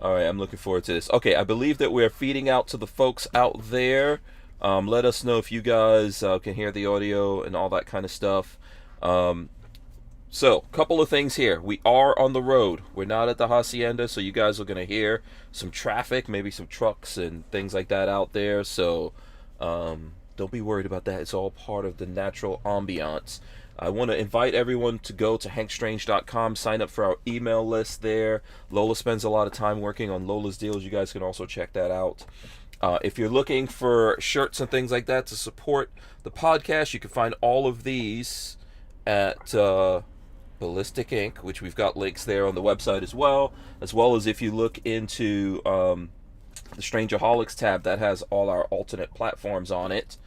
All right, I'm looking forward to this. Okay, I believe that we're feeding out to the folks out there. Let us know if you guys can hear the audio and all that kind of stuff. Um, so, couple of things here. We are on the road. We're not at the hacienda, so you guys are going to hear some traffic, maybe some trucks and things like that out there. So, don't be worried about that. It's all part of the natural ambiance. I want to invite everyone to go to hankstrange.com, sign up for our email list there. Lola spends a lot of time working on Lola's deals. You guys can also check that out. If you're looking for shirts and things like that to support the podcast, you can find all of these at Ballistic Ink, which we've got links there on the website as well as if you look into the Strangerholics tab, that has all our alternate platforms on it.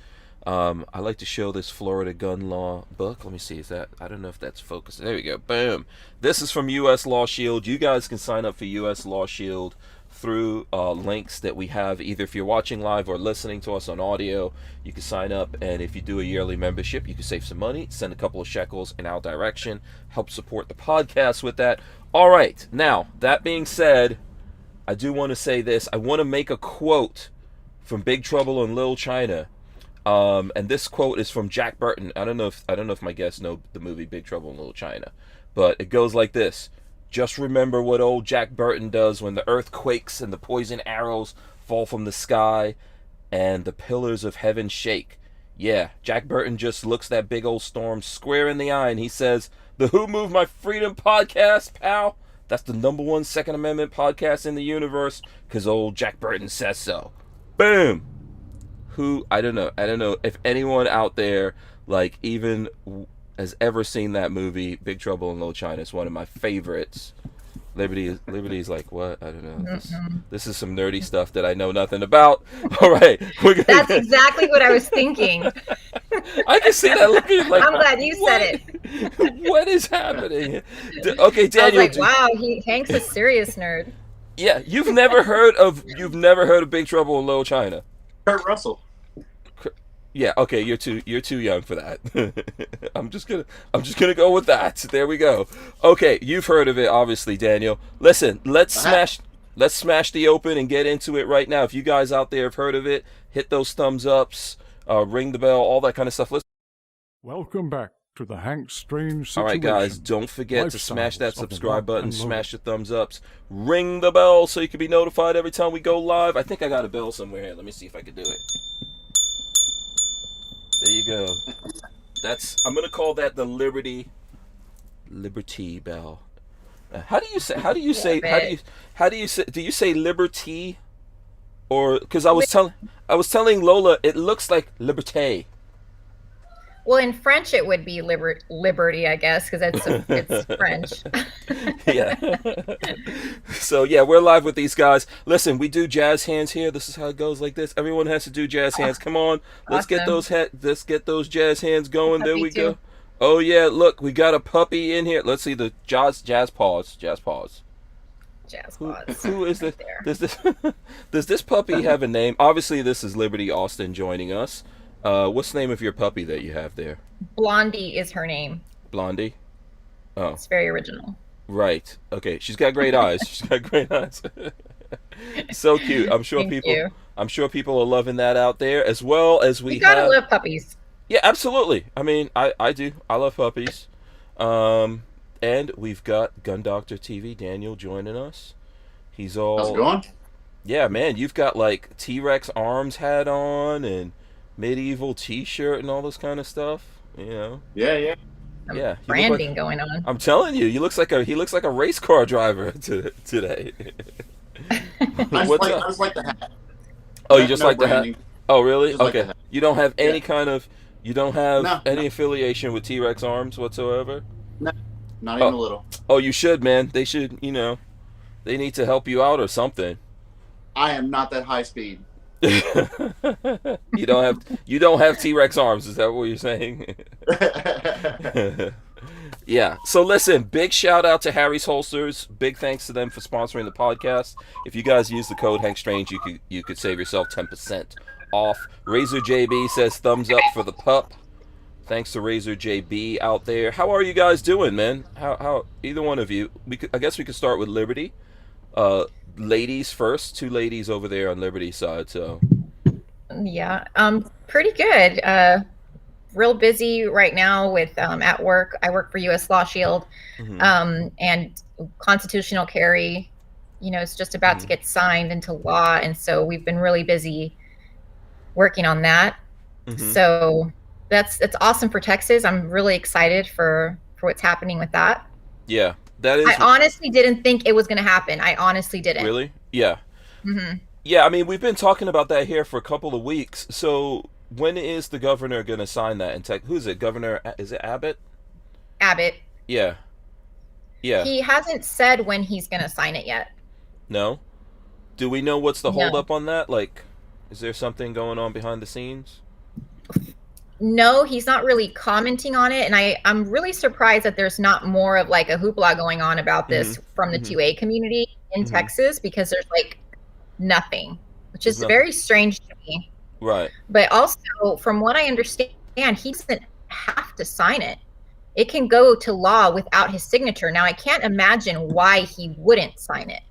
I like to show this Florida gun law book. Let me see, is that, I don't know if that's focused. There we go, boom. This is from U.S. Law Shield. You guys can sign up for U.S. Law Shield through links that we have, either if you're watching live or listening to us on audio. You can sign up, and if you do a yearly membership, you can save some money, send a couple of shekels in our direction, help support the podcast with that. All right, now, that being said, I do want to say this. I want to make a quote from Big Trouble in Little China. And this quote is from Jack Burton. I don't know if my guests know the movie Big Trouble in Little China, but it goes like this: just remember what old Jack Burton does when the earth quakes and the poison arrows fall from the sky and the pillars of heaven shake. Yeah, Jack Burton just looks that big old storm square in the eye and he says, "The Who Moved My Freedom podcast, pal. That's the #1 Second Amendment podcast in the universe, because old Jack Burton says so." Boom. I don't know if anyone out there like even has ever seen that movie Big Trouble in Little China. It's one of my favorites. Liberty is like, what? I don't know. This is some nerdy stuff that I know nothing about. All right, that's exactly what I was thinking. I can see that looking like. I'm glad you said it. What is happening? Okay, Daniel. I was like, wow, Hank's a serious nerd. Yeah, you've never heard of Big Trouble in Little China. Kurt Russell. Yeah, okay, you're too young for that. I'm just gonna go with that. There we go. Okay, you've heard of it, obviously, Daniel. Listen, let's smash the open and get into it right now. If you guys out there have heard of it, hit those thumbs ups, ring the bell, all that kind of stuff. Welcome back to the Hank Strange Situation. All right, guys, don't forget to smash that subscribe button, smash the thumbs ups, ring the bell so you can be notified every time we go live. I think I got a bell somewhere here. Let me see if I can do it. There you go. I'm gonna call that the Liberty bell. How do you say do you say Liberty, or because I was telling Lola it looks like Liberté. Well, in French it would be liberty, I guess, because it's French. Yeah. So yeah, we're live with these guys. Listen, we do jazz hands here. This is how it goes, like this. Everyone has to do jazz hands. Come on, let's get those jazz hands going. There we go. Oh yeah, look, we got a puppy in here. Let's see the jazz paws. Who is this? Does this puppy have a name? Obviously, this is Liberty Austin joining us. What's the name of your puppy that you have there? Blondie is her name. Blondie? Oh. It's very original. Right. Okay. She's got great eyes. So cute. I'm sure people are loving that out there, as well as we gotta love puppies. Yeah, absolutely. I mean, I do. I love puppies. And we've got GunDoctorT.V, Daniel, joining us. How's it going? Yeah, man. You've got like T-Rex Arms hat on and medieval T-shirt and all this kind of stuff. You know. Yeah. Yeah, branding going on. I'm telling you, he looks like a race car driver today. I just like the hat. Oh, you just like the hat? Oh, really? Okay. Like you don't have any any affiliation with T-Rex Arms whatsoever? No, not even a little. Oh, you should, man. They should, they need to help you out or something. I am not that high speed. You don't have T-Rex Arms, is that what you're saying? Yeah. So listen, big shout out to Harry's Holsters. Big thanks to them for sponsoring the podcast. If you guys use the code HankStrange, you could save yourself 10% off. Razor JB says thumbs up for the pup. Thanks to Razor JB out there. How are you guys doing, man? How either one of you? I guess we could start with Liberty. ladies first, two ladies over there on Liberty side. So Yeah, pretty good. Real busy right now with at work. I work for U.S. Law Shield, and constitutional carry. It's just about to get signed into law, and so we've been really busy working on that. So that's awesome for Texas. I'm really excited for what's happening with that. Yeah, that is. I honestly didn't think it was going to happen. I honestly didn't. Really? Yeah. Yeah, I mean, we've been talking about that here for a couple of weeks. So when is the governor going to sign that in Texas? Who is it? Governor, is it Abbott? Abbott. Yeah. Yeah. He hasn't said when he's going to sign it yet. No? Do we know what's the hold No. up on that? Like, is there something going on behind the scenes? No, he's not really commenting on it. And I'm really surprised that there's not more of like a hoopla going on about this from the 2A community in Texas, because there's like nothing, which is very strange to me. Right. But also, from what I understand, he doesn't have to sign it. It can go to law without his signature. Now, I can't imagine why he wouldn't sign it.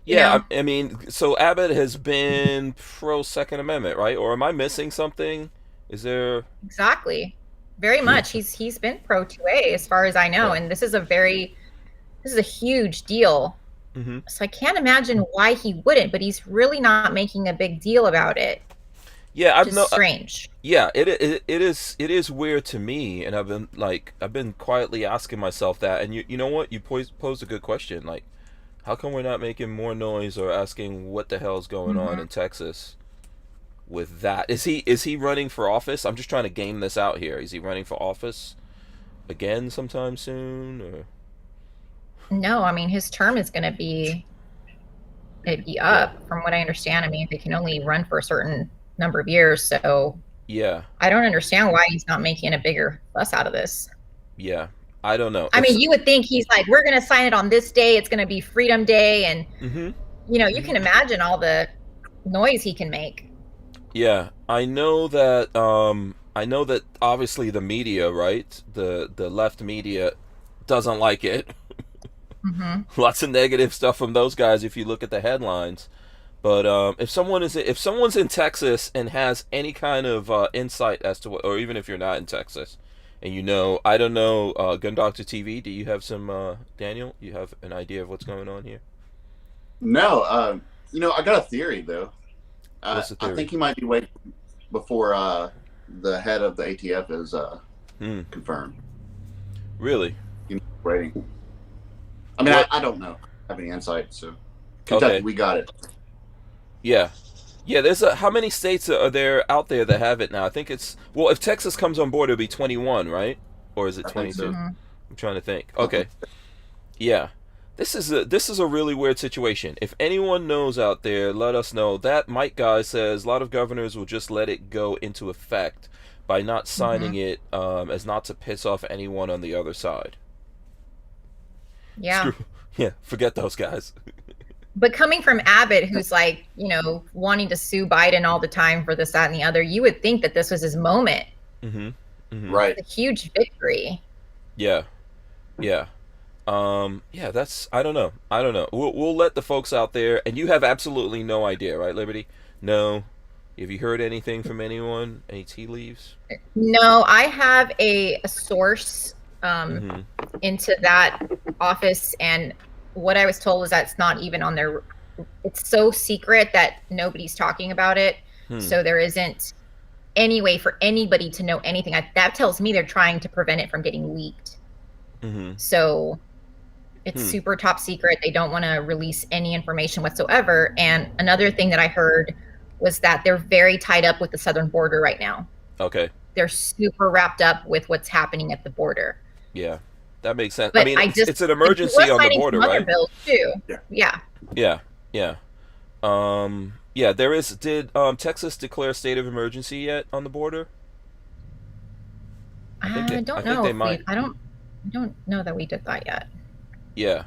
Yeah, I mean, so Abbott has been pro Second Amendment, right? Or am I missing something? Is there... Exactly. Very much. He's been pro 2A as far as I know, and this is a huge deal. So I can't imagine why he wouldn't, but he's really not making a big deal about it. Yeah, I've strange. Yeah, it is weird to me, and I've been quietly asking myself that. And you know what? You posed a good question. Like, how come we're not making more noise or asking what the hell's going on in Texas with that? Is he running for office? I'm just trying to game this out here. Is he running for office again sometime soon? Or? No, I mean, his term is going to be up, from what I understand. I mean, they can only run for a certain number of years, so yeah, I don't understand why he's not making a bigger fuss out of this. Yeah, I don't know. I mean, you would think he's like, we're going to sign it on this day. It's going to be Freedom Day, and you can imagine all the noise he can make. Yeah, I know that. Obviously the media, right? The left media doesn't like it. Lots of negative stuff from those guys if you look at the headlines. But if someone's in Texas and has any kind of insight as to what, or even if you're not in Texas, and I don't know, GunDoctorT.V, do you have some, Daniel? You have an idea of what's going on here? No, I got a theory though. What's the theory? I think he might be waiting before the head of the ATF is confirmed. Really? Waiting. I mean, I don't know. I have any insight, so Kentucky, we got it. Yeah. There's how many states are there out there that have it now? I think it's, well, if Texas comes on board, it'll be 21, right? Or is it 22? So. I'm trying to think. Okay. Yeah. This is a really weird situation. If anyone knows out there, let us know. That Mike guy says a lot of governors will just let it go into effect by not signing it, as not to piss off anyone on the other side. Yeah. Forget those guys. But coming from Abbott, who's like, wanting to sue Biden all the time for this, that, and the other, you would think that this was his moment. Right. It's a huge victory. Yeah. That's, I don't know. We'll let the folks out there, and you have absolutely no idea, right, Liberty? No. Have you heard anything from anyone? Any tea leaves? No, I have a source into that office, and what I was told is that it's not even on their, it's so secret that nobody's talking about it. So there isn't any way for anybody to know anything. That tells me they're trying to prevent it from getting leaked. So it's super top secret. They don't want to release any information whatsoever. And another thing that I heard was that they're very tied up with the southern border right now. Okay. They're super wrapped up with what's happening at the border. Yeah, that makes sense. But I mean, it's an emergency on the border, right? Bills too. Yeah. There is. Did Texas declare a state of emergency yet on the border? I don't know. I don't know that we did that yet. Yeah.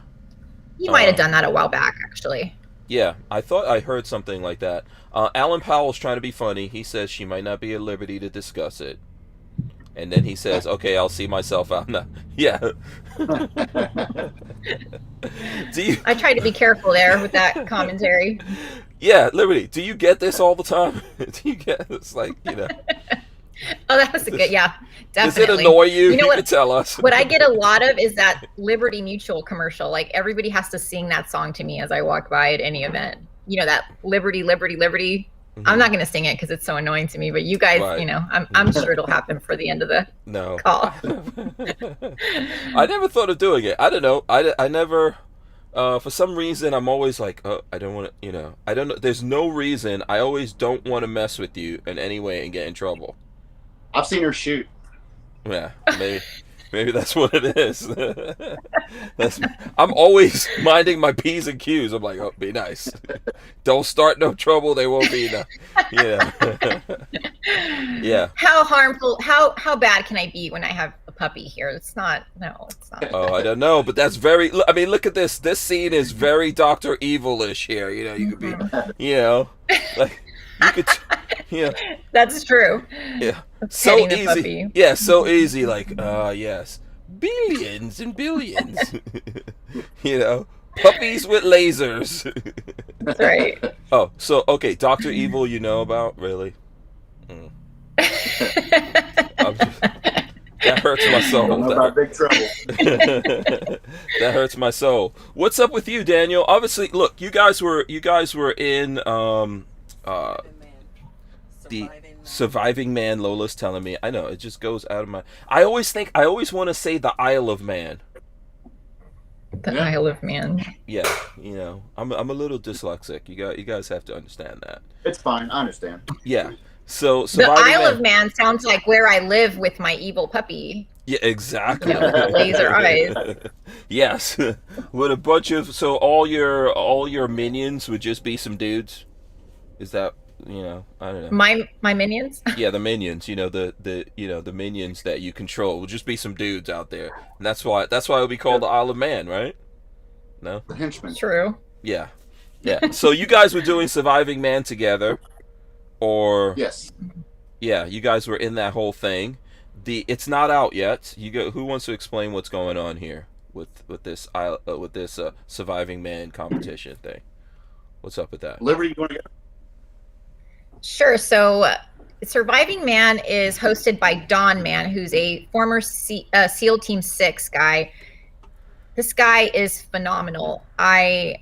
You might have done that a while back, actually. Yeah, I thought I heard something like that. Alan Powell's trying to be funny. He says she might not be at liberty to discuss it. and then he says, "Okay, I'll see myself out." No. Yeah. Do you? I try to be careful there with that commentary. Yeah, Liberty. Do you get this all the time? Do you get it's like Oh, that was a good, yeah, definitely. Does it annoy you? You know what? Can tell us. What I get a lot of is that Liberty Mutual commercial. Like everybody has to sing that song to me as I walk by at any event. You know, that Liberty, Liberty, Liberty. Mm-hmm. I'm not going to sing it because it's so annoying to me. But you guys, Right. you know, I'm sure it'll happen for the end of the call. I never thought of doing it. I don't know. I never. For some reason, I'm always like, oh, I don't want to. You know, I don't know. There's no reason. I always don't want to mess with you in any way and get in trouble. I've seen her shoot. Yeah, maybe that's what it is. I'm always minding my P's and Q's. I'm like, oh, be nice. Don't start no trouble. There won't be no. Yeah. Yeah. How harmful? How bad can I be when I have a puppy here? It's not. No, it's not. Oh, I don't know, but that's very. I mean, look at this. This scene is very Dr. Evil-ish here. You know, you could be. You know, like you could. Yeah. That's true. Yeah. That's So petting the easy. puppy. Yeah, so easy. Like, yes, billions and billions. You know, puppies with lasers. That's right. Oh, so okay, Dr. Evil, you know about really? That hurts my soul. Don't know about big trouble. That hurts my soul. What's up with you, Daniel? Obviously, look, you guys were in the Surviving Man. Lola's telling me. I know it just goes out of my. I always want to say the Isle of Man. The Isle of Man. Yeah, you know, I'm a little dyslexic. You guys have to understand that. It's fine. I understand. Yeah. So The Surviving Isle Man, of Man sounds like where I live with my evil puppy. Yeah, exactly. You know, with the laser eyes. Yes, with a bunch of all your minions would just be some dudes. Is that I don't know. My minions. Yeah, the minions. You know the minions that you control will just be some dudes out there, and that's why it would be called the Isle of Man, right? No. The henchman. True. Yeah, yeah. So you guys were doing Surviving Man together, or Yes. yeah, you guys were in that whole thing. It's not out yet. Who wants to explain what's going on here with this Surviving Man competition thing? What's up with that? Liberty, you want to go? Sure. So, Surviving Man is hosted by Don Man, who's a former SEAL Team 6 guy. This guy is phenomenal. I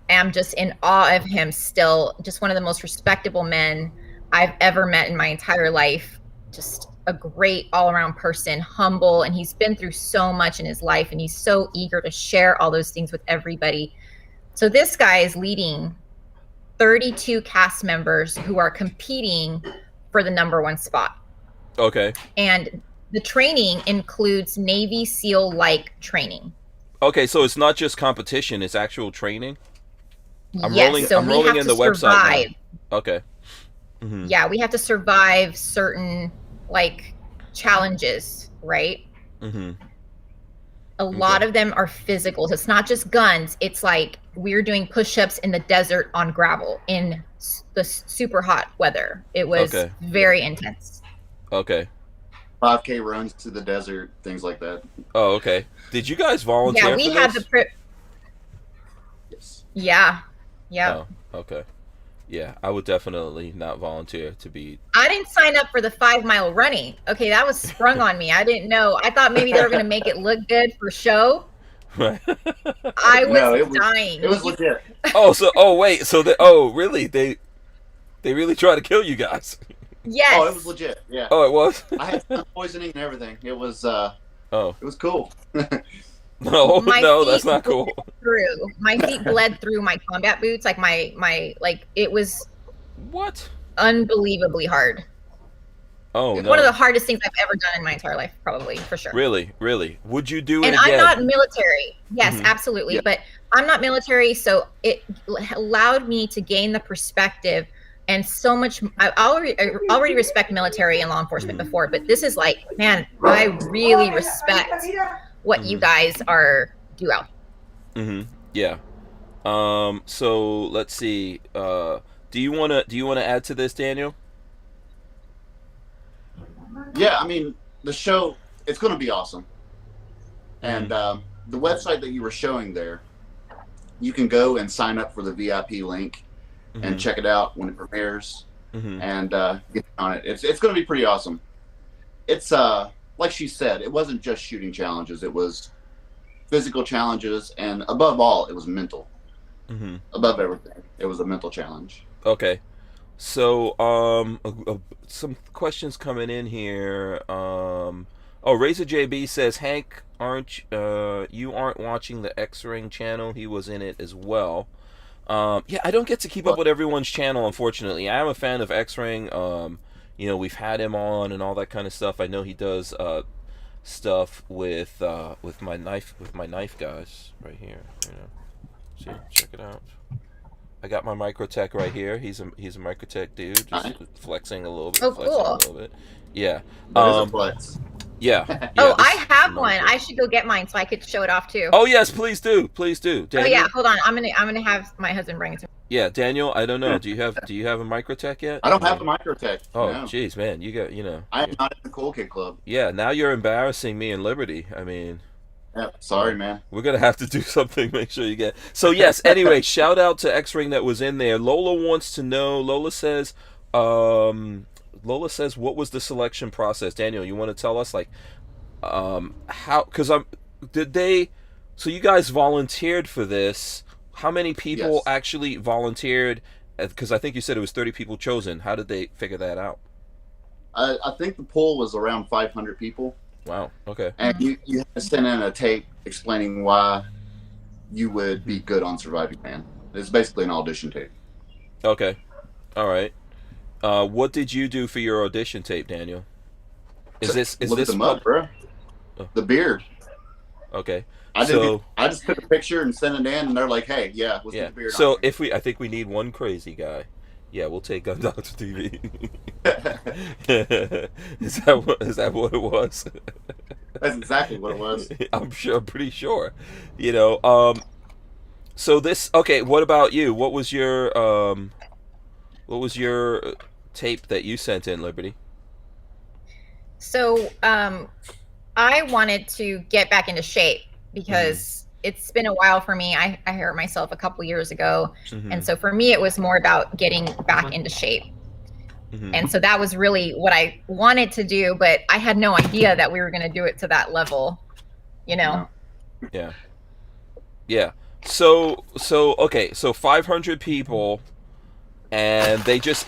am just in awe of him still. Just one of the most respectable men I've ever met in my entire life. Just a great all-around person, humble, and he's been through so much in his life, and he's so eager to share all those things with everybody. So this guy is leading 32 cast members who are competing for the #1 spot. Okay. And the training includes Navy SEAL-like training. Okay, so it's not just competition; it's actual training. I'm yes, rolling. so I'm we rolling have in to the website survive. now. Okay. Mm-hmm. Yeah, we have to survive certain challenges, right? Mm-hmm. A lot of them are physical. So it's not just guns. It's like we're doing push-ups in the desert on gravel in the super hot weather. It was very intense. Okay. 5K runs to the desert, things like that. Oh, okay. Did you guys volunteer? Yeah, we for had this? Yes. Yeah. Yeah. Oh, okay. Yeah, I would definitely not volunteer to be. I didn't sign up for the 5-mile running. Okay, that was sprung on me. I didn't know. I thought maybe they were going to make it look good for show. Right. I was No, dying. It was legit. Wait. So really? They really try to kill you guys? Yes. Oh, it was legit. Yeah. Oh, it was? I had sun poisoning and everything. It was Oh. it was cool. No, My that's feet not cool. My feet bled through my combat boots. It was What? unbelievably hard. Oh, no. One of the hardest things I've ever done in my entire life, probably, for sure. Really? Would you do it And again? I'm not military. Yes, Mhm. absolutely. Yeah. But I'm not military, so it allowed me to gain the perspective and so much. I already respect military and law enforcement before, but this is man, I really respect what you guys do out. Mm-hmm. Yeah. So let's see. Do you wanna add to this, Daniel? Yeah, I mean, the show, it's going to be awesome. And the website that you were showing there, you can go and sign up for the VIP link and check it out when it premieres and get on it. It's going to be pretty awesome. It's like she said, it wasn't just shooting challenges. It was physical challenges, and above all, it was mental. Above everything, it was a mental challenge. Okay. So, some questions coming in here. Razor JB says, Hank, you aren't watching the X-Ring channel? He was in it as well. Yeah, I don't get to keep up with everyone's channel, unfortunately. I am a fan of X-Ring. You know, we've had him on and all that kind of stuff. I know he does stuff with my knife guys right here. You know, see, check it out. I got my Microtech right here. He's a Microtech dude, just flexing a little bit. Oh, cool. Yeah. That is a flex. Yeah. I have one. I should go get mine so I could show it off too. Oh yes, please do, Daniel. Oh yeah, hold on. I'm gonna have my husband bring it to me. Yeah, Daniel. I don't know. Do you have a Microtech yet? I don't have a Microtech. Oh, jeez, man, you got I'm not in the Cool Kid Club. Yeah, now you're embarrassing me and Liberty. I mean. Yeah, sorry, man. We're gonna have to do something. Make sure you get. So yes. Anyway, shout out to X-Ring that was in there. Lola wants to know. Lola says, what was the selection process? Daniel, you want to tell us, like, how? Because So you guys volunteered for this. How many people actually volunteered? Because I think you said it was 30 people chosen. How did they figure that out? I think the poll was around 500 people. Wow. Okay. And you had to send in a tape explaining why you would be good on Surviving Man. It's basically an audition tape. Okay. All right. What did you do for your audition tape, Daniel? Look at the mug, bro? Oh. The beard. Okay. I just took a picture and sent it in, and they're like, "Hey, let's get the beard." So I think we need one crazy guy. Yeah, we'll take GunDoctorT.V. Is that what it was? That's exactly what it was. I'm pretty sure. You know. So this. Okay. What about you? What was your tape that you sent in, Liberty? So I wanted to get back into shape because it's been a while for me. I hurt myself a couple years ago. And so for me, it was more about getting back into shape. And so that was really what I wanted to do, but I had no idea that we were going to do it to that level, you know? Yeah. Yeah. So 500 people, and they just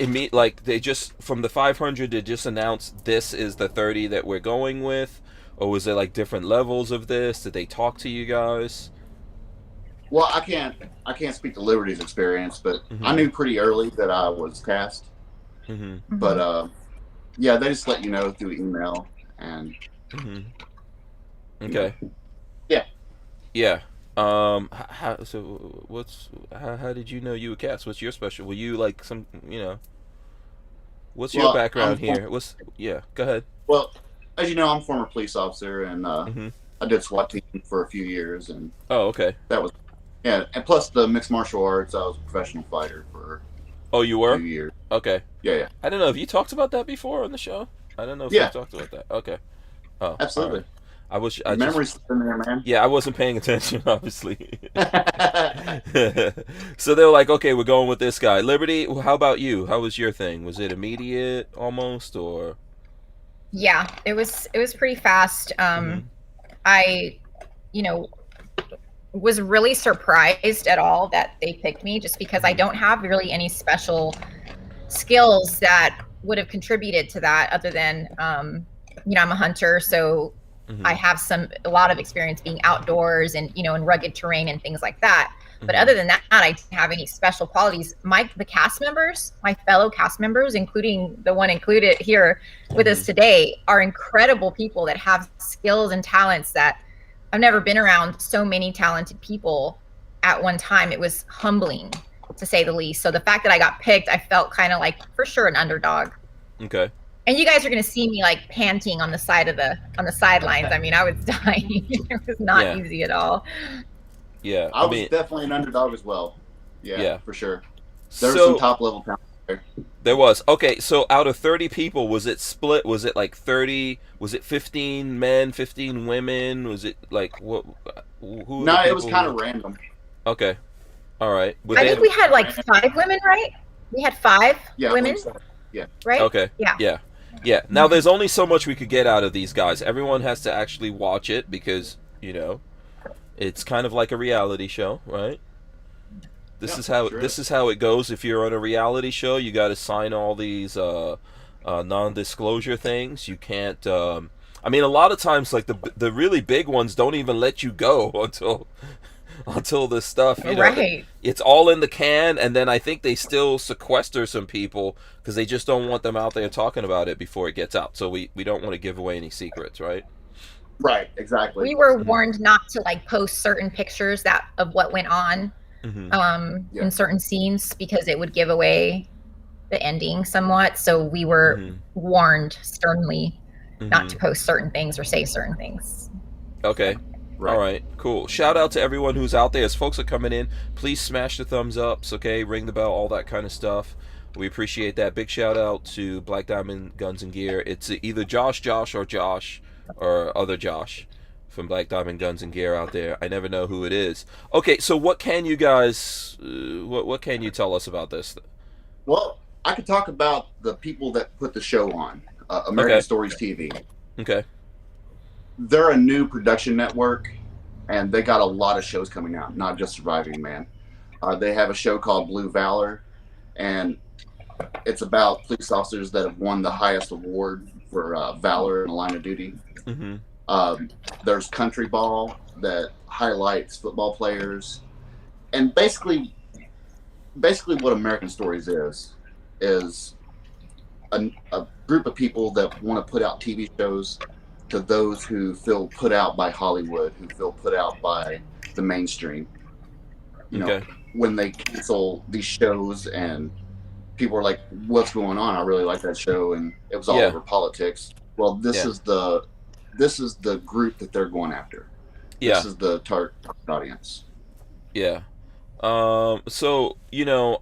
from the 500 they just announced this is the 30 that we're going with, or was there like different levels of this? Did they talk to you guys? Well, I can't speak to Liberty's experience, but I knew pretty early that I was cast. But they just let you know through email and. Okay. Yeah. How did you know you were cast? What's your special? Were you like some, what's your background here? Go ahead. Well, as you know, I'm a former police officer, and I did SWAT team for a few years, and okay. That was, and plus the mixed martial arts, I was a professional fighter for. Oh, you were? A few years. Okay. Yeah. I don't know. Have you talked about that before on the show? I don't know if you talked about that. Okay. Oh, absolutely. Right. Memories in there, man. Yeah, I wasn't paying attention, obviously. So they were like, okay, we're going with this guy. Liberty, how about you? How was your thing? Was it immediate almost, or? Yeah, it was pretty fast. I, was really surprised at all that they picked me, just because I don't have really any special skills that would have contributed to that, other than, I'm a hunter, so I have a lot of experience being outdoors and, in rugged terrain and things like that. But other than that, I didn't have any special qualities. The cast members, my fellow cast members, including the one included here with us today, are incredible people that have skills and talents that I've never been around so many talented people at one time. It was humbling, to say the least. So the fact that I got picked, I felt kind of like, for sure, an underdog. Okay. And you guys are going to see me like panting on the sidelines. I mean, I was dying. It was not easy at all. Yeah. I was definitely an underdog as well. Yeah, for sure. There were some top level talent there. There was. Okay, so out of 30 people, was it split? Was it like 30? Was it 15 men, 15 women? Was it like what? Who were the No, it people was kind of who- random. Okay, all right. Would I they think we had like 5 women, right? We had 5 Yeah, I women, think so. Yeah. right? Okay. Yeah. Yeah. Yeah. Now there's only so much we could get out of these guys. Everyone has to actually watch it because, it's kind of like a reality show, right? This Yeah, is how sure this is. is how it goes. If you're on a reality show, you got to sign all these non-disclosure things. You can't. I mean, a lot of times, like the really big ones don't even let you go until this stuff. Right. It's all in the can, and then I think they still sequester some people because they just don't want them out there talking about it before it gets out. So we don't want to give away any secrets, right? Right, exactly. We were warned not to like post certain pictures of what went on Mm-hmm. in certain scenes because it would give away the ending somewhat. So we were warned sternly not to post certain things or say certain things. Okay. Right. All right. Cool. Shout out to everyone who's out there. As folks are coming in, please smash the thumbs ups. Okay, ring the bell, all that kind of stuff. We appreciate that. Big shout out to Black Diamond Guns and Gear. It's either Josh, or other Josh from Black Diamond Guns and Gear out there. I never know who it is. Okay, so what can you guys, what can you tell us about this? Well, I could talk about the people that put the show on, American Okay. Stories TV. Okay. They're a new production network, and they got a lot of shows coming out, not just Surviving Man. They have a show called Blue Valor, and it's about police officers that have won the highest award for valor in the line of duty. Mm-hmm. There's Country Ball that highlights football players, and basically what American Stories is a group of people that want to put out TV shows to those who feel put out by Hollywood, who feel put out by the mainstream. You know, Okay. when they cancel these shows and people are like, "What's going on? I really like that show," and it was all Yeah. over politics. Well, this is the group that they're going after. Yeah. This is the target audience. Yeah. So,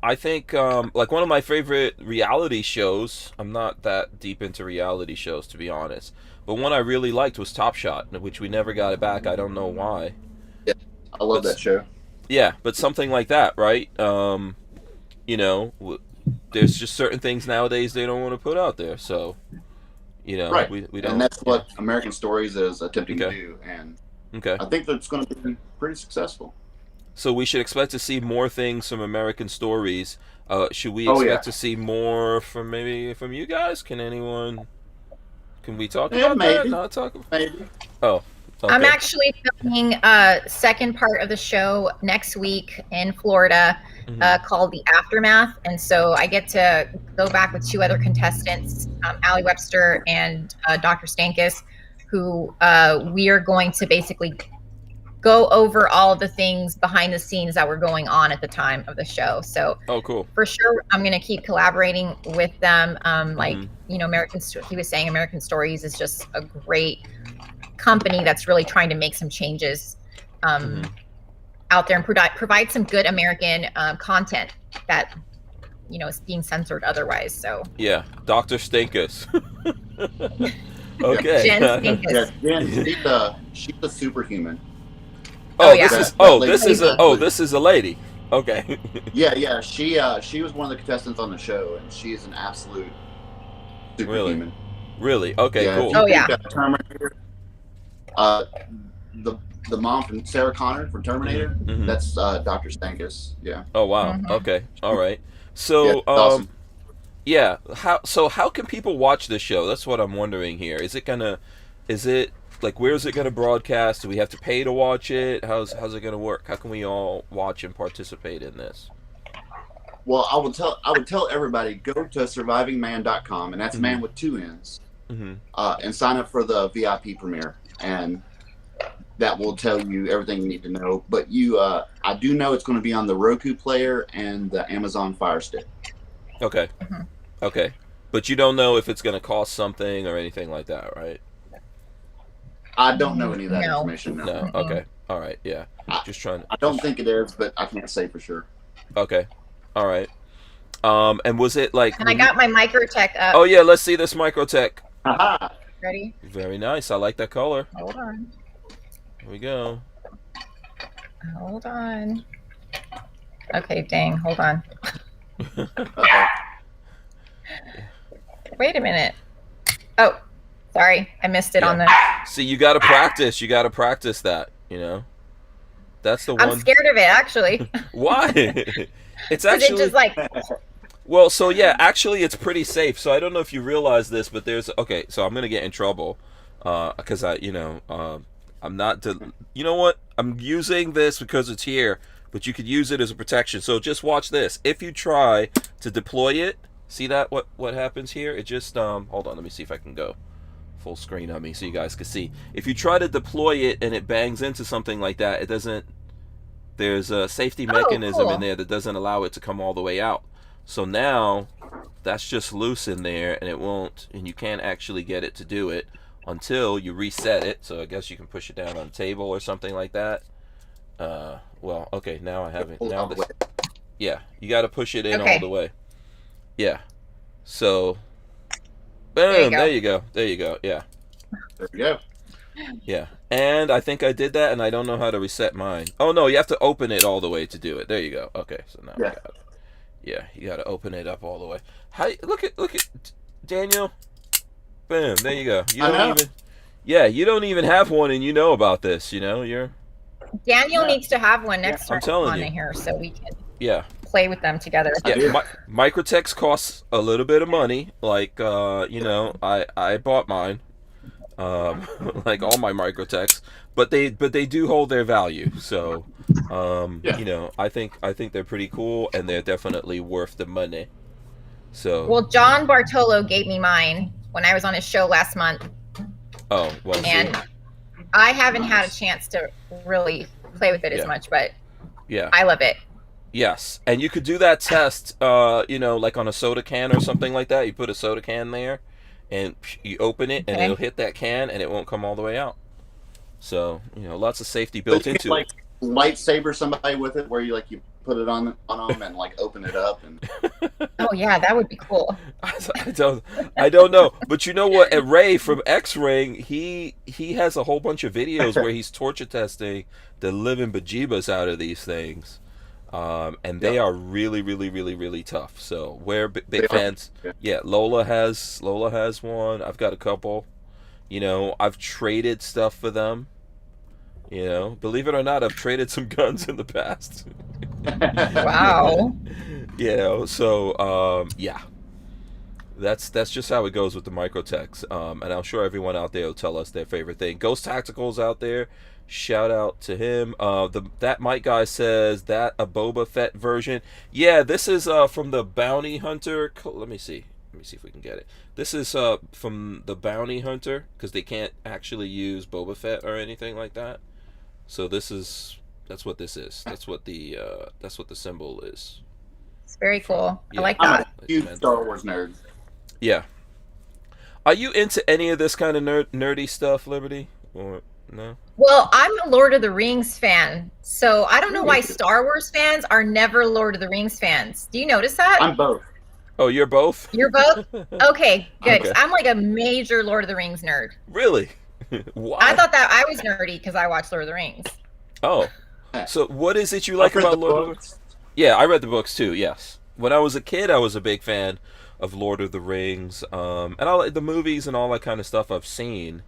I think, like one of my favorite reality shows, I'm not that deep into reality shows, to be honest, but one I really liked was Top Shot, which we never got it back. I don't know why. I love that show. Yeah, but something like that, right? There's just certain things nowadays they don't want to put out there, so, Right. we don't. And that's what American Stories is attempting Okay. to do, and Okay. I think that's going to be pretty successful. So we should expect to see more things from American Stories. Should we Oh, expect yeah. to see more from you guys? Can we talk Yeah, about that? maybe. Not talk. Maybe. Oh, okay. I'm actually filming a second part of the show next week in Florida called The Aftermath. And so I get to go back with 2 other contestants, Allie Webster and Dr. Stankus, who we are going to basically go over all of the things behind the scenes that were going on at the time of the show. So Oh, cool. for sure, I'm going to keep collaborating with them. He was saying American Stories is just a great company that's really trying to make some changes out there and provide some good American content that is being censored otherwise. So Yeah, Dr. Stinkus. Okay. Jen Stankus. Yeah, Jen, she's a superhuman. Oh, yeah. this is a lady. Okay. Yeah. She was one of the contestants on the show, and she is an absolute superhuman. Really? Okay, Yeah, cool. if you Oh, think yeah. of Terminator, the mom from Sarah Connor from Terminator, Mhm. that's Dr. Stankus. Yeah. Oh, wow. Mhm. Okay. All right. So, Yeah, awesome. yeah. How can people watch this show? That's what I'm wondering here. Is it like, where is it gonna broadcast? Do we have to pay to watch it? How's it gonna work? How can we all watch and participate in this? Well, I would tell everybody, go to survivingman.com, and that's man with 2 N's, Mm-hmm. and sign up for the VIP premiere, and that will tell you everything you need to know. But I do know it's going to be on the Roku player and the Amazon Fire Stick. Okay. Mhm. Okay. But you don't know if it's gonna cost something or anything like that, right? I don't know any of that No. information. No. No. Okay. All right. Yeah. Just trying. I don't think it is, but I can't say for sure. Okay. All right. And was it like? And I got my microtech up. Oh yeah, let's see this microtech. Aha. Ready? Very nice. I like that color. Hold on. Here we go. Hold on. Okay, dang. Hold on. Wait a minute. Oh, sorry. I missed it on the... See, you got to practice. You got to practice that, you know? That's the one. I'm scared of it, actually. Why? It's actually... It just like... Well, so yeah, actually it's pretty safe. So I don't know if you realize this, but there's... Okay, so I'm going to get in trouble. Because I'm not... You know what? I'm using this because it's here. But you could use it as a protection. So just watch this. If you try to deploy it... See that? What happens here? It just... hold on, let me see if I can go full screen on me so you guys can see. If you try to deploy it and it bangs into something like that, it doesn't... There's a safety mechanism in there that doesn't allow it to come all the way out. So now, that's just loose in there, and it won't... And you can't actually get it to do it until you reset it. So I guess you can push it down on a table or something like that. Well, okay, now I have it. Now this... Yeah, you got to push it in all the way. Yeah. So, boom, there you go. There you go. Yeah. There we go. Yeah. And I think I did that, and I don't know how to reset mine. Oh, no, you have to open it all the way to do it. There you go. Okay, so now I got it. Yeah, you got to open it up all the way. How, look at Daniel. Boom, there you go. You don't even... Yeah, you don't even have one, and you know about this, you know? Daniel needs to have one next time on here so we can... Yeah. Play with them together. Yeah, microtechs costs a little bit of money. Like, I bought mine, like all my microtechs, but they do hold their value. So, I think they're pretty cool, and they're definitely worth the money. So. Well, John Bartolo gave me mine when I was on his show last month. Oh, well. And I haven't had a chance to really play with it as much, but I love it. Yes, and you could do that test, like on a soda can or something like that. You put a soda can there, and you open it, and it'll hit that can, and it won't come all the way out. So, lots of safety built into it. Lightsaber somebody with it, where you put it on them and open it up. And oh yeah, that would be cool. I don't know, but you know what? Ray from X-Ring, he has a whole bunch of videos where he's torture testing the living bejeebas out of these things. And they are really, really, really, really tough. So we're big fans. Yeah, Lola has one. I've got a couple. I've traded stuff for them. Believe it or not, I've traded some guns in the past. Wow. So yeah. That's just how it goes with the microtechs. And I'm sure everyone out there will tell us their favorite thing. Ghost Tactical's out there. Shout out to him. That Mike guy says that a Boba Fett version. Yeah, this is from the Bounty Hunter. Let me see if we can get it. This is from the Bounty Hunter, because they can't actually use Boba Fett or anything like that. So that's what this is. That's what the symbol is. It's very cool. Yeah. I like that. I'm a huge Star Wars nerd. Yeah. Are you into any of this kind of nerdy stuff, Liberty? Or no? Well, I'm a Lord of the Rings fan, so I don't know why Star Wars fans are never Lord of the Rings fans. Do you notice that? I'm both. Oh, you're both? You're both? Okay, good. Okay. I'm like a major Lord of the Rings nerd. Really? Why? I thought that I was nerdy because I watched Lord of the Rings. Oh. So what is it you like about Lord of the Rings? Yeah, I read the books too, yes. When I was a kid, I was a big fan of Lord of the Rings. And I like the movies and all that kind of stuff I've seen.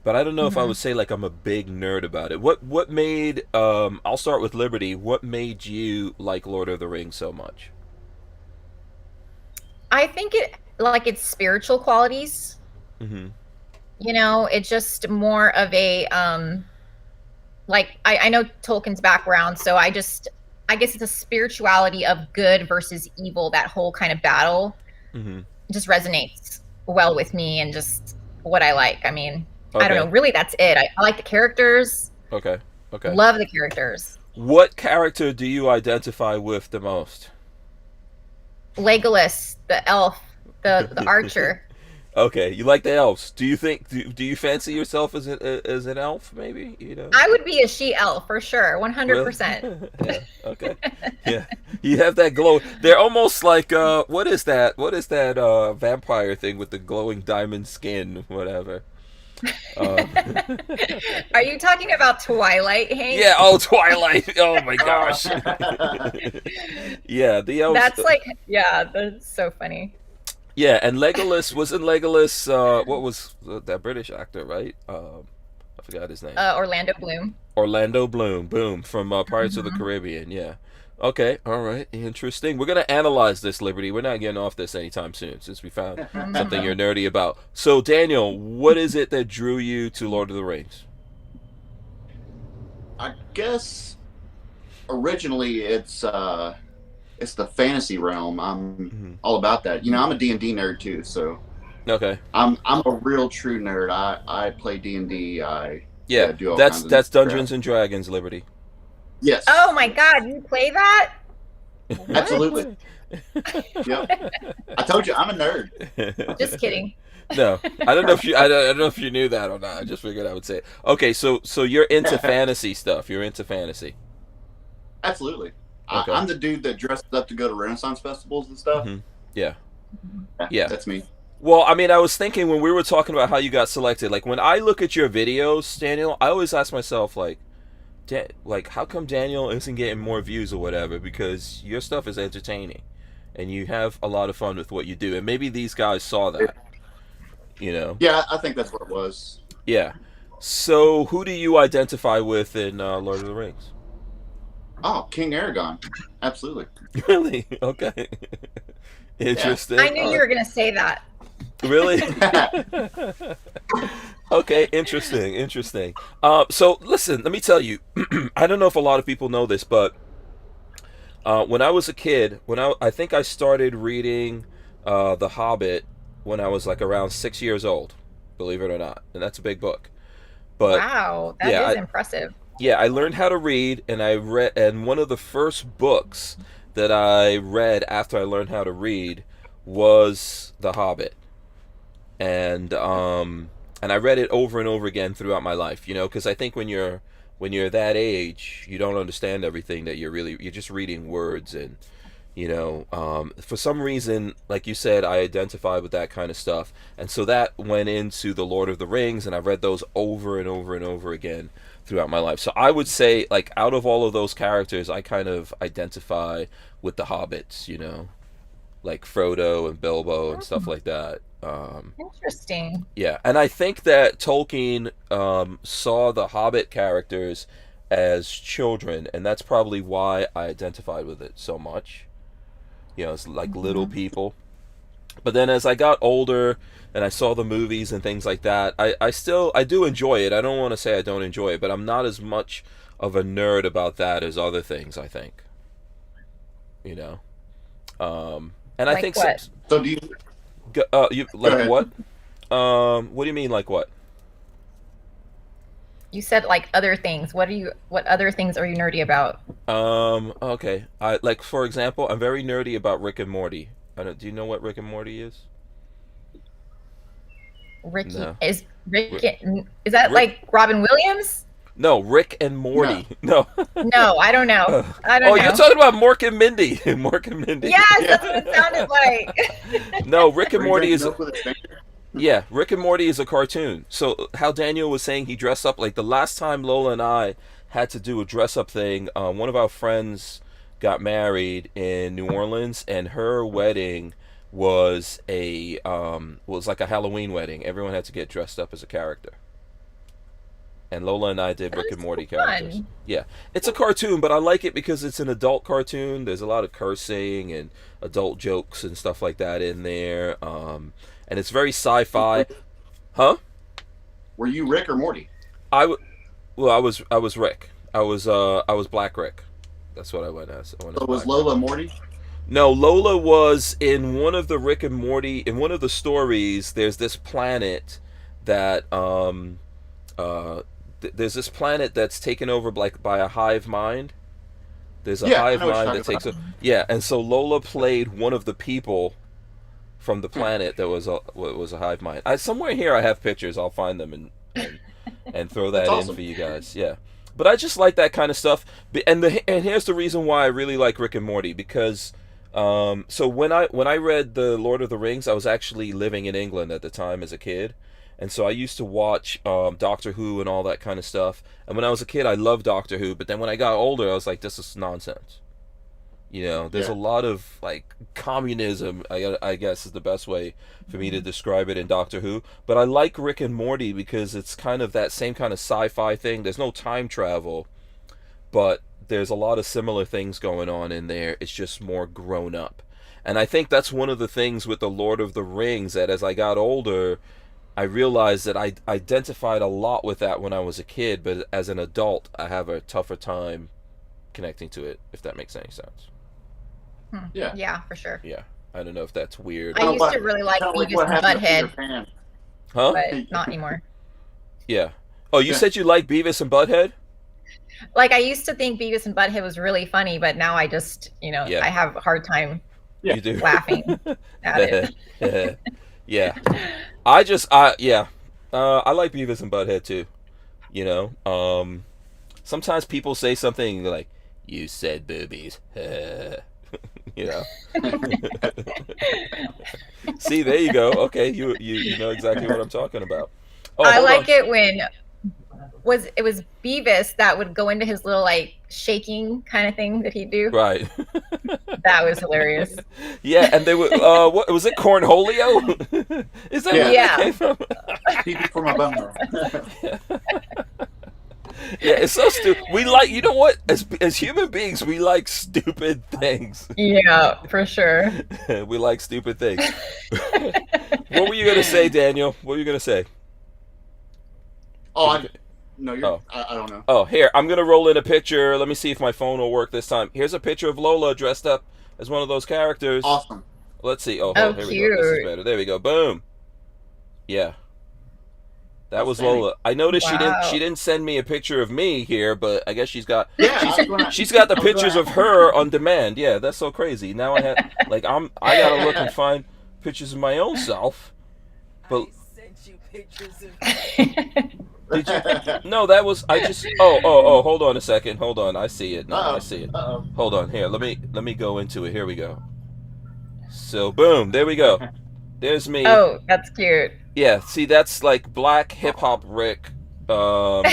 But I don't know if I would say I'm a big nerd about it. What made I'll start with Liberty. What made you like Lord of the Rings so much? I think its spiritual qualities. Mm-hmm. It's just more of a I know Tolkien's background, so I guess it's a spirituality of good versus evil. That whole kind of battle just resonates well with me, and just what I like. I mean. Okay. I don't know. Really, that's it. I like the characters. Okay. Love the characters. What character do you identify with the most? Legolas, the elf, the archer. Okay, you like the elves. Do you think do you fancy yourself as an elf? Maybe I would be a she elf for sure, Really? 100%. Yeah. Okay. Yeah. You have that glow. They're almost like what is that? What is that vampire thing with the glowing diamond skin? Whatever. Um, Are you talking about Twilight, Hank? yeah. Oh, Twilight. Oh my gosh. Yeah. The elves. That's like, yeah, that's so funny. Yeah, and Legolas wasn't Legolas. What was that British actor? Right. I forgot his name. Orlando Bloom. Orlando Bloom, boom, from Pirates of the Caribbean. Yeah. Okay. All right. Interesting. We're gonna analyze this, Liberty. We're not getting off this anytime soon, since we found something you're nerdy about. So, Daniel, what is it that drew you to Lord of the Rings? I guess originally it's the fantasy realm. I'm all about that. I'm a D&D nerd too, so Okay. I'm a real true nerd. I play D&D. Yeah. do all That's kinds of that's crap. Dungeons and Dragons, Liberty. Yes. Oh my God, you play that? Absolutely. Yep. I told you I'm a nerd. Just kidding. No, I don't know if you. I don't know if you knew that or not. I just figured I would say it. Okay, so you're into fantasy stuff. You're into fantasy. Absolutely. Okay. I'm the dude that dressed up to go to Renaissance festivals and stuff. Yeah. Yeah. That's me. Well, I mean, I was thinking when we were talking about how you got selected. Like when I look at your videos, Daniel, I always ask myself like, how come Daniel isn't getting more views or whatever? Because your stuff is entertaining, and you have a lot of fun with what you do. And maybe these guys saw that. Yeah, I think that's what it was. Yeah. So, who do you identify with in Lord of the Rings? Oh, King Aragon. Absolutely. Really? Okay. Interesting. I knew you were going to say that. Really? Okay, interesting. So, listen, let me tell you. I don't know if a lot of people know this, but when I was a kid, I think I started reading The Hobbit when I was like around 6 years old, believe it or not, and that's a big book. But wow, that is impressive. Yeah, I learned how to read, and and one of the first books that I read after I learned how to read was The Hobbit, and I read it over and over again throughout my life, because I think when you're that age, you don't understand everything that you're just reading words and. For some reason, like you said, I identified with that kind of stuff. And so that went into the Lord of the Rings, and I've read those over and over and over again throughout my life. So I would say, like, out of all of those characters, I kind of identify with the hobbits, like Frodo and Bilbo and stuff like that. Interesting. Yeah, and I think that Tolkien saw the Hobbit characters as children, and that's probably why I identified with it so much. It's like little people. But then as I got older and I saw the movies and things like that, I do enjoy it. I don't want to say I don't enjoy it, but I'm not as much of a nerd about that as other things, I think. And like I think what? So do you like what? What do you mean like what? You said like other things. What other things are you nerdy about? Okay. Like for example, I'm very nerdy about Rick and Morty. Do you know what Rick and Morty is? Ricky No. Is that like Robin Williams? No, Rick and Morty. No. No, I don't know. I don't know. You're talking about Mork and Mindy. Mork and Mindy. Yes, that's what it sounded like. No, Rick and Morty is. Milk with a finger? Yeah, Rick and Morty is a cartoon. So how Daniel was saying he dressed up, like the last time Lola and I had to do a dress up thing, one of our friends got married in New Orleans, and her wedding was like a Halloween wedding. Everyone had to get dressed up as a character. And Lola and I did Rick and Morty characters. Fun. Yeah, it's a cartoon, but I like it because it's an adult cartoon. There's a lot of cursing and adult jokes and stuff like that in there. And it's very sci-fi. Huh? Were you Rick or Morty? I was Rick. I was Black Rick. That's what I went as. So was Lola Morty? No, Lola was in one of the Rick and Morty. In one of the stories, there's this planet that there's this planet that's taken over by a hive mind. There's a hive mind that takes over. Yeah, and so Lola played one of the people from the planet that was a hive mind. Somewhere here I have pictures. I'll find them and throw that That's in awesome. for you guys. Yeah. But I just like that kind of stuff. And here's the reason why I really like Rick and Morty, because so when I read the Lord of the Rings, I was actually living in England at the time as a kid. And so I used to watch Doctor Who and all that kind of stuff. And when I was a kid, I loved Doctor Who. But then when I got older, I was like, this is nonsense. You know, there's a lot of like communism, I guess is the best way for me to describe it in Doctor Who. But I like Rick and Morty because it's kind of that same kind of sci-fi thing. There's no time travel, but there's a lot of similar things going on in there. It's just more grown up. And I think that's one of the things with the Lord of the Rings, that as I got older, I realized that I identified a lot with that when I was a kid, but as an adult, I have a tougher time connecting to it, if that makes any sense. Yeah. Yeah, for sure. Yeah, I don't know if that's weird. I used to really like Beavis and Butthead, Huh? but not anymore. Yeah. Oh, you said you like Beavis and Butthead? Like, I used to think Beavis and Butthead was really funny, but now I just, I have a hard time You do. laughing at it. Yeah. I like Beavis and Butthead too. You know, sometimes people say something like, "You said boobies." You know. See, there you go. Okay, you know exactly what I'm talking about. Oh, I like it when it was Beavis that would go into his little like shaking kind of thing that he'd do. Right. That was hilarious. Yeah, and they would. What was it? Cornholio? Is that where that came from? People from a bummer. Yeah, it's so stupid. We like, you know what? As human beings, we like stupid things. Yeah, for sure. We like stupid things. What were you gonna say, Daniel? What were you gonna say? Oh, I don't know. Oh, here, I'm gonna roll in a picture. Let me see if my phone will work this time. Here's a picture of Lola dressed up as one of those characters. Awesome. Let's see. Oh, Oh, here cute. we go. This is better. There we go. Boom. Yeah. That was Lola. I noticed she didn't send me a picture of me here, but I guess she's got she's got the pictures of her on demand. Yeah, that's so crazy. Now I have I gotta look and find pictures of my own self. But I sent you pictures of did you? No, that was I just. Oh! Hold on a second. Hold on. I see it now. I see it. Hold on. Here, let me go into it. Here we go. So boom, there we go. There's me. Oh, that's cute. Yeah, see, that's like black hip hop Rick. Kind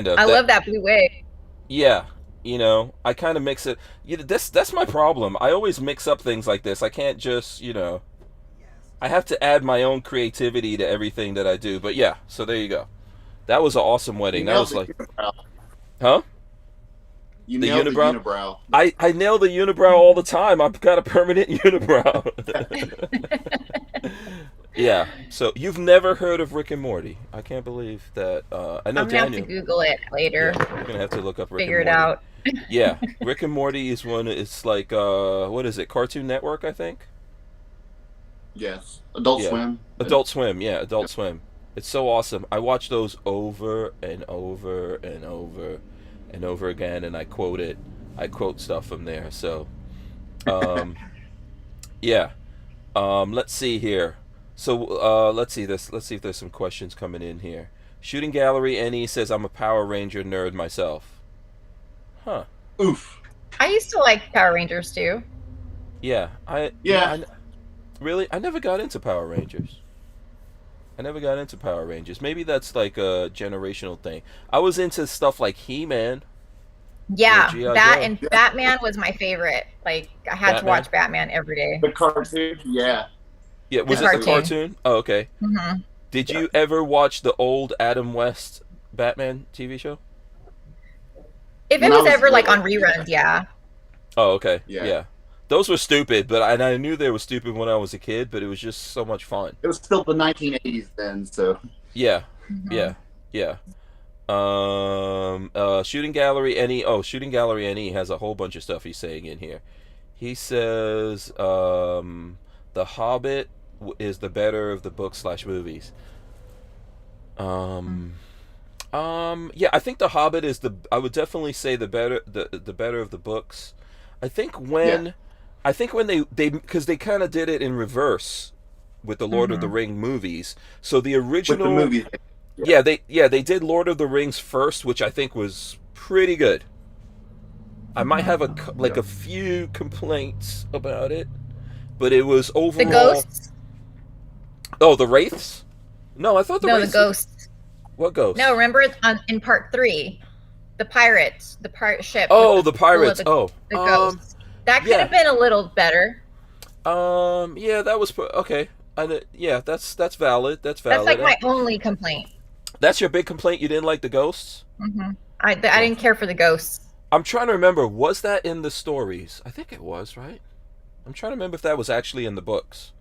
of. I love that blue wig. Yeah, you know, I kind of mix it. That's my problem. I always mix up things like this. I can't just, I have to add my own creativity to everything that I do. But yeah, so there you go. That was an awesome wedding. That was like, huh? You nailed the unibrow. I nail the unibrow all the time. I've got a permanent unibrow. Yeah. So you've never heard of Rick and Morty? I can't believe that. I know I'm gonna Daniel. have to Google it later. Yeah, you're gonna have to look up Rick Figure and it Morty. out. Yeah, Rick and Morty is one. It's like what is it? Cartoon Network, I think. Yes. Adult Swim. Adult Swim. Yeah, Adult Swim. It's so awesome. I watch those over and over and over and over again, and I quote stuff from there. So, yeah. Let's see here. So, let's see this. Let's see if there's some questions coming in here. Shooting Gallery NE says I'm a Power Ranger nerd myself. Huh. Oof. I used to like Power Rangers too. Yeah. Really? I never got into Power Rangers. Maybe that's like a generational thing. I was into stuff like He-Man. Yeah, G.I. that Joe. and Batman was my favorite. Like, I had to watch Batman every day. The cartoon. Yeah. Yeah, was The it the cartoon. cartoon? Oh, okay. Mm-hmm. Did you ever watch the old Adam West Batman TV show? If it When I was was ever like little. on reruns, yeah. Oh, okay. Yeah. Yeah. Those were stupid, but I knew they were stupid when I was a kid, but it was just so much fun. It was still the 1980s then, so. Yeah. Mhm. Yeah. Shooting Gallery NE. Oh, Shooting Gallery NE has a whole bunch of stuff he's saying in here. He says The Hobbit is the better of the books / movies. Yeah, I think The Hobbit is I would definitely say the better of the books. I think when I think when they because they kind of did it in reverse with the Lord of the Mhm. Ring movies. So the With the original, movies. they did Lord of the Rings first, which I think was pretty good. I might have a few complaints about it, but it was The overall. ghosts? Oh, the wraiths? No, I thought the No, the wraiths. ghosts. What ghosts? No, remember in part 3, the pirate ship. Oh, with the full of pirates. the ghosts. That could yeah. have been a little better. Yeah, that was okay. Yeah, that's valid. That's That's valid. like my only complaint. That's your big complaint. You didn't like the ghosts? I didn't care for the ghosts. I'm trying to remember. Was that in the stories? I think it was, right? I'm trying to remember if that was actually in the books.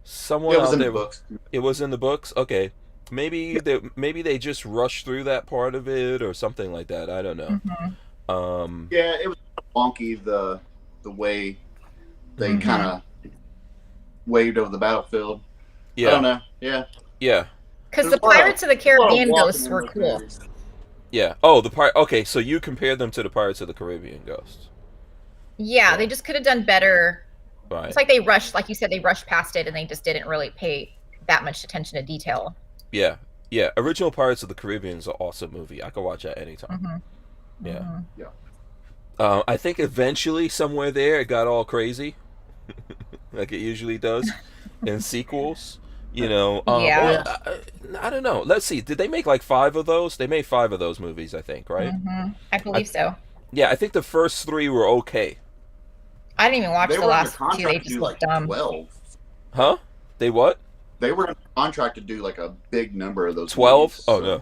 Someone Yeah, it was out in there. the books. It was in the books. Okay, maybe they just rushed through that part of it or something like that. I don't know. Yeah, it was wonky the way they kind of waved over the battlefield. Yeah. I don't know. Yeah. Yeah. Because There's the a lot of- Pirates of the there's a lot of Caribbean walking ghosts in were those cool. movies. Yeah. Oh, the part. Okay, so you compared them to the Pirates of the Caribbean ghosts. Yeah, they just could have done better. Right. It's like they rushed, like you said, they rushed past it and they just didn't really pay that much attention to detail. Yeah. Yeah. Original Pirates of the Caribbean is an awesome movie. I could watch that anytime. Yeah. Yeah. I think eventually, somewhere there, it got all crazy, like it usually does in sequels. You know, Yeah. I don't know. Let's see. Did they make like 5 of those? They made 5 of those movies, I think, right? I believe so. Yeah, I think the first 3 were okay. I didn't even watch They the were under last 2. They contract to just do looked like dumb. 12. Huh? They what? They were under contract to do like a big number of those. 12? movies, Oh so- no.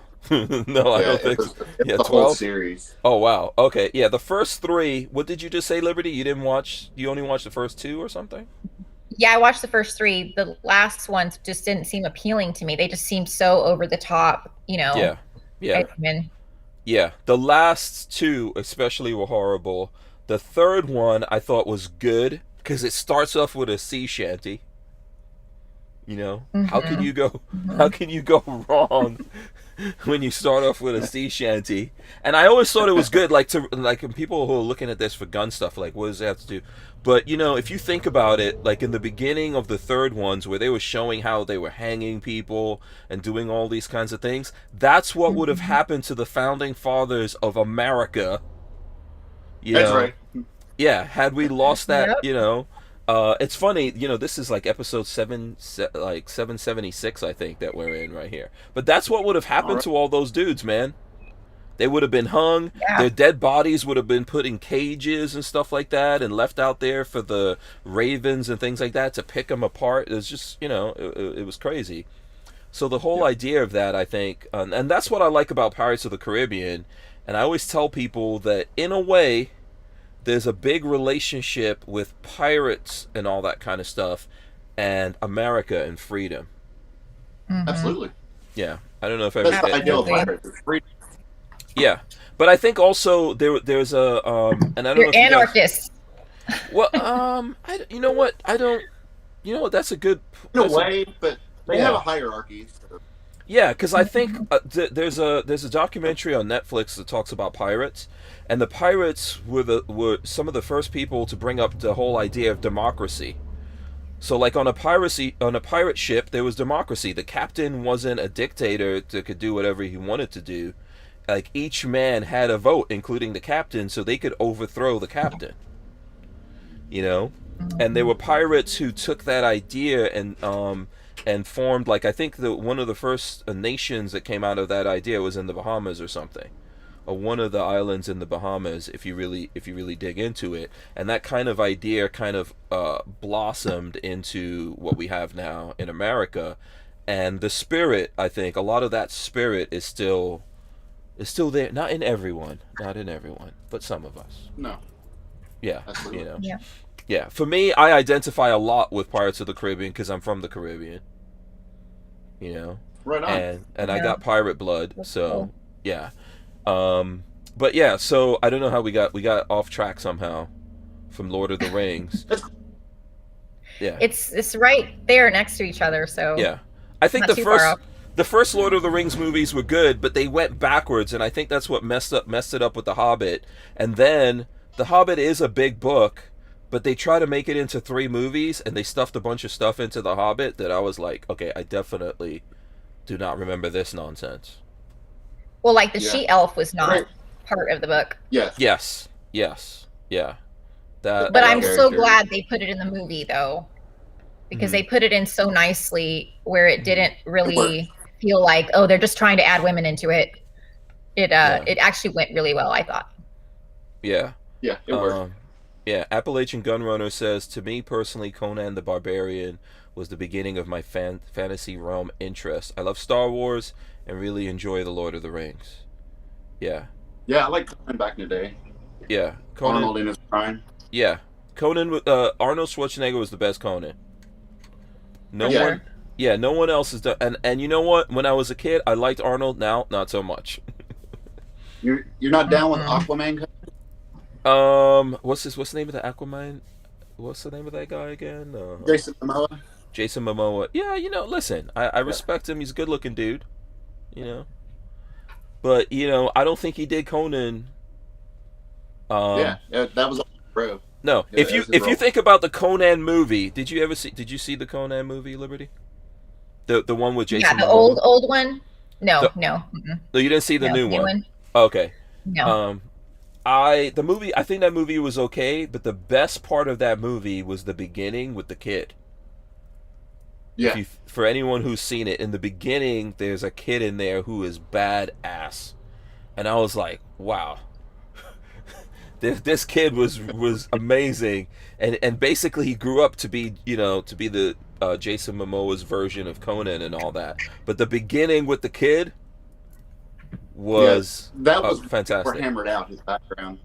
No, I Yeah, don't think. it was, it Yeah, was the whole 12. series. Oh wow. Okay. Yeah, the first 3. What did you just say, Liberty? You didn't watch. You only watched the first 2 or something? Yeah, I watched the first 3. The last ones just didn't seem appealing to me. They just seemed so over the top, you know. Yeah. Yeah. X-Men. Yeah. The last 2 especially were horrible. The third one I thought was good because it starts off with a sea shanty. You know, how can you go? How can you go wrong when you start off with a sea shanty? And I always thought it was good, like people who are looking at this for gun stuff, like what does that have to do? But you know, if you think about it, like in the beginning of the third ones, where they were showing how they were hanging people and doing all these kinds of things, that's what would have happened to the founding fathers of America. You That's know? right. Yeah, had we lost that, Yep. you know, it's funny, you know, this is like episode 776, I think, that we're in right here. But that's what would have happened to all those dudes, man. They would have been hung. Yeah. Their dead bodies would have been put in cages and stuff like that, and left out there for the ravens and things like that to pick them apart. It was just, you know, it was crazy. So the whole idea of that, I think, and that's what I like about Pirates of the Caribbean. And I always tell people that, in a way, there's a big relationship with pirates and all that kind of stuff and America and freedom. Absolutely. Yeah. I don't know if That's the everybody... ideal of Absolutely. pirates. It's freedom. Yeah. But I think also there's a... and I don't know You're if you guys... anarchists. Well, you know what? I don't... You know what? That's a good... In a that's way, but they Yeah. have a hierarchy. So. Yeah, because I think there's a documentary on Netflix that talks about pirates, and the pirates were some of the first people to bring up the whole idea of democracy. So, like on a pirate ship, there was democracy. The captain wasn't a dictator that could do whatever he wanted to do. Like each man had a vote, including the captain, so they could overthrow the captain. You know, and there were pirates who took that idea and formed, like, I think one of the first nations that came out of that idea was in the Bahamas or something, or one of the islands in the Bahamas, if you really dig into it. And that kind of idea kind of blossomed into what we have now in America. And the spirit, I think, a lot of that spirit is still there. Not in everyone, but some of us. No. Yeah, Absolutely. you know. Yeah. Yeah, for me, I identify a lot with Pirates of the Caribbean because I'm from the Caribbean. You know, Right on. and I Yeah. got pirate blood, That's so cool. yeah. But yeah, so I don't know how we got off track somehow from Lord of the Rings. Yeah, It's right there next to each other, so yeah. I think Not too far off. the first Lord of the Rings movies were good, but they went backwards, and I think that's what messed it up with The Hobbit. And then The Hobbit is a big book, but they try to make it into 3 movies, and they stuffed a bunch of stuff into The Hobbit that I was like, okay, I definitely do not remember this nonsense. Well, like the she-elf was not part of the book. Yes. Yes. Yeah. That. But I'm so character. glad they put it in the movie, though, because they put it in so nicely where it didn't really feel like, oh, they're just trying to add women into it. It actually went really well, I thought. Yeah. Yeah, it worked. Yeah, Appalachian Gunrunner says, to me personally, Conan the Barbarian was the beginning of my fantasy realm interest. I love Star Wars and really enjoy The Lord of the Rings. Yeah. Yeah, I like Conan back in the day. Yeah. Conan, Arnold in his prime. yeah. Conan, Arnold Schwarzenegger was the best Conan. No one. Yeah, no one else has done. And you know what? When I was a kid, I liked Arnold. Now, not so much. You're not down with Aquaman? What's the name of the Aquaman? What's the name of that guy again? Jason Momoa? Jason Momoa. Yeah, listen, I respect him. He's a good-looking dude. But I don't think he did Conan. Yeah, that was bro. No, Yeah, if you think about the Conan movie, did you see the Conan movie, Liberty? The one with Jason. Yeah, the Momoa? old one. No. No, you didn't see the new one. one. Okay. No. I think that movie was okay, but the best part of that movie was the beginning with the kid. Yeah. For anyone who's seen it, in the beginning, there's a kid in there who is badass, and I was like, wow, this kid was amazing, and basically he grew up to be the Jason Momoa's version of Conan and all that. But the beginning with the kid was that was fantastic. Hammered out his background.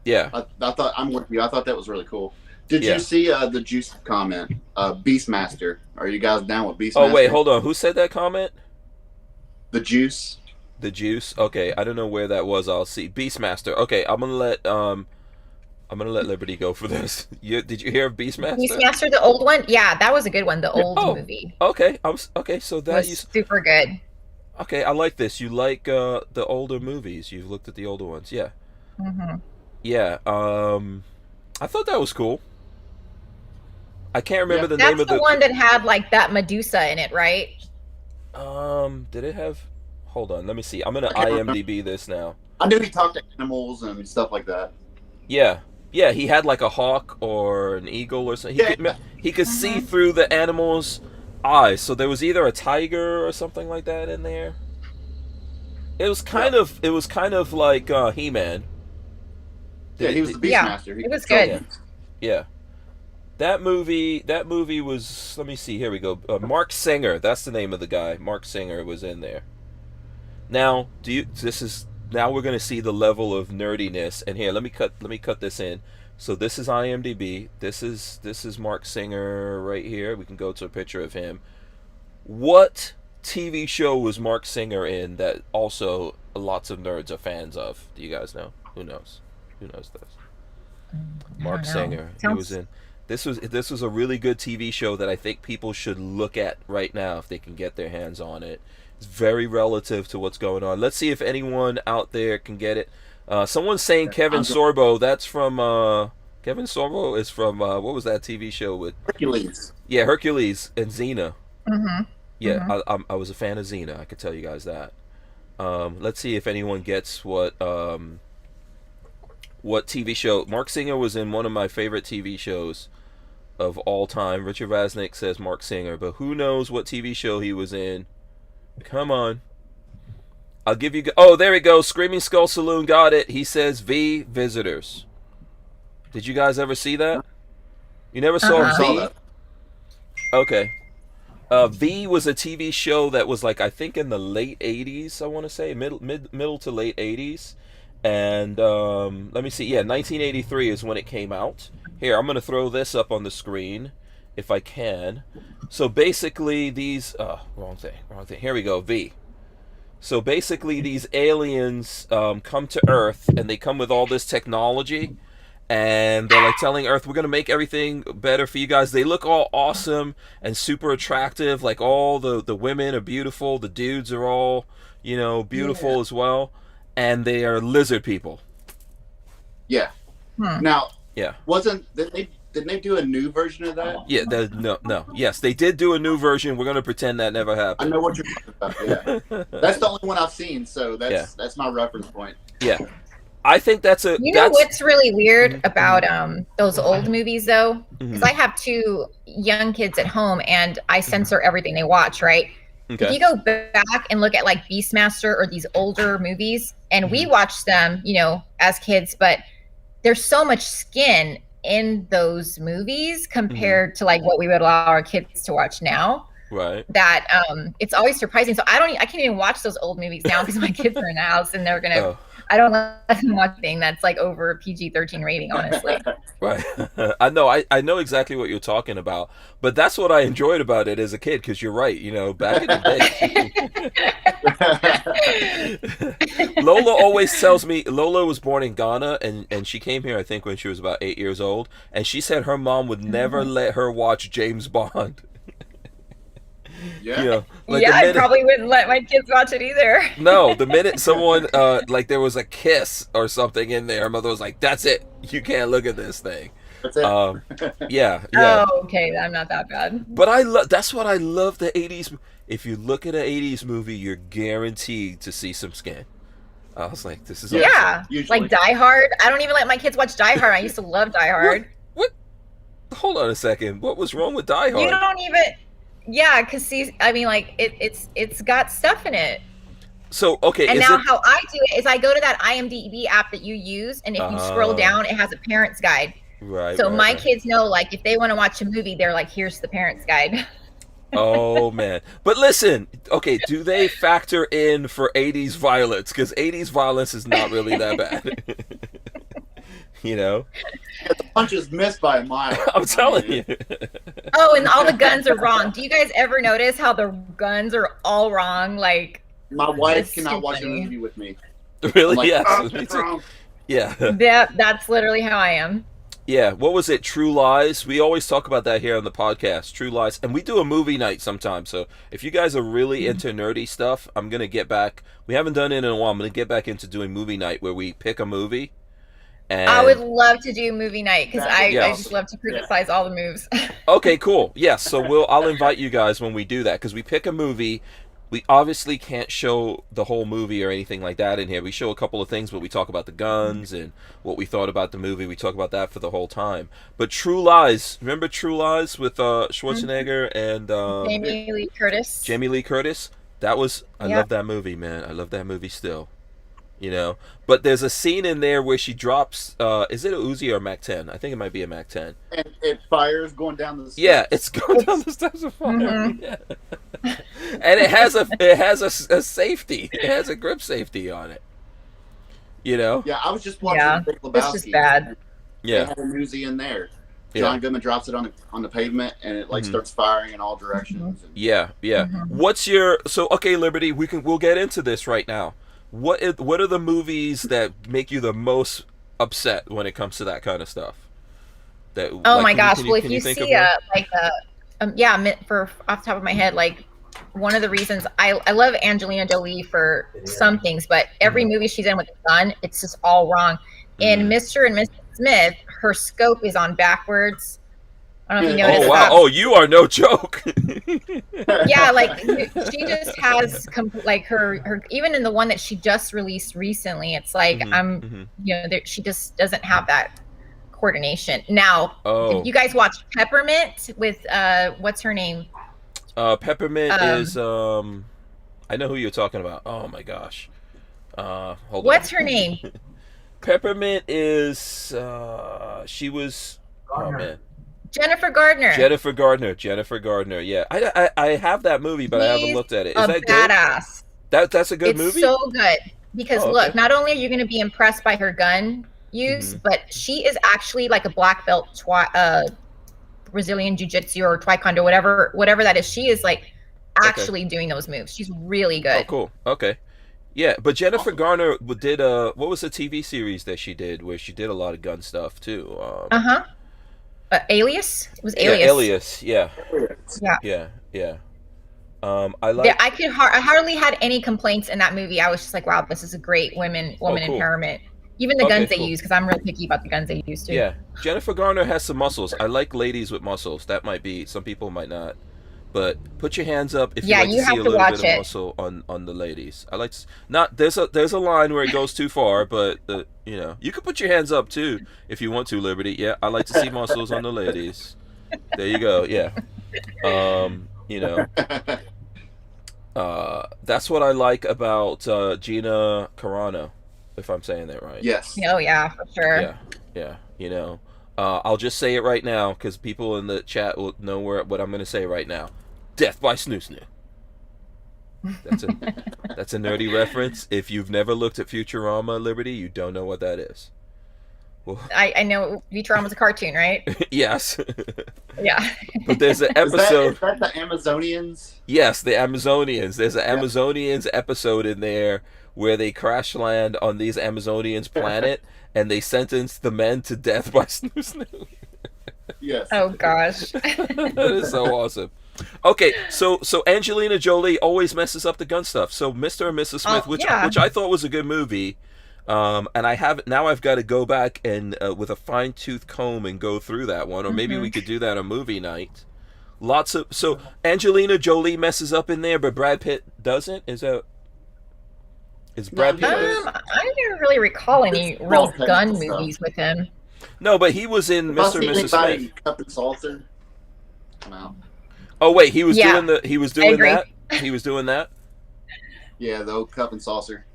Yeah, I thought I'm with you. I thought that was really cool. Did you see the Juice comment? Beastmaster. Are you guys down with Beastmaster? Oh wait, hold on. Who said that comment? The Juice. The Juice. Okay, I don't know where that was. I'll see. Beastmaster. Okay, I'm gonna let Liberty go for this. Did you hear of Beastmaster? Beastmaster, the old one. Yeah, that was a good one. The old movie. Okay, So that was super good. Okay, I like this. You like the older movies. You've looked at the older ones. Yeah. Mm-hmm. Yeah. I thought that was cool. I can't remember the name of That's the one that had like that Medusa in it, right? Did it have? Hold on, let me see. I'm gonna IMDb this now. I knew he talked to animals and stuff like that. Yeah. Yeah, he had like a hawk or an eagle or something. He could see through the animal's eyes. So there was either a tiger or something like that in there. It was kind of like He-Man. Yeah, he was the Beastmaster. It was good. Yeah. That movie was, let me see, here we go. Mark Singer, that's the name of the guy. Mark Singer was in there. Now, now we're going to see the level of nerdiness. And here, let me cut this in. So this is IMDb. This is Mark Singer right here. We can go to a picture of him. What TV show was Mark Singer in that also lots of nerds are fans of? Do you guys know? Who knows? Who knows this? Mark Singer. He was in. This was a really good TV show that I think people should look at right now if they can get their hands on it. It's very relative to what's going on. Let's see if anyone out there can get it. Someone's saying Kevin Sorbo. That's from Kevin Sorbo is from what was that TV show with Hercules? Yeah, Hercules and Xena. Mm-hmm. Yeah, Mm-hmm. I was a fan of Xena. I could tell you guys that. Let's see if anyone gets what TV show. Mark Singer was in one of my favorite TV shows of all time. Richard Vasnick says Mark Singer, but who knows what TV show he was in? Come on. I'll give you... Oh, there we go. Screaming Skull Saloon got it. He says V, Visitors. Did you guys ever see that? You never saw V? Okay. V was a TV show that was like, I think in the late 80s, I want to say. Middle to late 80s. And let me see. Yeah, 1983 is when it came out. Here, I'm going to throw this up on the screen if I can. So basically these... wrong thing. Here we go. V. So basically these aliens come to Earth, and they come with all this technology. And they're like telling Earth, we're going to make everything better for you guys. They look all awesome and super attractive. Like all the women are beautiful. The dudes are all, beautiful as well. And they are lizard people. Yeah. Now, yeah, wasn't they Didn't they do a new version of that? Yeah, no. Yes, they did do a new version. We're gonna pretend that never I happened. know what you're talking about. Yeah, that's the only one I've seen, so that's my reference point. Yeah, I think that's a. You know what's really weird about those Mm-hmm. old movies though? Because I have 2 young kids at home and I censor everything they watch, right? Okay. If you go back and look at like Beastmaster or these older movies, and we watched them, you know, as kids, but there's so much skin in those movies compared to like what we would allow our kids to watch now. Right. That it's always surprising. So I can't even watch those old movies now because my kids are in the house and they're gonna. I don't let them watch anything that's like over PG-13 rating, honestly. Right. I know exactly what you're talking about, but that's what I enjoyed about it as a kid, because you're right, you know, back in the day. Lola always tells me, Lola was born in Ghana, and she came here, I think, when she was about 8 years old, and she said her mom would never let her watch James Bond. Yeah. You know, like Yeah, I probably wouldn't let my kids watch it either. No, the minute someone like there was a kiss or something in there, her mother was like, "That's it. You can't look at this thing." That's it. Yeah. Oh, okay. I'm not that bad. But that's what I love the 80s. If you look at an 80s movie, you're guaranteed to see some skin. I was like, this is awesome. Yeah, Usually. like Die Hard. I don't even let my kids watch Die Hard. I used to love Die Hard. What? Hold on a second. What was wrong with Die Hard? You don't even. Yeah, because see, I mean, like it's got stuff in it. So okay, and now how I do it is I go to that IMDb app that you use, and if you scroll down, it has a parent's guide. Right. So right, my right. kids know, like, if they want to watch a movie, they're like, "Here's the parent's guide." Oh man. But listen, okay, do they factor in for 80s violence? Because 80s violence is not really that bad. You know? Yeah, the punches missed by a mile. I'm telling you. Oh, and all the guns are wrong. Do you guys ever notice how the guns are all wrong? Like, My wife it's cannot too watch a funny. movie with me. Really? I'm like, Yes. "Oh, Me it's too. wrong." Yeah. That's literally how I am. Yeah. What was it? True Lies. We always talk about that here on the podcast. True Lies. And we do a movie night sometimes. So if you guys are really into nerdy stuff, I'm going to get back. We haven't done it in a while. I'm going to get back into doing movie night where we pick a movie. And I would love to do movie night because I Yes. just love to criticize all the moves. Okay, cool. Yes, so I'll invite you guys when we do that, because we pick a movie. We obviously can't show the whole movie or anything like that in here. We show a couple of things, but we talk about the guns and what we thought about the movie. We talk about that for the whole time. But True Lies, remember True Lies with Schwarzenegger and Jamie Lee Curtis. Jamie Lee Curtis? That was I Yep. love that movie, man. I love that movie still. You know, but there's a scene in there where she drops. Is it a Uzi or a Mac 10? I think it might be a Mac 10. And it fires going down the steps. Yeah, it's going down the steps of fire. Mhm. Yeah. And it has a safety. It has a grip safety on it. You know? Yeah, I was just watching Yeah, Big Lebowski. it's just bad. They Yeah. had a Uzi in there. Yeah. John Goodman drops it on the pavement, and it like Mhm. starts firing in all directions. And Yeah, yeah. Mhm. What's your okay, Liberty, we'll get into this right now. What are the movies that make you the most upset when it comes to that kind of stuff? That Oh like, my can gosh! can Well, if can you think see of one? for off the top of my head, like one of the reasons I love Angelina Jolie for some things, but every movie she's in with a gun, it's just all wrong. In Mr. and Mrs. Smith, her scope is on backwards. I don't know if you noticed Oh wow! that. Oh, you are no joke. Yeah, like she just has like her even in the one that she just released recently, it's like she just doesn't have that coordination. Now, Oh. if you guys watch Peppermint with what's her name? Peppermint is I know who you're talking about. Oh my gosh. Hold on. What's her name? Peppermint is she was oh man. Jennifer Gardner. Jennifer Gardner. Yeah, I have that movie, but I haven't looked at it. Is a that badass. good? That's a good It's movie. so good because Oh, okay. look, not only are you going to be impressed by her gun use, but she is actually like a black belt Brazilian jiu-jitsu or taekwondo, whatever that is. She is like actually doing those moves. She's really good. Oh, cool. Okay. Yeah, but Jennifer Garner did what was the TV series that she did where she did a lot of gun stuff too? Alias? It was Yeah, Alias. Alias. Yeah. Yeah. Yeah. I like. Yeah, I hardly had any complaints in that movie. I was just like, wow, this is a great woman cool. empowerment. Even the Okay, guns they cool. use, because I'm real picky about the guns they use too. Yeah, Jennifer Garner has some muscles. I like ladies with muscles. That might be, some people might not. But put your hands up if you Yeah, like to you see have a to little bit watch of it. muscle on the ladies. I like to, not there's a line where it goes too far, but you know, you can put your hands up too if you want to, Liberty. Yeah, I like to see muscles on the ladies. There you go. Yeah. You know, that's what I like about Gina Carano, if I'm saying that right. Yes. Oh yeah, for sure. Yeah, yeah. You know, I'll just say it right now because people in the chat will know what I'm going to say right now. Death by Snoo Snoo. That's a nerdy reference. If you've never looked at Futurama, Liberty, you don't know what that is. Well, I know Futurama's a cartoon, right? yes. Yeah. But there's an episode. Is that the Amazonians? Yes, the Amazonians. There's an Amazonians episode in there where they crash land on these Amazonians planet and they sentence the men to death by Snoo Snoo. Yes. Oh gosh. That is so awesome. Okay, so Angelina Jolie always messes up the gun stuff. So Mr. and Mrs. Smith, which I thought was a good movie, and I've got to go back and with a fine-tooth comb and go through that one, or maybe we could do that on movie night. So Angelina Jolie messes up in there, but Brad Pitt doesn't. Is Brad Pitt? I don't really recall any real gun movies with him. No, but he was in Mr. and Mrs. Smith. Cup and Salter. No. Oh wait, he was doing that. He was doing that. Yeah, the old cup and saucer.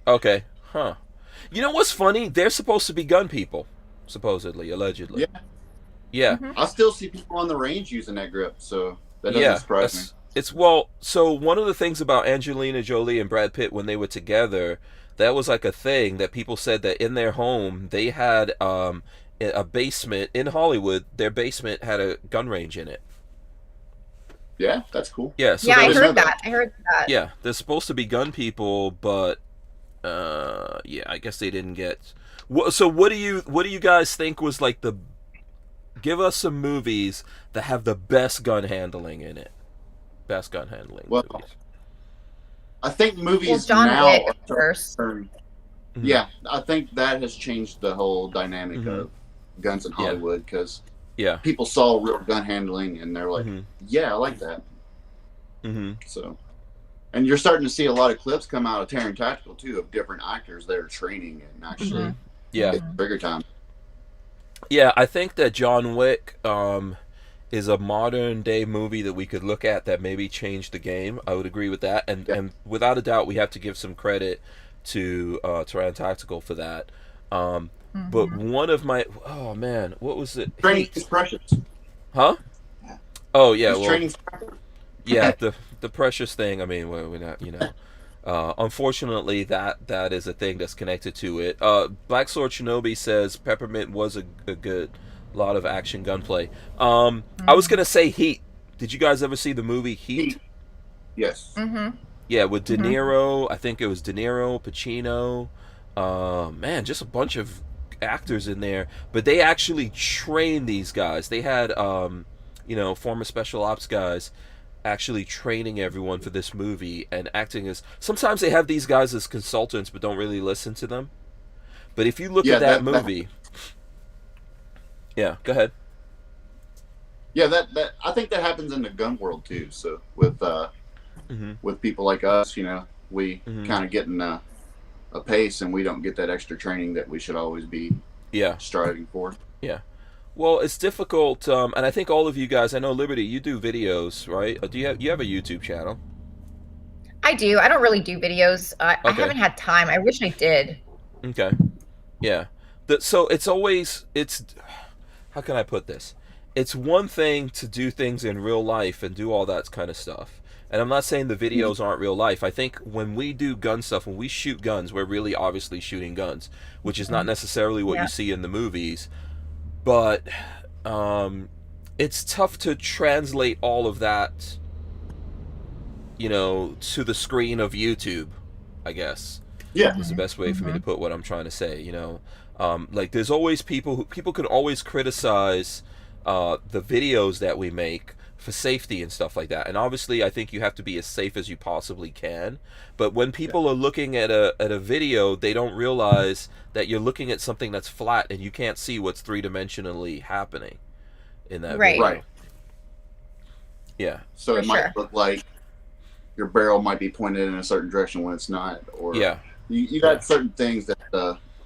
Okay, huh? You know what's funny? They're supposed to be gun people, supposedly, allegedly. Yeah. Yeah. Mm-hmm. I still see people on the range using that grip, so that doesn't surprise me. So one of the things about Angelina Jolie and Brad Pitt when they were together, that was like a thing that people said that in their home they had a basement in Hollywood. Their basement had a gun range in it. Yeah, that's cool. Yeah, so I heard that. Yeah, they're supposed to be gun people, but yeah, I guess they didn't get. So what do you guys think was like the? Give us some movies that have the best gun handling in it. Best gun handling. Well, movies. I think movies John now Wick are first. Mm-hmm. Yeah, I think that has changed the whole dynamic of guns in Hollywood because people saw real gun handling and they're like, yeah, I like that. So, and you're starting to see a lot of clips come out of Terran Tactical too of different actors that are training and actually bigger time. Yeah, I think that John Wick is a modern day movie that we could look at that maybe changed the game. I would agree with that, and without a doubt, we have to give some credit to Terran Tactical for that. But one of my what was it? Training is precious. Huh? Yeah. Oh yeah, training's yeah, the precious thing. I mean, we're not, you know. Unfortunately, that is a thing that's connected to it. Black Sword Shinobi says Peppermint was a good lot of action gunplay. I was gonna say Heat. Did you guys ever see the movie Heat? Yes. Yeah, with De Niro. I think it was De Niro, Pacino. Man, just a bunch of actors in there. But they actually trained these guys. They had former special ops guys actually training everyone for this movie and acting as. Sometimes they have these guys as consultants but don't really listen to them. But if you look at that movie. Yeah, go ahead. Yeah, that I think that happens in the gun world too. So with people like us, you know, we kind of get in a pace and we don't get that extra training that we should always be striving for. Yeah. Well, it's difficult, and I think all of you guys, I know Liberty, you do videos, right? You have a YouTube channel? I do. I don't really do videos. I haven't had time. I wish I did. Okay. Yeah. So it's how can I put this? It's one thing to do things in real life and do all that kind of stuff. And I'm not saying the videos aren't real life. I think when we do gun stuff, when we shoot guns, we're really obviously shooting guns, which is not necessarily what you see in the movies. But it's tough to translate all of that, you know, to the screen of YouTube, I guess. Yeah. Is the best way for me to put what I'm trying to say, you know. Like there's always people can always criticize the videos that we make for safety and stuff like that. And obviously I think you have to be as safe as you possibly can, but when people are looking at a video, they don't realize that you're looking at something that's flat and you can't see what's three-dimensionally happening in that Right. video. Right. Yeah. So For it might sure. look like your barrel might be pointed in a certain direction when it's not, or Yeah. you got certain things that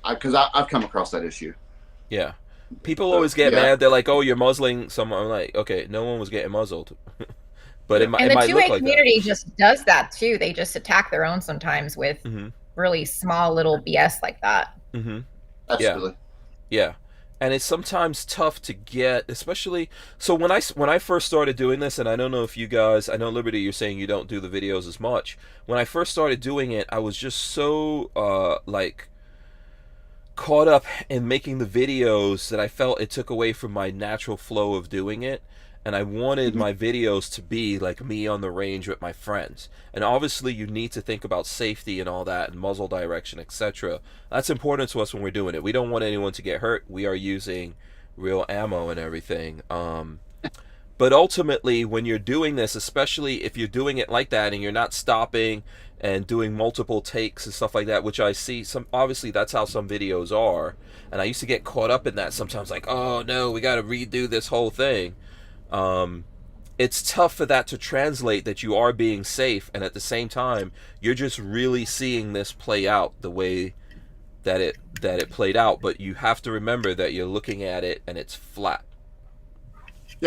because I've come across that issue. Yeah. People always get Yeah. mad. They're like, "Oh, you're muzzling someone." I'm like, "Okay, no one was getting muzzled." But Yeah. it, And it the might look 2A like community just does that too. They just attack their own sometimes with that. really small little BS like that. Mm-hmm. Absolutely. Yeah. And it's sometimes tough to get, especially so when I first started doing this, and I don't know if you guys, I know Liberty, you're saying you don't do the videos as much. When I first started doing it, I was just so like caught up in making the videos that I felt it took away from my natural flow of doing it. And I wanted my videos to be like me on the range with my friends. And obviously you need to think about safety and all that, and muzzle direction, etc. That's important to us when we're doing it. We don't want anyone to get hurt. We are using real ammo and everything. But ultimately, when you're doing this, especially if you're doing it like that and you're not stopping and doing multiple takes and stuff like that, which I see obviously that's how some videos are. And I used to get caught up in that sometimes, like, oh no, we got to redo this whole thing. It's tough for that to translate that you are being safe, and at the same time you're just really seeing this play out the way that it played out. But you have to remember that you're looking at it and it's flat.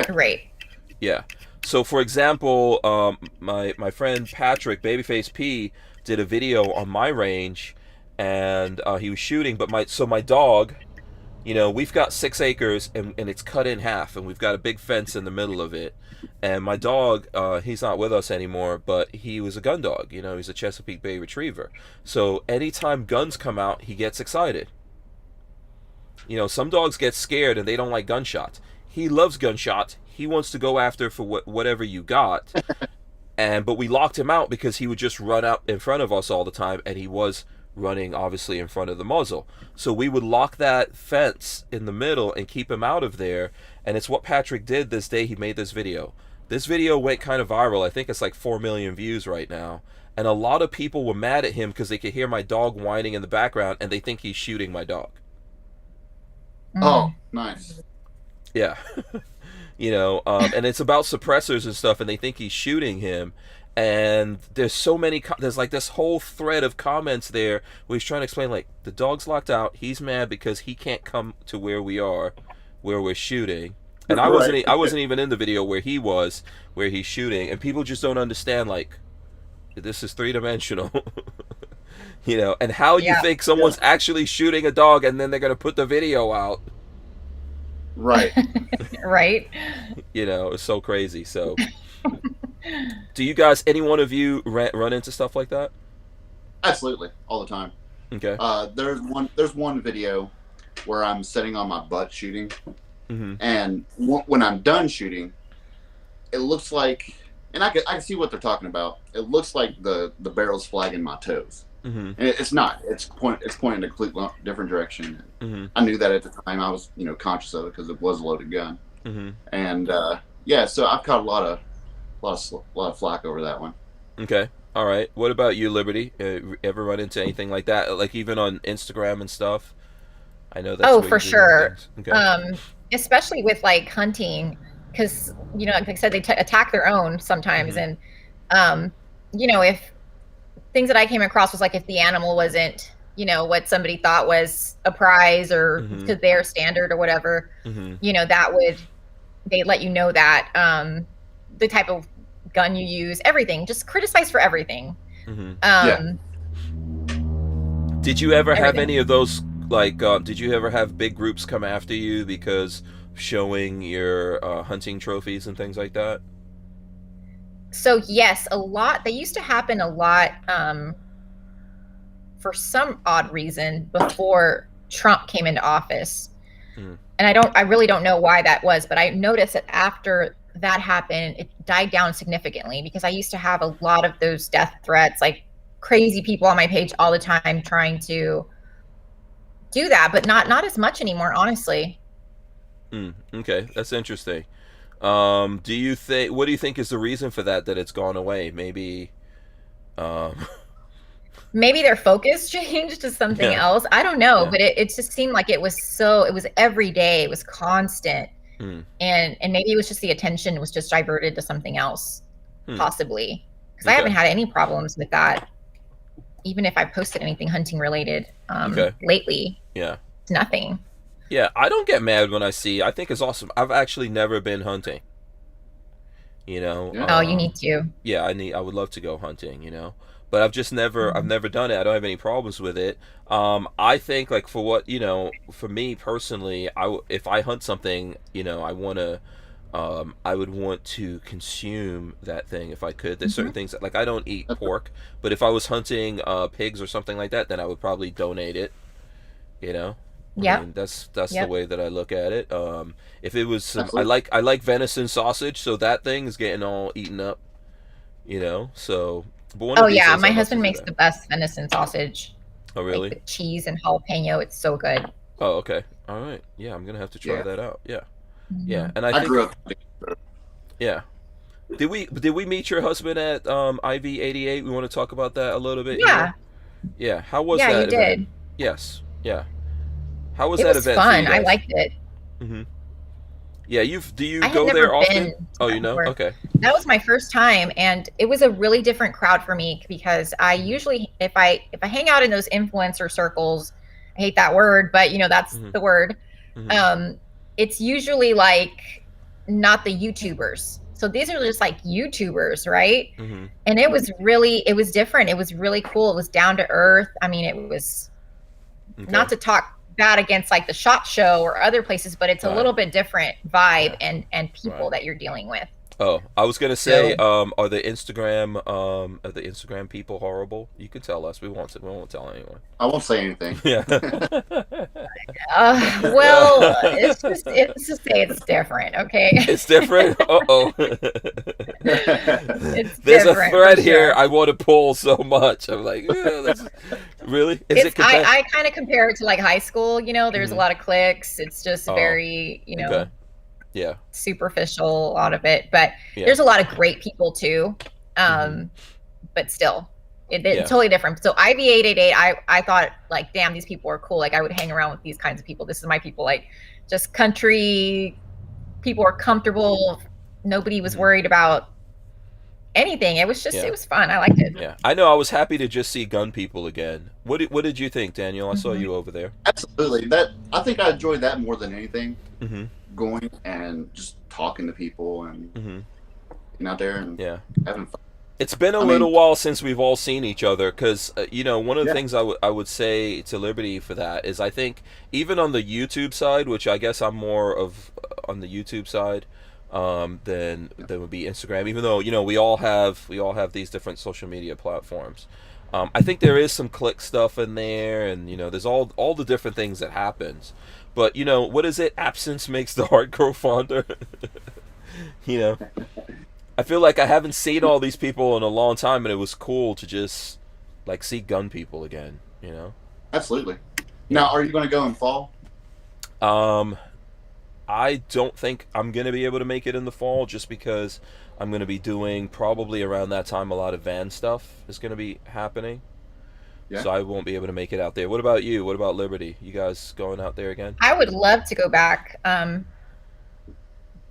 Right. Yeah. So for example, my friend Patrick, Babyface P, did a video on my range, and he was shooting, but my dog, you know, we've got 6 acres and it's cut in half, and we've got a big fence in the middle of it. And my dog, he's not with us anymore, but he was a gun dog. You know, he's a Chesapeake Bay Retriever. So anytime guns come out, he gets excited. You know, some dogs get scared and they don't like gunshots. He loves gunshots. He wants to go after for whatever you got. But we locked him out because he would just run out in front of us all the time, and he was running obviously in front of the muzzle. So we would lock that fence in the middle and keep him out of there. And it's what Patrick did this day he made this video. This video went kind of viral. I think it's like 4 million views right now. And a lot of people were mad at him because they could hear my dog whining in the background, and they think he's shooting my dog. Oh, nice. Yeah. You know, and it's about suppressors and stuff, and they think he's shooting him. And there's so many, there's like this whole thread of comments there where he's trying to explain, like, the dog's locked out, he's mad because he can't come to where we are, where we're shooting. And I wasn't even in the video where he's shooting, and people just don't understand, like, this is 3-dimensional. You know, and how you think someone's actually shooting a dog, and then they're going to put the video out. Right. Right. You know, it's so crazy. So do you guys, any one of you run into stuff like that? Absolutely, all the time. Okay. There's one video where I'm sitting on my butt shooting, Mm-hmm. and when I'm done shooting, it looks like, and I can see what they're talking about. It looks like the barrel's flagging my toes. Mm-hmm. And it's not. It's pointing in a completely different direction. Mm-hmm. I knew that at the time. I was, conscious of it because it was a loaded gun. Mm-hmm. And so I've caught a lot of flack over that one. Okay. All right. What about you, Liberty? Ever run into anything like that? Like even on Instagram and stuff? I know that's Oh, where for you do sure. things. Okay. Especially with like hunting, because like I said, they attack their own sometimes, Mhm. and if things that I came across was like if the animal wasn't what somebody thought was a prize or Mhm. to their standard or whatever, Mm-hmm. they let you know that the type of gun you use, everything, just criticize for everything. Mm-hmm. Did you ever have Everything. any of those, like, did you ever have big groups come after you because showing your hunting trophies and things like that? So yes, a lot. They used to happen a lot for some odd reason before Trump came into office. Mm. And I really don't know why that was, but I noticed that after that happened, it died down significantly because I used to have a lot of those death threats, like crazy people on my page all the time trying to do that, but not as much anymore, honestly. Okay, that's interesting. Do you think? What do you think is the reason for that? That it's gone away? Maybe. Um, Maybe their focus changed to something yeah. else. I don't know, Yeah. but it just seemed like it was every day, it was constant. Hmm. And maybe it was just the attention was just diverted to something else, Hmm. possibly. Because I haven't Okay. had any problems with that, even if I posted anything hunting related Okay. lately. Yeah. It's nothing. Yeah. I don't get mad when I see. I think it's awesome. I've actually never been hunting. You know. Yeah. Oh, you need to. Yeah. I would love to go hunting. You know. But I've just never. I've Mhm. never done it. I don't have any problems with it. I think like for what for me personally, if I hunt something, I want to. I would want to consume that thing if I could. There's certain Mhm. things that, like, I don't eat pork, but if I was hunting pigs or something like that, then I would probably donate it. You know, I Yep. mean that's the Yep. way that I look at it. If it was some, Absolutely. I like venison sausage, so that thing is getting all eaten up. So but one Oh of these yeah, days my I'll have to husband do makes that. the best venison sausage, Oh like really? with cheese and jalapeno. It's so good. Oh okay. All right. Yeah, I'm gonna have to try Yeah. that out. Yeah. Yeah, Mhm. and I I think grew up. yeah. Did we meet your husband at IV 88? We want to talk about that a little bit Yeah, here. Yeah. How was yeah, you that event? did. Yes. Yeah. How was It that was event for you fun. I guys? liked it. Hmm. Yeah. Do you I had go never there been often? to Oh, that you know. before. Okay. That was my first time, and it was a really different crowd for me because I usually, if I hang out in those influencer circles, I hate that word, but that's Hmm. the word. Hmm. Um, it's usually like not the YouTubers. So these are just like YouTubers, right? Hmm. And it was different. It was really cool. It was down to earth. I mean, it was not Okay. to talk bad against like the SHOT Show or other places, but it's a All right. little bit different vibe Yeah. and people Right. that you're dealing with. Oh, I was gonna say, So are the Instagram people horrible? You can tell us. We won't tell anyone. I won't say anything. Yeah. well, it's just say it's different, okay? It's different. Uh-oh. It's There's a different for thread here sure. I want to pull so much. I'm like, yeah, really? Is it It's competitive? I kind of compare it to like high school, there's a Hmm. lot of cliques. It's just Oh, very, okay. Yeah. superficial, a lot of it, but Yeah. there's a lot of great people too. Hmm. Um, but still, it's Yeah. totally different. So IV 888, I thought like, damn, these people are cool. Like I would hang around with these kinds of people. This is my people. Like just country people are comfortable. Nobody was Hmm. worried about anything. It was just, Yeah. it was fun. I liked it. Yeah. I know. I was happy to just see gun people again. What did you think, Daniel? I saw Mhm. you over there. Absolutely. I think I enjoyed that more than anything. Hmm. Going and just talking to people and Hmm. getting out there and Yeah. having fun. It's been a I little mean, while since we've all seen each other because, one of the yeah, things I would say to Liberty for that is I think even on the YouTube side, which I guess I'm more of on the YouTube side than would be Instagram, even though we all have these different social media platforms. I think there is some click stuff in there, and there's all the different things that happens. But what is it? Absence makes the heart grow fonder. you know. I feel like I haven't seen all these people in a long time, and it was cool to just like see gun people again. absolutely. Yeah. Now, are you going to go in fall? Um, I don't think I'm gonna be able to make it in the fall, just because I'm gonna be doing probably around that time a lot of van stuff is gonna be happening. Yeah. So I won't be able to make it out there. What about you? What about Liberty? You guys going out there again? I would love to go back.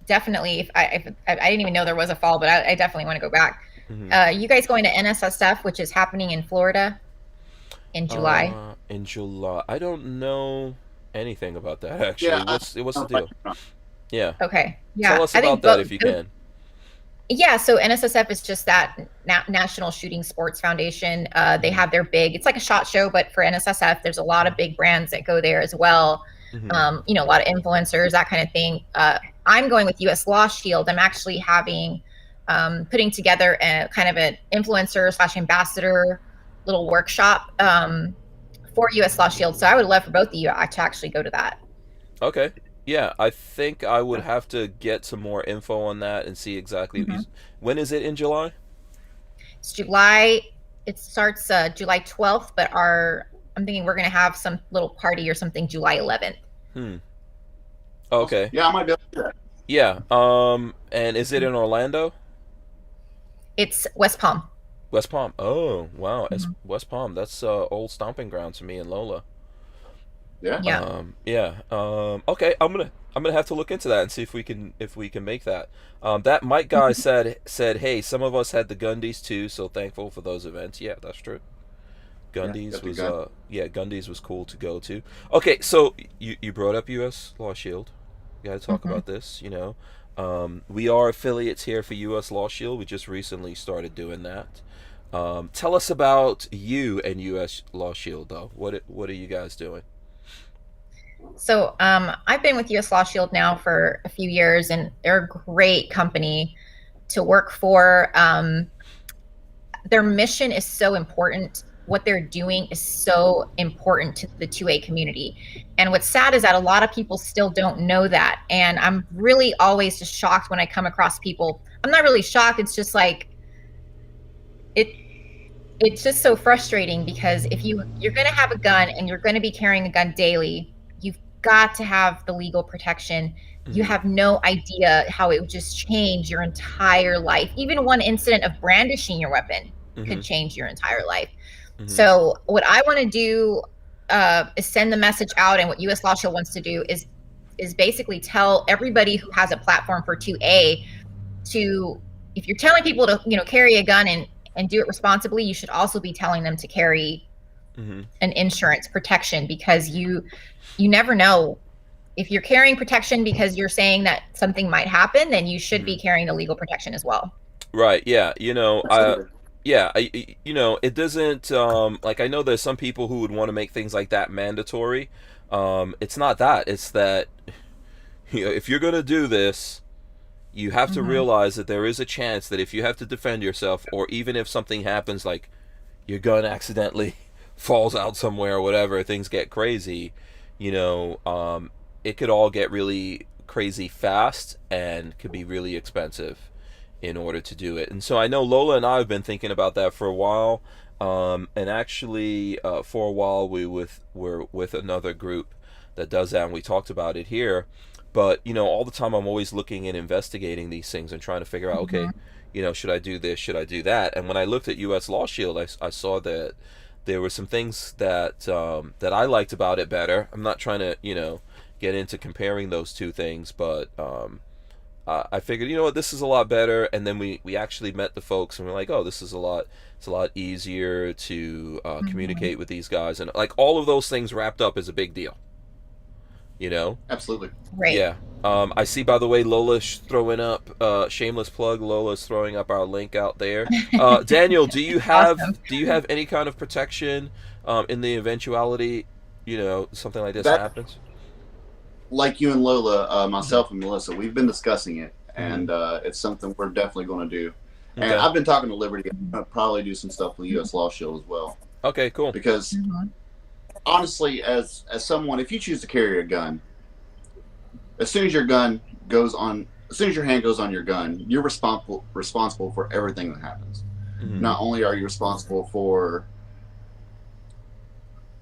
Definitely. If I didn't even know there was a fall, but I definitely want to go back. Hmm. You guys going to NSSF, which is happening in Florida in July? In July. I don't know anything about that actually. Yeah. What's the deal? Yeah. Okay. Yeah. Tell us I think about that if you can. Yeah, so NSSF is just that National Shooting Sports Foundation. They have their big, it's like a SHOT Show, but for NSSF, there's a lot of big brands that go there as well. Hmm. A lot of influencers, that kind of thing. I'm going with US Law Shield. I'm actually putting together a kind of an influencer / ambassador little workshop for US Law Shield. So I would love for both of you to actually go to that. Okay. Yeah, I think I would have to get some more info on that and see exactly Mhm. when is it in July? It's July. It starts July 12th, but I'm thinking we're going to have some little party or something July 11th. Hmm. Okay. Yeah, I might be able to do that. Yeah. And is it in Orlando? It's West Palm. West Palm. Oh, wow. Mhm. West Palm. That's old stomping grounds for me and Lola. Yeah. Yeah. Yeah. Okay. I'm gonna have to look into that and see if we can make that. That Mike guy said, hey, some of us had the Gundies too, so thankful for those events. Yeah, that's true. Yeah, Gundies got the was gun. yeah, Gundies was cool to go to. Okay, so you brought up U.S. Law Shield. We got to talk Mhm. about this. We are affiliates here for U.S. Law Shield. We just recently started doing that. Tell us about you and U.S. Law Shield, though. What are you guys doing? So I've been with US Law Shield now for a few years, and they're a great company to work for. Their mission is so important. What they're doing is so important to the 2A community. And what's sad is that a lot of people still don't know that. And I'm really always just shocked when I come across people. I'm not really shocked. It's just like it's just so frustrating, because if you're going to have a gun and you're going to be carrying a gun daily, you've got to have the legal protection. You Mm-hmm. have no idea how it would just change your entire life. Even one incident of brandishing your weapon Mm-hmm. could change your entire life. Mm-hmm. So what I want to do is send the message out, and what US Law Shield wants to do is basically tell everybody who has a platform for 2A to, if you're telling people to carry a gun and do it responsibly, you should also be telling them to carry Mm-hmm. an insurance protection, because you never know. If you're carrying protection because you're saying that something might happen, then you should Mm-hmm. be carrying the legal protection as well. Right. Yeah. Absolutely. Yeah. It doesn't. Like I know there's some people who would want to make things like that mandatory. It's not that. It's that if you're gonna do this, you have to Mm-hmm. realize that there is a chance that if you have to defend yourself, or even if something happens, like your gun accidentally falls out somewhere or whatever, things get crazy, it could all get really crazy fast and could be really expensive in order to do it. And so I know Lola and I have been thinking about that for a while. And actually, for a while, were with another group that does that, and we talked about it here. But all the time I'm always looking and investigating these things and trying to figure out, Mm-hmm. okay, should I do this? Should I do that? And when I looked at U.S. Law Shield, I saw that there were some things that I liked about it better. I'm not trying to get into comparing those two things, but I figured, what, this is a lot better. And then we actually met the folks, and we're like, oh, this is it's a lot easier to Mm-hmm. communicate with these guys, and like all of those things wrapped up is a big deal, you know. Absolutely. Right. Yeah. I see, by the way, Lola's throwing up, shameless plug, Lola's throwing up our link out there. Daniel, Awesome. do you have any kind of protection in the eventuality, something like this That, happens? like you and Lola, Mm-hmm. myself and Melissa, we've been discussing it, Mm-hmm. and it's something we're definitely going to do. And Okay. I've been talking to Liberty. I'll probably do some stuff with U.S. Law Shield as well, Okay, cool. because Mm-hmm. honestly, as someone, if you choose to carry a gun, as soon as your gun goes on, as soon as your hand goes on your gun, you're responsible for everything that happens. Mm-hmm. Not only are you responsible for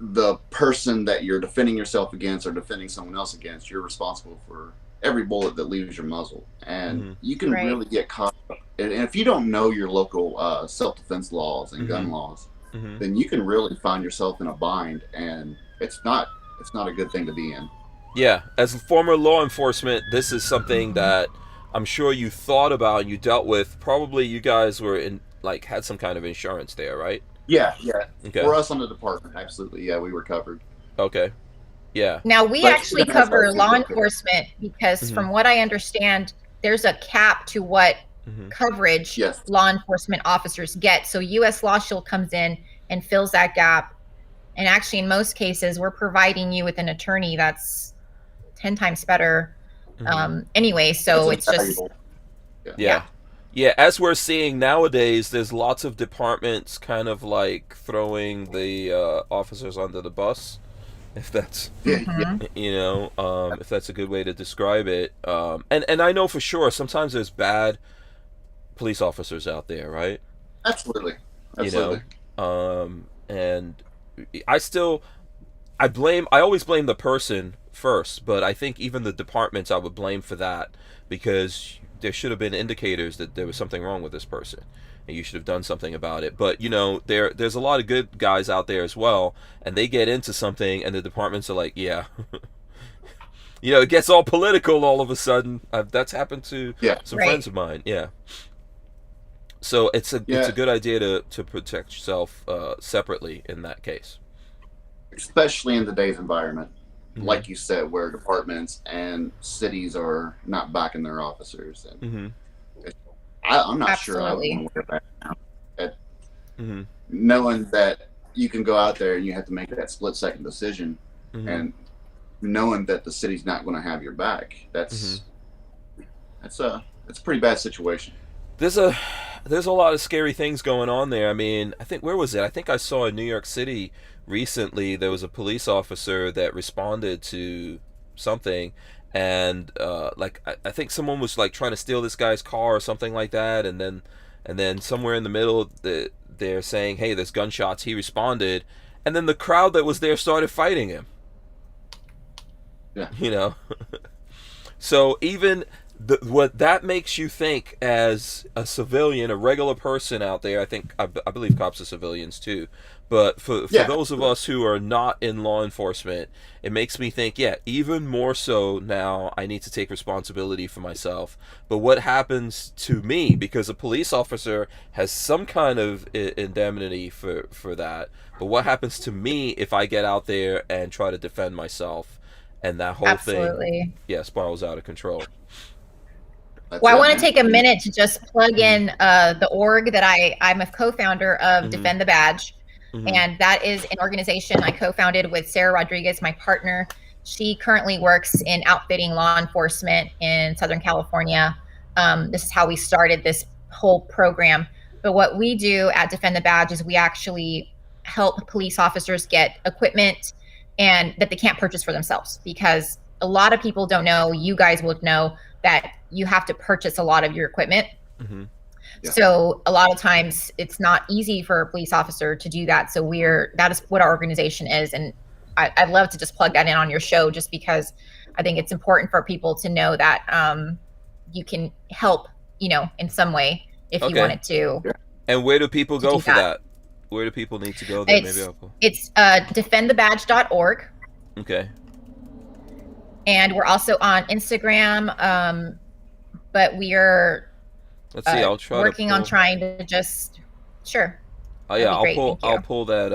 the person that you're defending yourself against or defending someone else against, you're responsible for every bullet that leaves your muzzle. And Mm-hmm. you can Right. really get caught up. And if you don't know your local self-defense laws and Mm-hmm. gun laws, Mm-hmm. then you can really find yourself in a bind, and it's not a good thing to be in. Yeah, as former law enforcement, this is something Mm-hmm. that I'm sure you thought about and you dealt with. Probably you guys were in, like, had some kind of insurance there, right? Yeah, yeah. Okay. For us on the department, absolutely, yeah, we were covered. Okay. Yeah. Now, we But actually even as cover those law people are covered. enforcement because, Mm-hmm. from what I understand, there's a cap to what Mm-hmm. coverage Yes, law enforcement officers get. So US Law Shield comes in and fills that gap. And actually, in most cases, we're providing you with an attorney that's 10 times better. Mm-hmm. Anyway, that's so it's just, invaluable. Yeah. Yeah. yeah. Yeah, as we're seeing nowadays, there's lots of departments kind of like throwing the officers under the bus, if that's Yeah, yeah, Mm-hmm. if that's a good way to describe it. And I know for sure sometimes there's bad police officers out there, right? absolutely, You absolutely. know, and I still I always blame the person first, but I think even the departments I would blame for that, because there should have been indicators that there was something wrong with this person, and you should have done something about it. But there's a lot of good guys out there as well, and they get into something, and the departments are like, yeah. It gets all political all of a sudden. That's happened to some friends of mine. Yeah. So it's a good idea to protect yourself separately in that case, especially in today's environment, like you said, where departments and cities are not backing their officers. And I'm not sure I would want to wear that now. Knowing that you can go out there and you have to make that split-second decision, and knowing that the city's not going to have your back, that's a pretty bad situation. There's a lot of scary things going on there. I mean, I think, where was it? I think I saw in New York City recently there was a police officer that responded to something, and I think someone was like trying to steal this guy's car or something like that, and then somewhere in the middle they're saying, hey, there's gunshots. He responded, and then the crowd that was there started fighting him. Yeah. So even what that makes you think as a civilian, a regular person out there, I believe cops are civilians too, but for those of us who are not in law enforcement, it makes me think, even more so now I need to take responsibility for myself. But what happens to me, because a police officer has some kind of indemnity for that, but what happens to me if I get out there and try to defend myself? And that whole thing, spirals out of control. Well, I want to take a minute to just plug in the org that I'm a co-founder of Defend the Badge. And that is an organization I co-founded with Sarah Rodriguez, my partner. She currently works in outfitting law enforcement in Southern California. This is how we started this whole program. But what we do at Defend the Badge is we actually help police officers get equipment and that they can't purchase for themselves, because a lot of people don't know, you guys would know, that you have to purchase a lot of your equipment. So a lot of times it's not easy for a police officer to do that. So that is what our organization is. And I'd love to just plug that in on your show, just because I think it's important for people to know that you can help, in some way if you wanted to. And where do people go for that? Where do people need to go there? It's defendthebadge.org. Okay. And we're also on Instagram, but we are working on trying to just Oh yeah, I'll pull that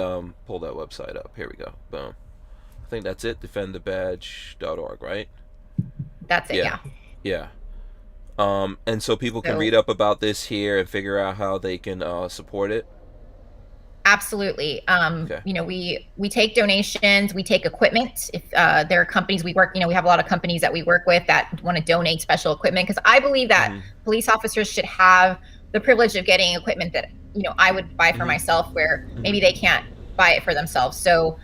website up. Here we go. Boom. I think that's it. Defendthebadge.org, right? That's it. Yeah. And so people can read up about this here and figure out how they can support it. Absolutely. We take donations, we take equipment. If there are companies we work, we have a lot of companies that we work with that want to donate special equipment, because I believe that police officers should have the privilege of getting equipment that, I would buy for myself, where maybe they can't buy it for themselves. So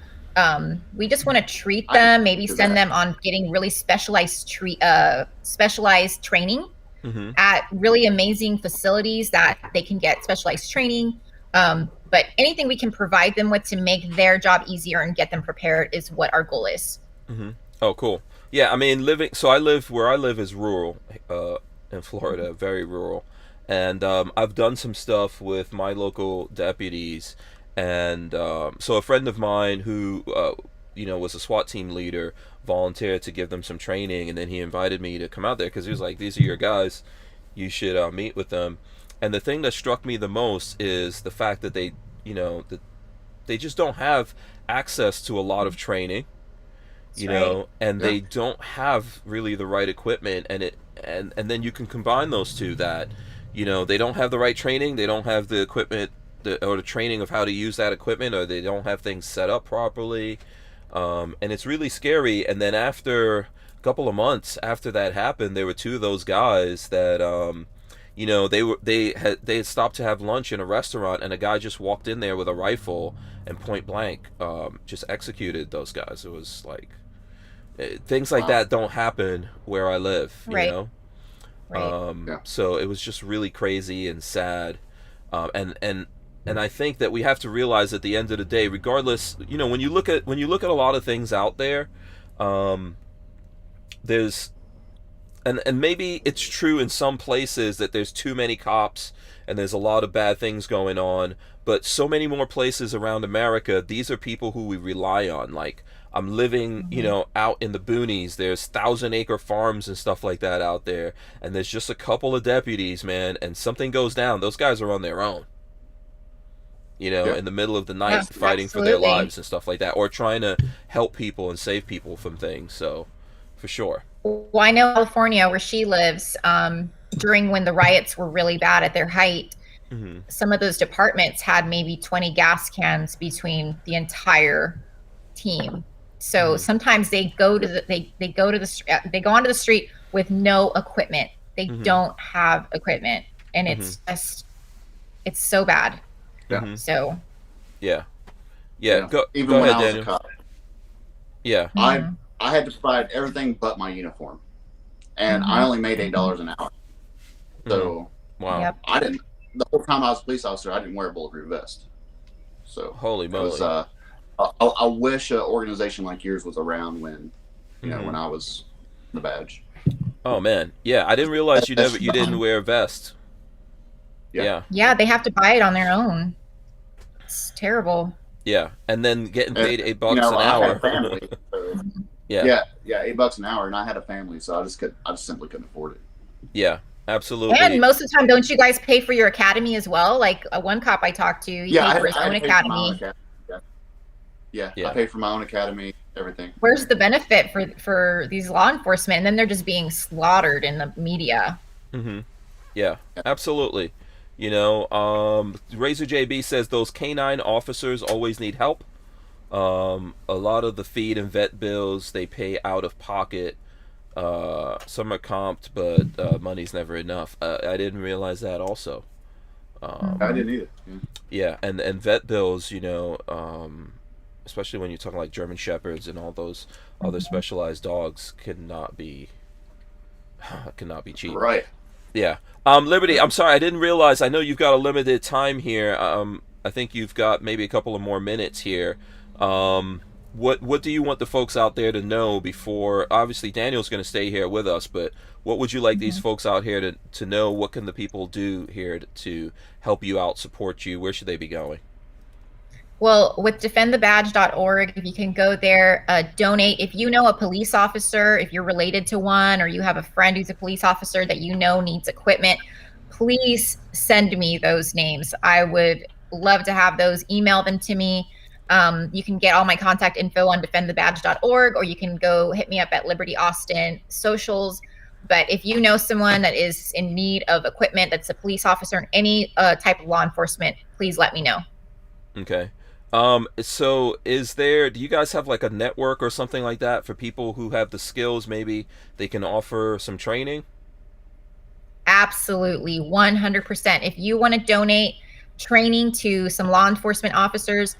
we just want to treat them, maybe send them on getting really specialized training at really amazing facilities that they can get specialized training. But anything we can provide them with to make their job easier and get them prepared is what our goal is. Oh, cool. Yeah, I mean, where I live is rural in Florida, very rural. And I've done some stuff with my local deputies. And so a friend of mine who, was a SWAT team leader volunteered to give them some training. And then he invited me to come out there because he was like, these are your guys. You should meet with them. And the thing that struck me the most is the fact that they just don't have access to a lot of training, and they don't have really the right equipment, and then you can combine those two, that, they don't have the right training, they don't have the equipment, or the training of how to use that equipment, or they don't have things set up properly, and it's really scary. And then after a couple of months after that happened, there were two of those guys that they had stopped to have lunch in a restaurant, and a guy just walked in there with a rifle and point blank just executed those guys. It was like things like that don't happen where I live, Right. So it was just really crazy and sad, and I think that we have to realize at the end of the day, regardless, when you look at a lot of things out there, there's and maybe it's true in some places that there's too many cops and there's a lot of bad things going on, but so many more places around America, these are people who we rely on. Like, I'm living, out in the boonies. There's 1,000-acre farms and stuff like that out there, and there's just a couple of deputies, man, and something goes down, those guys are on their own. In the middle of the night, fighting for their lives and stuff like that, or trying to help people and save people from things. So, for sure. Well, I know California, where she lives, during when the riots were really bad at their height, some of those departments had maybe 20 gas cans between the entire team. So sometimes they go onto the street with no equipment. They don't have equipment, and it's so bad. Yeah. So. Yeah. Go Even go when ahead, I was Daniel. a cop, Yeah. I had to provide everything but my uniform, and I only made $8 an hour. So Wow. Yep. I didn't. The whole time I was a police officer, I didn't wear a bulletproof vest. So Holy it moly. was. I wish an organization like yours was around when, when I was the badge. Oh man, yeah, I didn't realize you didn't wear a vest. Yeah. Yeah, they have to buy it on their own. It's terrible. Yeah, and then getting paid $8 an I hour. had a family, so, Yeah, $8 an hour, and I had a family, so I just simply couldn't afford it. yeah, absolutely. And most of the time, don't you guys pay for your academy as well? Like one cop I talked to, he paid for his own academy. Yeah, I paid for my own academy, everything. Where's the benefit for these law enforcement? And then they're just being slaughtered in the media. Yeah, absolutely. Razor JB says those canine officers always need help. A lot of the feed and vet bills they pay out of pocket. Some are comped, but money's never enough. I didn't realize that also. I didn't either. Yeah, and vet bills, especially when you're talking like German Shepherds and all those other specialized dogs, cannot be cheap. Right. Yeah. Liberty, I'm sorry, I didn't realize. I know you've got a limited time here. I think you've got maybe a couple of more minutes here. What do you want the folks out there to know before? Obviously, Daniel's going to stay here with us, but what would you like these folks out here to know? What can the people do here to help you out, support you? Where should they be going? Well, with defendthebadge.org, if you can go there, donate. If you know a police officer, if you're related to one, or you have a friend who's a police officer that you know needs equipment, please send me those names. I would love to have those. Email them to me. You can get all my contact info on defendthebadge.org, or you can go hit me up at Liberty Austin socials. But if you know someone that is in need of equipment, that's a police officer in any type of law enforcement, please let me know. Okay. So do you guys have like a network or something like that for people who have the skills? Maybe they can offer some training? Absolutely. 100%. If you want to donate training to some law enforcement officers,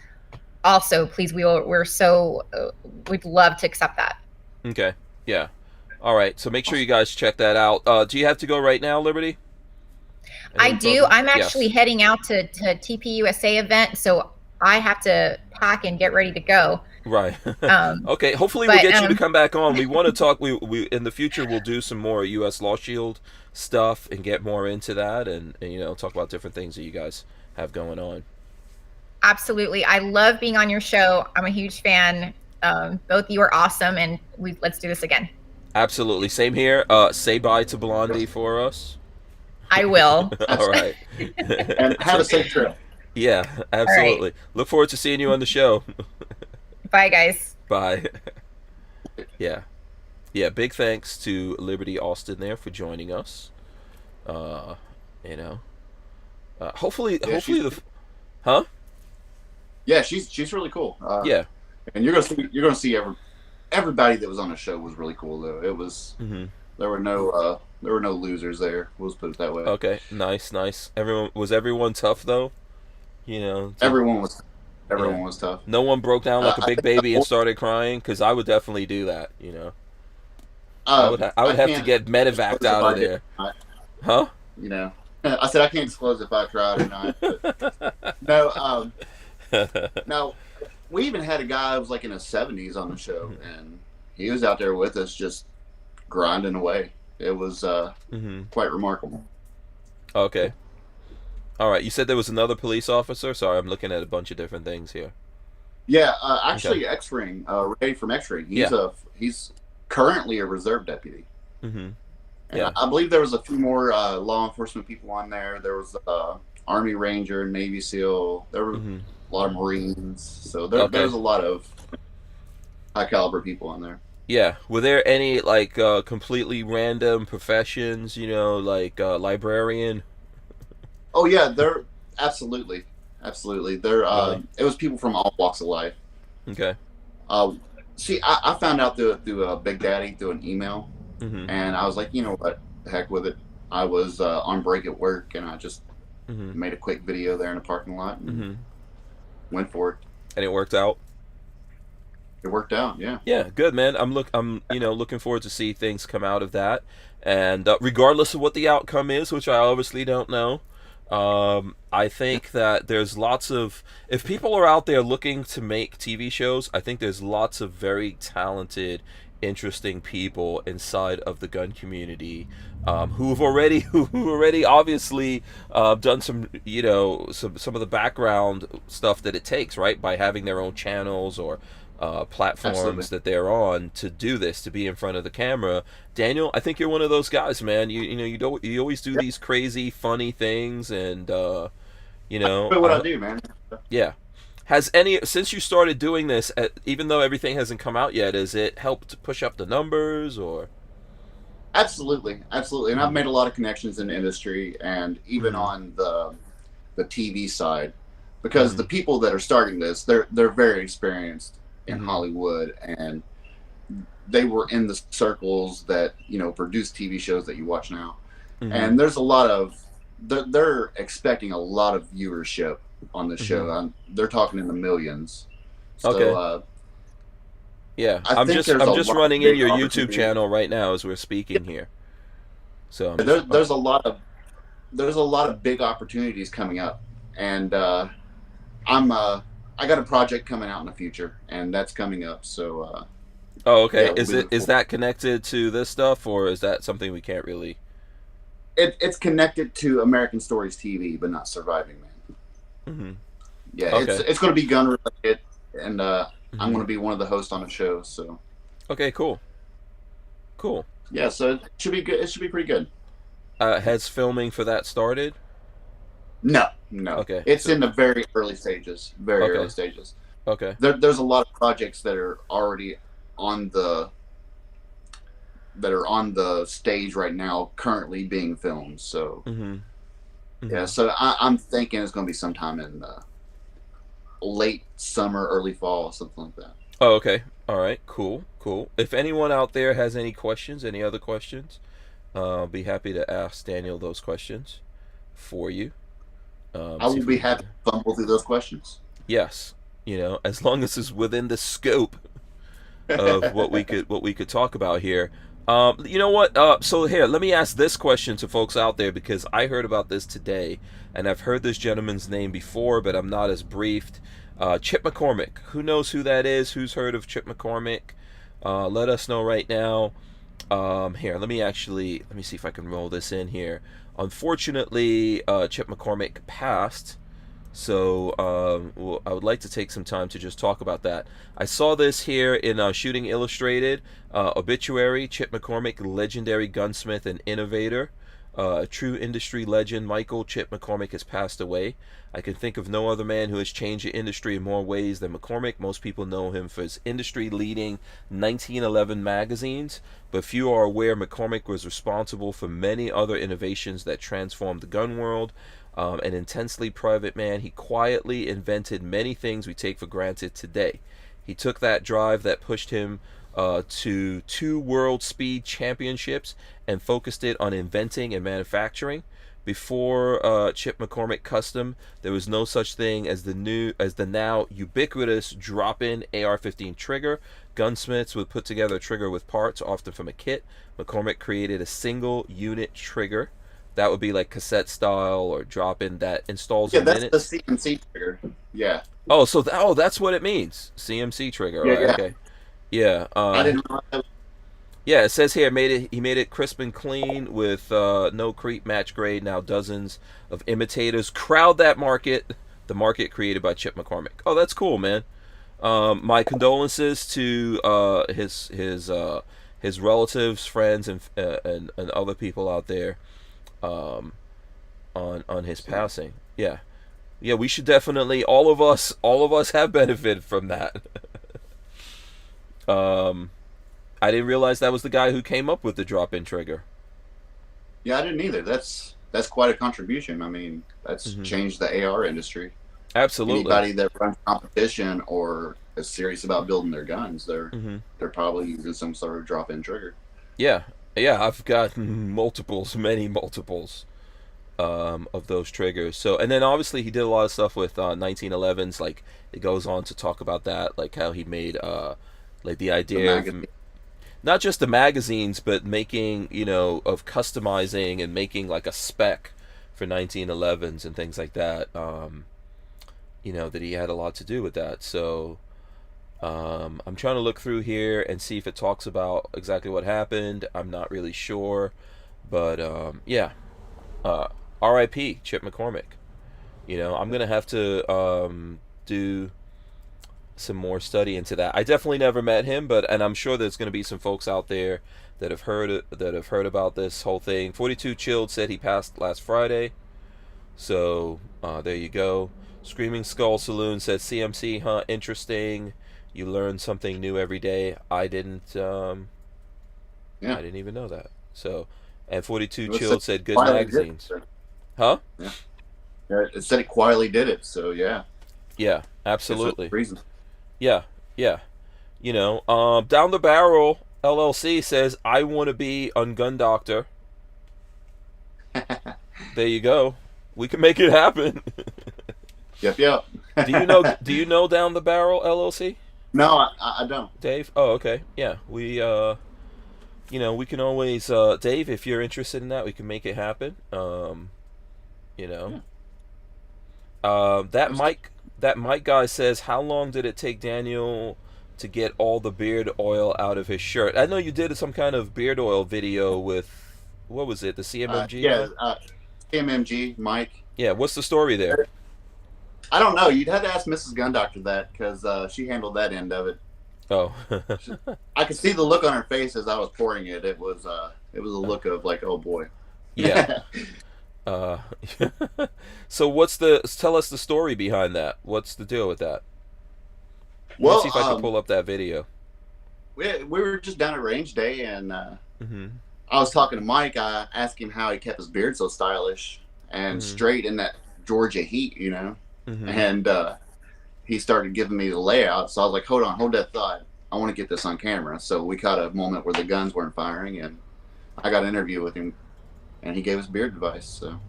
also, please, we'd love to accept that. Okay. Yeah. All right. So make sure you guys check that out. Do you have to go right now, Liberty? I do. I'm actually heading out to TPUSA event, so I have to pack and get ready to go. Right. Okay. Hopefully we'll get you to come back on. We want to talk. We in the future we'll do some more U.S. Law Shield stuff and get more into that, and talk about different things that you guys have going on. Absolutely. I love being on your show. I'm a huge fan. Both of you are awesome, and let's do this again. Absolutely. Same here. Say bye to Blondie for us. I will. All right. And have a safe trip. Yeah, absolutely. Right. Look forward to seeing you on the show. Bye, guys. Bye. Yeah. Big thanks to Liberty Austin there for joining us. Hopefully, huh? Yeah, she's really cool. Yeah. And you're gonna see everybody that was on the show was really cool though. It was there were no losers there. We'll just put it that way. Okay, nice. Everyone tough though? Everyone was tough. No one broke down like a big baby and started crying, because I would definitely do that. I would have to get medevaced out of there. Huh? I said I can't disclose if I cried or not. But no, we even had a guy who was like in his 70s on the show, and he was out there with us just grinding away. It was quite remarkable. Okay. All right. You said there was another police officer. Sorry, I'm looking at a bunch of different things here. Yeah, actually, X-Ring, Ray from X-Ring. He's currently a reserve deputy. Mm-hmm. And I believe there was a few more law enforcement people on there. There was Army Ranger, Navy SEAL. There were a lot of Marines. So there's a lot of high caliber people on there. Yeah. Were there any like completely random professions? You know, like librarian? Oh yeah, there absolutely. There it was people from all walks of life. Okay. See, I found out through Big Daddy through an email, and I was like, you know what, the heck with it. I was on break at work, and I just made a quick video there in the parking lot and went for it. And it worked out. It worked out, yeah. Yeah, good, man. I'm looking forward to see things come out of that, and regardless of what the outcome is, which I obviously don't know. I think that there's lots of, if people are out there looking to make TV shows, I think there's lots of very talented, interesting people inside of the gun community who've already obviously done some, you know, some of the background stuff that it takes, right, by having their own channels or platforms that they're on to do this, to be in front of the camera. Daniel, I think you're one of those guys, man. You always do these crazy, funny things, and you know. That's what I do, man. Yeah. Since you started doing this, even though everything hasn't come out yet, has it helped push up the numbers, or? Absolutely, and I've made a lot of connections in the industry, and even on the TV side, because the people that are starting this, they're very experienced in Hollywood, and they were in the circles that, you know, produce TV shows that you watch now. And there's a lot of they're expecting a lot of viewership on the show. They're talking in the millions. So, yeah, I'm just running in your YouTube channel right now as we're speaking here. So there's a lot of big opportunities coming up, and I got a project coming out in the future, and that's coming up. So. Oh, okay. Yeah, is that connected to this stuff, or is that something we can't really? It's connected to American Stories TV, but not Surviving Man. Yeah, okay. It's going to be gun related, and I'm going to be one of the hosts on the show. So. Okay. Cool. Yeah, so it should be good. It should be pretty good. Has filming for that started? No. Okay. It's in the very early stages. Early stages. Okay. There's a lot of projects that are already on the stage right now, currently being filmed. So yeah, so I'm thinking it's going to be sometime in the late summer, early fall, something like that. Oh, okay. All right. Cool. If anyone out there has any questions, any other questions, I'll be happy to ask Daniel those questions for you. I will be happy to fumble through those questions. Yes, you know, as long as it's within the scope of what we could talk about here. You know what? So here, let me ask this question to folks out there, because I heard about this today, and I've heard this gentleman's name before, but I'm not as briefed. Chip McCormick. Who knows who that is? Who's heard of Chip McCormick? Let us know right now. Here, let me see if I can roll this in here. Unfortunately, Chip McCormick passed, so I would like to take some time to just talk about that. I saw this here in Shooting Illustrated, obituary: Chip McCormick, legendary gunsmith and innovator. A true industry legend, Michael Chip McCormick, has passed away. I can think of no other man who has changed the industry in more ways than McCormick. Most people know him for his industry-leading 1911 magazines, but few are aware McCormick was responsible for many other innovations that transformed the gun world. An intensely private man, he quietly invented many things we take for granted today. He took that drive that pushed him to 2 world speed championships and focused it on inventing and manufacturing. Before Chip McCormick Custom, there was no such thing as the now ubiquitous drop-in AR-15 trigger. Gunsmiths would put together a trigger with parts, often from a kit. McCormick created a single unit trigger that would be like cassette style or drop-in that installs in minutes. Yeah, that's the CMC trigger. Yeah. Oh, that's what it means. CMC trigger. Yeah, right, yeah. Okay. Yeah. I didn't know that. Yeah, it says here he made it crisp and clean with no creep, match grade. Now dozens of imitators crowd that market. The market created by Chip McCormick. Oh, that's cool, man. My condolences to his relatives, friends, and other people out there on his passing. Yeah, yeah. We should definitely all of us have benefited from that. I didn't realize that was the guy who came up with the drop-in trigger. Yeah, I didn't either. That's quite a contribution. I mean, that's changed the AR industry. Absolutely. Anybody that runs competition or is serious about building their guns, they're probably using some sort of drop-in trigger. Yeah, yeah. I've got many multiples of those triggers. So, and then obviously he did a lot of stuff with 1911s. Like it goes on to talk about that, like how he made like the idea of not just the magazines, but making, of customizing and making like a spec for 1911s and things like that. That he had a lot to do with that. So I'm trying to look through here and see if it talks about exactly what happened. I'm not really sure, but yeah. R.I.P. Chip McCormick. I'm gonna have to do some more study into that. I definitely never met him, and I'm sure there's going to be some folks out there that have heard about this whole thing. 42 Chilled said he passed last Friday, so there you go. Screaming Skull Saloon said CMC, huh? Interesting. You learn something new every day. I didn't. I didn't even know that. So, and 42 Chilled said good magazines, huh? Yeah. It said it quietly did it. So yeah. Yeah, absolutely. Reason. Yeah, yeah. Down the Barrel LLC says, I want to be on Gun Doctor. There you go. We can make it happen. Yep. Do you know Down the Barrel LLC? No, I don't. Dave? Oh, okay. Yeah. We we can always Dave, if you're interested in that, we can make it happen. That Mike guy says, how long did it take Daniel to get all the beard oil out of his shirt? I know you did some kind of beard oil video with, what was it, the CMMG? CMMG, Mike. Yeah, what's the story there? I don't know. You'd have to ask Mrs. Gun Doctor that, because she handled that end of it. Oh. I could see the look on her face as I was pouring it. It was a look of like, oh boy. Yeah. So tell us the story behind that. What's the deal with that? Well, let's see if I can pull up that video. We were just down at range day, and I was talking to Mike. I asked him how he kept his beard so stylish and straight in that Georgia heat, and he started giving me the layout. So I was like, hold that thought. I want to get this on camera. So we caught a moment where the guns weren't firing, and I got an interview with him. And he gave us beard advice. So,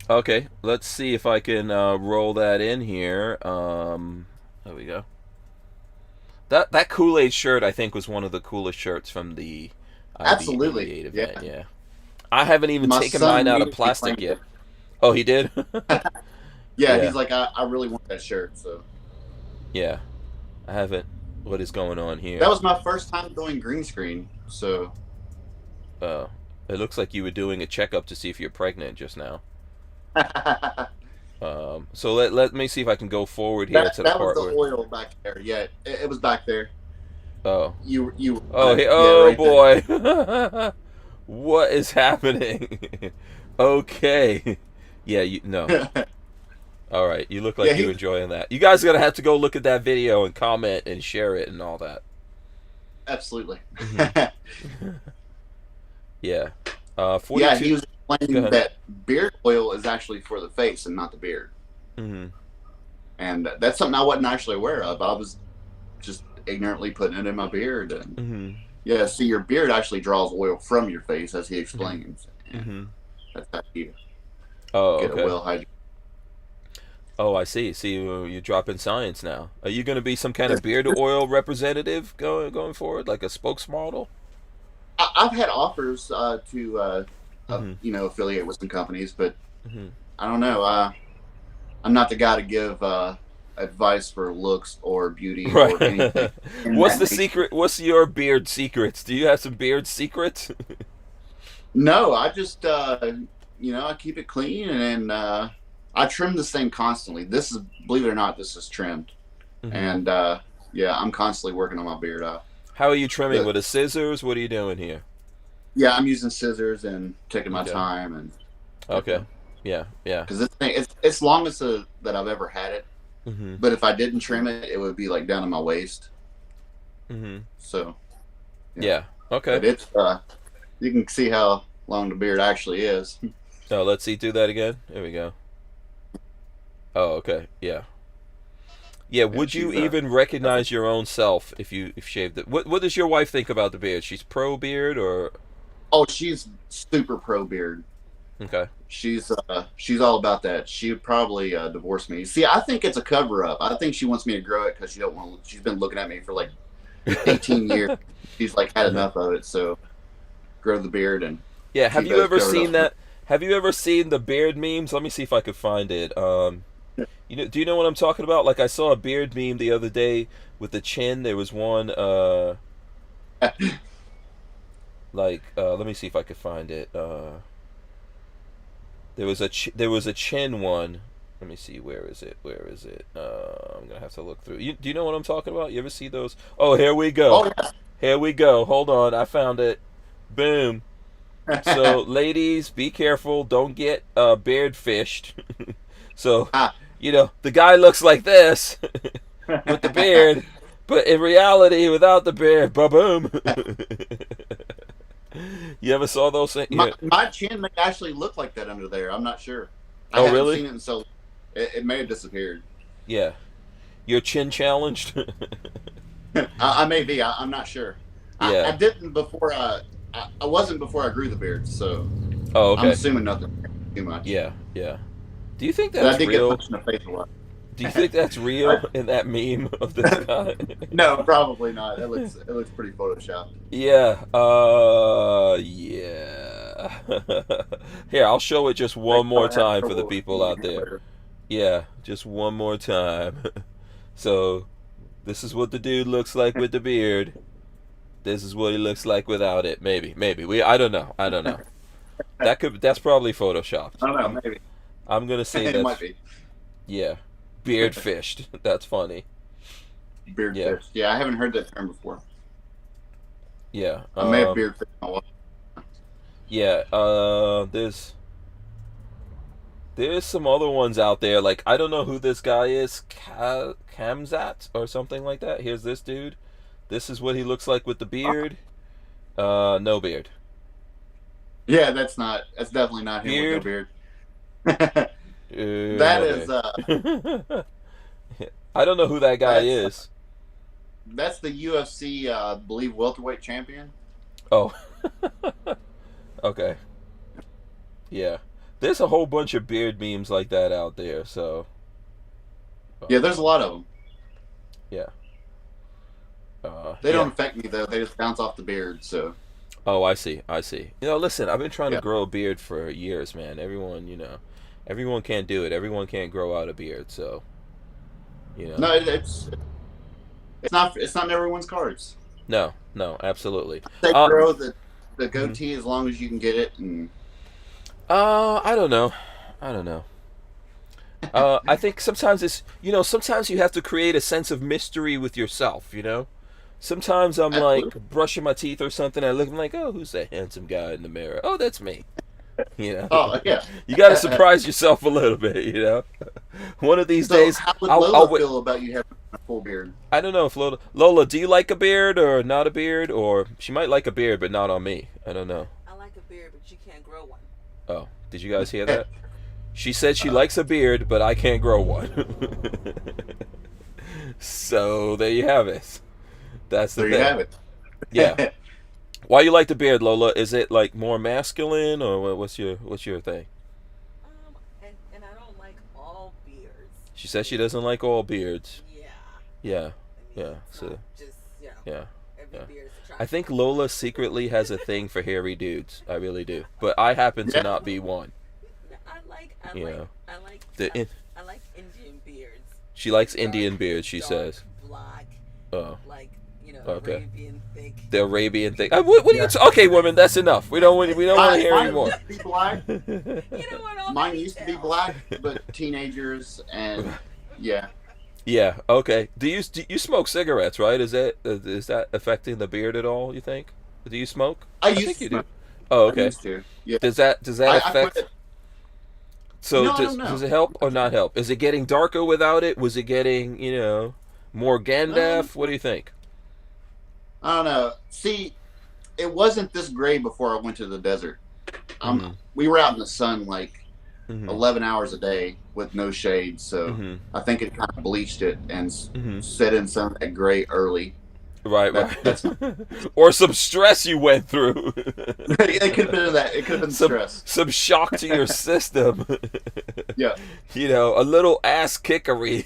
okay, let's see if I can roll that in here. There we go. That Kool-Aid shirt, I think, was one of the coolest shirts from the absolutely event. Yeah. I haven't even taken mine out of plastic yet. Oh, he did. Yeah, he's like, I really want that shirt. So. Yeah, I haven't. What is going on here? That was my first time doing green screen. So. Oh. It looks like you were doing a checkup to see if you're pregnant just now. So let me see if I can go forward here to the part where... That was the oil back there. Yeah, it was back there. Oh. You. Oh, hey, oh right boy. What is happening? Okay. Yeah, no. All right, you look like you're enjoying that. You guys are gonna have to go look at that video and comment and share it and all that. Absolutely. Yeah. 42... Yeah, he was explaining that beard oil is actually for the face and not the beard. And that's something I wasn't actually aware of. I was just ignorantly putting it in my beard. And yeah, see, your beard actually draws oil from your face, as he explains. That's how you get a well hydrated. Oh, I see. See, you're dropping science now. Are you going to be some kind of beard oil representative going forward, like a spokesmodel? I've had offers to affiliate with some companies, but I don't know. I'm not the guy to give advice for looks or beauty or anything. Right. in What's that the nature. secret? What's your beard secrets? Do you have some beard secrets? No, I just I keep it clean, and I trim this thing constantly. This is, believe it or not, this is trimmed, and yeah, I'm constantly working on my beard. How are you trimming? With a scissors? What are you doing here? Yeah, I'm using scissors and taking my Okay. time, and Okay. Yeah. Yeah. because it's longest that I've ever had it. Mm-hmm. But if I didn't trim it, it would be like down to my waist. Mm-hmm. So Yeah. Okay. but it's you can see how long the beard actually is. Oh, let's see. Do that again. There we go. Oh, okay. Yeah. Yeah. Would you she's, even recognize your own self if you shaved it? What does your wife think about the beard? She's pro beard or? Oh, she's super pro beard. Okay. She's all about that. She would probably divorce me. See, I think it's a cover up. I think she wants me to grow it because she don't want. She's been looking at me for like 18 years. She's like had enough of it. So grow the beard and Yeah. Have keep you those ever covered seen up. that? Have you ever seen the beard memes? Let me see if I could find it. Do you know what I'm talking about? Like I saw a beard meme the other day with the chin. There was one. Let me see if I could find it. There was a chin one. Let me see. Where is it? I'm gonna have to look through. Do you know what I'm talking about? You ever see those? Oh, here we go. Oh yeah. Here we go. Hold on, I found it. Boom. So, ladies, be careful. Don't get beard fished. So, the guy looks like this with the beard, but in reality, without the beard, ba-boom. You ever saw those things? My chin may actually look like that under there. I'm not sure. I Oh, haven't really? seen it, so it may have disappeared. Yeah. You're chin challenged? I may be. I'm not sure. Yeah. I didn't before. I wasn't before I grew the beard, so Oh, okay. I'm assuming nothing too much. Yeah, yeah. Do you think But I that's did real? get punched in the face a lot. Do you think that's real in that meme of this guy? No, probably not. It looks pretty photoshopped. Yeah. Yeah. Here, I'll show it just one more time for the people out there. Yeah, just one more time. So, this is what the dude looks like with the beard. This is what he looks like without it. Maybe. I don't know. That's probably photoshopped. I don't know. Maybe I'm gonna say it that. might be Yeah, beard fished. That's funny. beard fish. Yeah, I haven't heard that term before. Yeah. I may have beard fished my wife. Yeah. There's some other ones out there. Like I don't know who this guy is, Kamzat or something like that. Here's this dude. This is what he looks like with the beard. No beard. Yeah, that's definitely not him with no beard. That No is beard. I don't know who that guy is. That's the UFC, I believe, welterweight champion. Oh. Okay. Yeah. There's a whole bunch of beard memes like that out there, so. Yeah, there's a lot of them. Yeah. They don't affect me though. They just bounce off the beard. So. Oh, I see. Listen, I've been trying to grow a beard for years, man. Everyone can't do it. Everyone can't grow out a beard, so. No, it's not in everyone's cards. No, absolutely. They grow the goatee as long as you can get it. And I don't know. I think sometimes sometimes you have to create a sense of mystery with yourself, Sometimes I'm like brushing my teeth or something, I'm like, oh, who's that handsome guy in the mirror? Oh, that's me. Oh, yeah. You got to surprise yourself a little bit, One of these days, how would I'll Lola feel about you having a full beard? I don't know if Lola, do you like a beard or not a beard? Or she might like a beard, but not on me. I don't know. I like a beard, but you can't grow one. Oh, did you guys hear that? She said she likes a beard, but I can't grow one. So there you have it. That's the thing. There you have it. Yeah. Why you like the beard, Lola? Is it like more masculine, or what's your thing? And I don't like all beards. She says she doesn't like all beards. Yeah. Yeah. Yeah. It's So not just yeah. every Yeah. beard is attractive. I think Lola secretly has a thing for hairy dudes. I really do. But I happen to not be one. I like You know, I like the I like Indian beards. She likes Indian beard, she dark, says. black, Oh, like, okay. Arabian thick. The Arabian thing. What are you? Okay, woman, that's enough. We don't want to hear Mine anymore. used to be black. You don't want all Mine the used to be details. black, but teenagers and yeah. Yeah. Okay. Do you smoke cigarettes? Right? Is that affecting the beard at all? You think? Do you smoke? I used think to you do. smoke. Oh, I okay. used to. Yeah. Does that I affect? quit. So No, I don't know. does it help or not help? Is it getting darker without it? Was it getting more Gandalf? What do you think? I don't know. See, it wasn't this gray before I went to the desert. We were out in the sun like 11 hours a day with no shade, so I think it kind of bleached it and set in some of that gray early. Right. That's Or some stress you went through. it could have been that. It could have been stress. Some shock to your system. Yeah. A little ass kickery.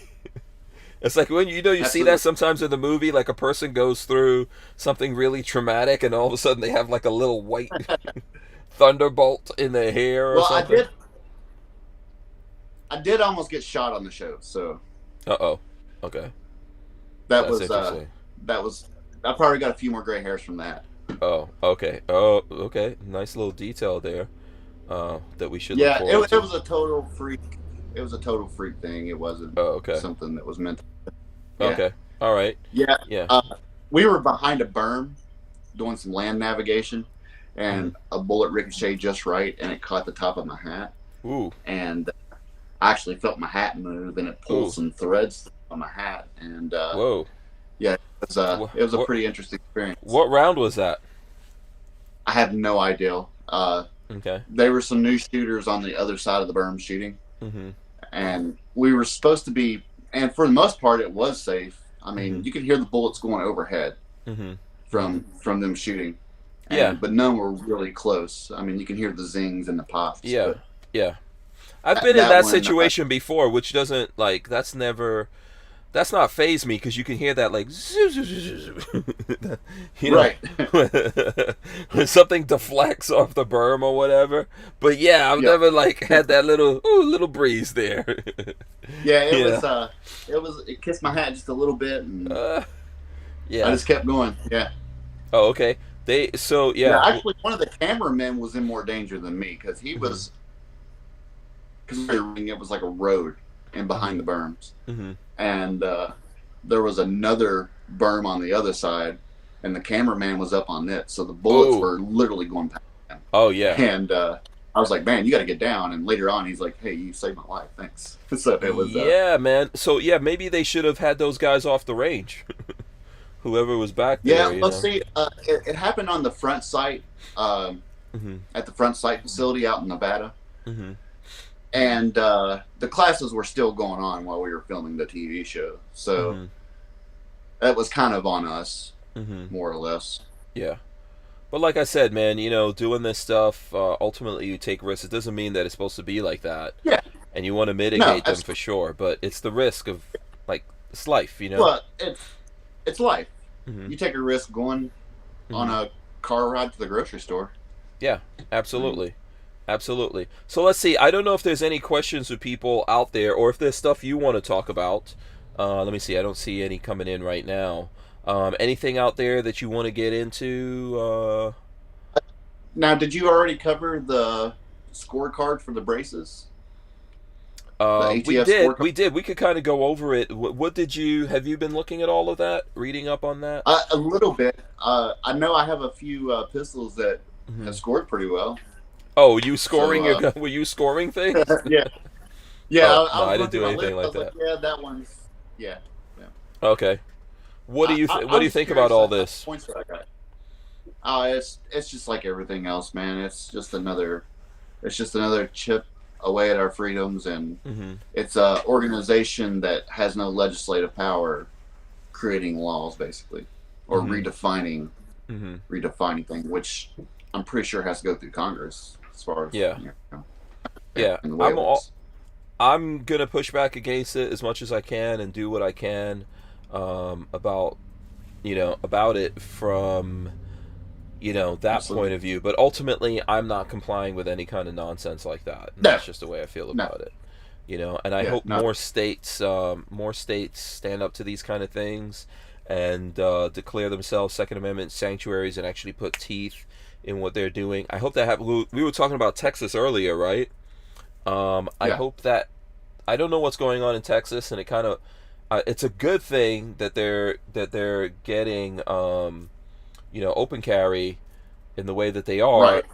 It's like when you see Absolutely. that sometimes in the movie, like a person goes through something really traumatic, and all of a sudden they have like a little white thunderbolt in their hair or something. I did almost get shot on the show, so. Uh-oh. Okay. That That's was interesting. I probably got a few more gray hairs from that. Oh, okay. Oh, okay. Nice little detail there. That we should. Yeah, look forward to. it was a total freak. It was a total freak thing. It wasn't something that was meant. Yeah. Okay. All right. Yeah. Yeah. We were behind a berm doing some land navigation, and a bullet ricocheted just right, and it caught the top of my hat. Ooh. And I actually felt my hat move, and it pulled some threads on my hat. And whoa. Yeah, it was a pretty interesting experience. What round was that? I have no idea. Okay. There were some new shooters on the other side of the berm shooting, Mm-hmm. and we were supposed to be. And for the most part, it was safe. I mean, you could hear the bullets going overhead from them shooting. Yeah. But none were really close. I mean, you can hear the zings and the pops. Yeah. But Yeah. I've been in that that one, situation before, which doesn't that's not faze me, because you can hear that like Right. when something deflects off the berm or whatever. But yeah, I've never like had that little breeze there. Yeah, it kissed my hat just a little bit, and yeah. I just kept going. Yeah. Oh, okay. Actually, one of the cameramen was in more danger than me, because he was, because it was like a road in behind the berms, and there was another berm on the other side, and the cameraman was up on it, so the bullets were literally going past him. Oh yeah. And I was like, man, you got to get down. And later on, he's like, hey, you saved my life, thanks. So it was. Yeah, man. So yeah, maybe they should have had those guys off the range. Whoever was back there. Yeah, let's see. It happened on the front site, at the front site facility out in Nevada. And the classes were still going on while we were filming the TV show. So that was kind of on us, more or less. Yeah. But like I said, man, doing this stuff, ultimately you take risks. It doesn't mean that it's supposed to be like that. Yeah. And you want to mitigate them for sure. But it's the risk of, like, it's life, Well, it's life. You take a risk going on a car ride to the grocery store. Yeah, absolutely. Absolutely. So let's see. I don't know if there's any questions with people out there, or if there's stuff you want to talk about. Let me see. I don't see any coming in right now. Anything out there that you want to get into? Now, did you already cover the scorecard for the braces? We did. We did. We could kind of go over it. Have you been looking at all of that? Reading up on that? A little bit. I know I have a few pistols that have scored pretty well. Oh, you scoring? Were you scoring things? Yeah. Yeah. No, I didn't do anything like that. Yeah, that one's. Yeah. Okay. What do you think about all this? Points that I got. It's just like everything else, man. It's just another chip away at our freedoms, and it's a organization that has no legislative power, creating laws basically, or redefining things, which I'm pretty sure has to go through Congress as far as I'm gonna push back against it as much as I can and do what I can about it from that point of view. But ultimately, I'm not complying with any kind of nonsense like that. And that's just the way I feel about it. You know, and I Yeah, hope no. more states stand up to these kind of things and declare themselves Second Amendment sanctuaries and actually put teeth in what they're doing. I hope that happens. We were talking about Texas earlier, right? I Yeah. hope that I don't know what's going on in Texas, and it kind of it's a good thing that they're getting open carry in the way that they are, Right.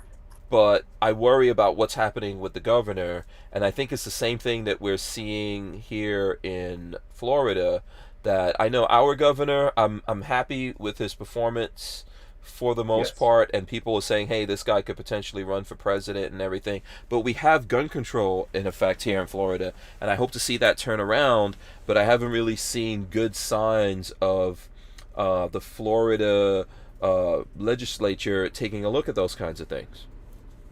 but I worry about what's happening with the governor, and I think it's the same thing that we're seeing here in Florida. That I know our governor, I'm happy with his performance for the most Yes. part, and people are saying, hey, this guy could potentially run for president and everything. But we have gun control in effect here in Florida, and I hope to see that turn around. But I haven't really seen good signs of the Florida legislature taking a look at those kinds of things.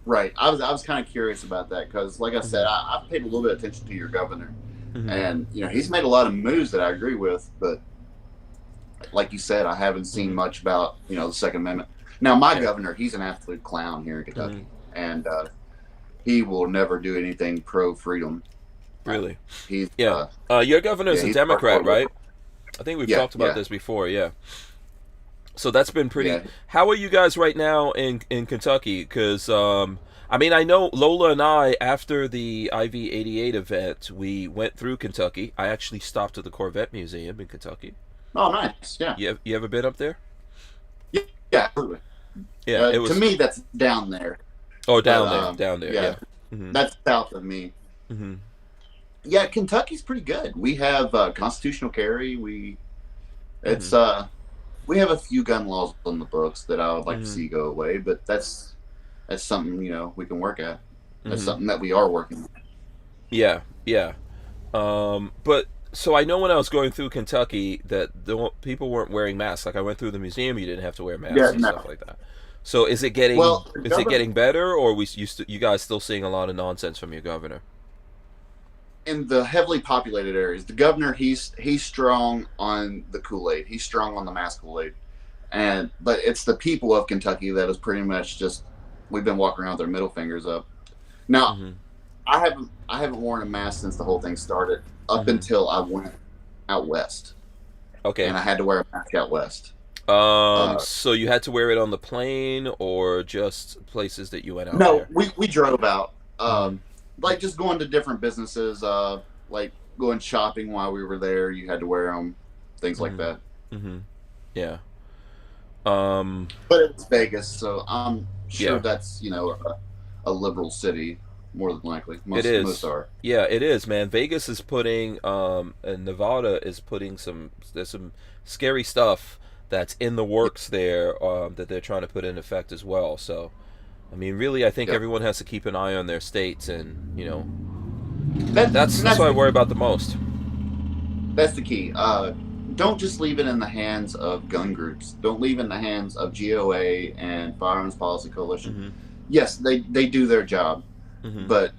Right. I was kind of curious about that because, like I said, I've paid a little bit of attention to your governor, Mm-hmm. and he's made a lot of moves that I agree with. But like you said, I haven't seen Mm-hmm. much about the Second Amendment. Now, my Yeah. governor, he's an absolute clown here in Mm-hmm. Kentucky, and he will never do anything pro freedom. Really? He's Yeah. Your governor's yeah, a he's Democrat, hardcore right? liberal. I think we've Yeah, talked about yeah, this before. Yeah. So that's been pretty. yeah. How are you guys right now in Kentucky? Because I mean, I know Lola and I, after the IV-88 event, we went through Kentucky. I actually stopped at the Corvette Museum in Kentucky. Oh, nice. Yeah, You ever been up there? yeah, yeah, absolutely. Yeah, it To was. me, that's down there, Oh, but down there. yeah, Yeah. Mhm. that's south of me. Mhm. Yeah, Kentucky's pretty good. We have constitutional carry. It's Mhm. we have a few gun laws on the books that I would like to Mhm. see go away, but that's something we can work at. That's Mhm. something that we are working on. Yeah. Yeah. But so I know when I was going through Kentucky that people weren't wearing masks. Like I went through the museum, you didn't have to wear Yeah, masks and stuff no. like that. So is it getting Well, the is it governor getting better, or you guys still seeing a lot of nonsense from your governor? in the heavily populated areas, the governor he's strong on the Kool-Aid. He's strong on the mass Kool-Aid, but it's the people of Kentucky that is pretty much just we've been walking around with their middle fingers up. Now, Mm-hmm. I haven't worn a mask since the whole thing started. Up Mm-hmm. until I went out west, and Okay. I had to wear a mask out west. So you had to wear it on the plane or just places that you went out No, there? we drove out, Mm-hmm. like just going to different businesses, like going shopping while we were there. You had to wear them, things like that. Mm-hmm. Mm-hmm. Yeah. Um. But it was Vegas, so I'm sure Yeah. that's a liberal city more than likely. It Most is. are. Yeah, it is, man. Vegas is putting and Nevada is putting there's some scary stuff that's in the Yep. works there that they're trying to put in effect as well. So, I mean, really I think Yep. everyone has to keep an eye on their states, and That that's and that's that's what I the worry about the most. that's the key. Don't just leave it in the hands of gun groups. Don't leave it in the hands of GOA and Firearms Policy Coalition. Mhm. Yes, they do their job, Mhm. but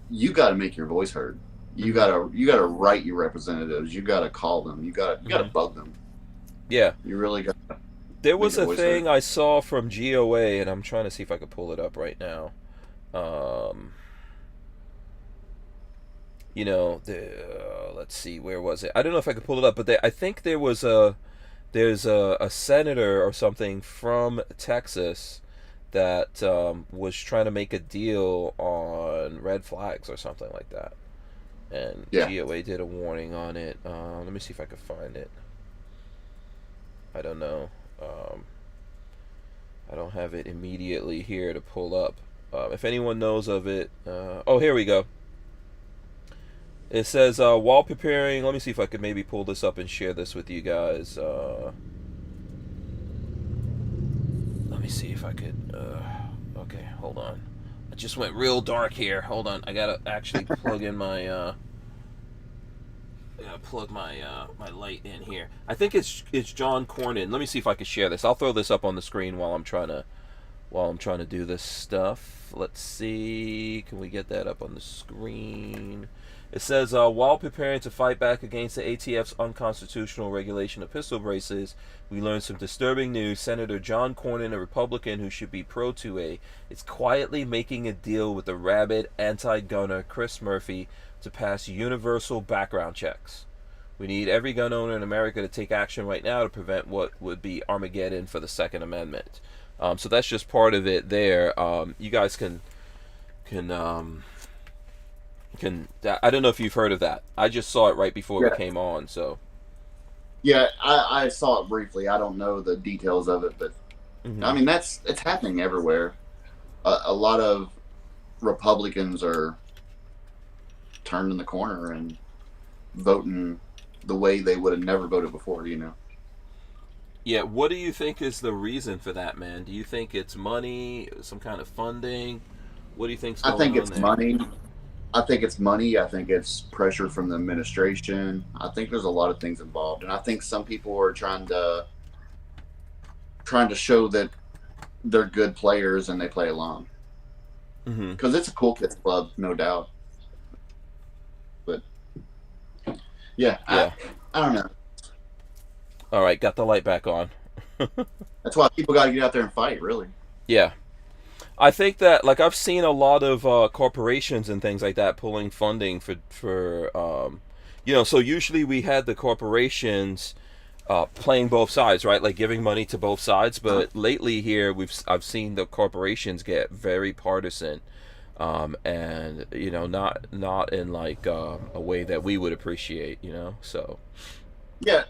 you got to make your voice heard. You Mhm. gotta write your representatives. You gotta call them. You gotta Mhm. bug them. Yeah. You really got to There make was your a voice thing heard. I saw from GOA, and I'm trying to see if I could pull it up right now. Um, let's see, where was it? I don't know if I could pull it up, but I think there's a senator or something from Texas that was trying to make a deal on red flags or something like that, and Yeah. GOA did a warning on it. Let me see if I can find it. I don't know. Um, I don't have it immediately here to pull up. If anyone knows of it, oh, here we go. It says, while preparing, let me see if I could maybe pull this up and share this with you guys. Let me see if I could, okay, hold on. It just went real dark here. Hold on, I gotta actually plug in my, I gotta plug my light in here. I think it's John Cornyn. Let me see if I can share this. I'll throw this up on the screen while I'm trying to while I'm trying to do this stuff. Let's see. Can we get that up on the screen? It says, while preparing to fight back against the ATF's unconstitutional regulation of pistol braces, we learned some disturbing news. Senator John Cornyn, a Republican who should be pro-2A, is quietly making a deal with the rabid anti-gunner Chris Murphy to pass universal background checks. We need every gun owner in America to take action right now to prevent what would be Armageddon for the Second Amendment. So that's just part of it there. You guys can I don't know if you've heard of that. I just saw it right before we came on. So yeah, I saw it briefly. I don't know the details of it, but I mean it's happening everywhere. A lot of Republicans are turning the corner and voting the way they would have never voted before. Yeah, what do you think is the reason for that, man? Do you think it's money, some kind of funding? What do you think's going on? I think it's there? money. I think it's money. I think it's pressure from the administration. I think there's a lot of things involved, and I think some people are trying to show that they're good players and they play along. Because it's a cool kids club, no doubt. But yeah. I don't know. All right, got the light back on. That's why people got to get out there and fight, really. Yeah. I think that, like, I've seen a lot of corporations and things like that pulling funding for so usually we had the corporations playing both sides, right? Like giving money to both sides. But lately here, I've seen the corporations get very partisan, and not in like a way that we would appreciate, So yeah,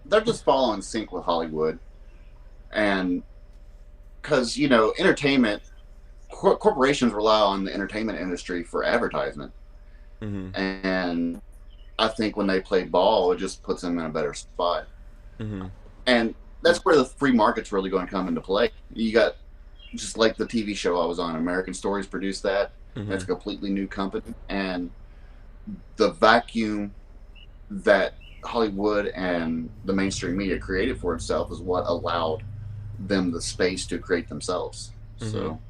they're just following sync with Hollywood, and because entertainment. Corporations rely on the entertainment industry for advertisement, and I think when they play ball, it just puts them in a better spot. And that's where the free market's really going to come into play. You got just like the TV show I was on, American Stories produced that. That's a completely new company, and the vacuum that Hollywood and the mainstream media created for itself is what allowed them the space to create themselves. So.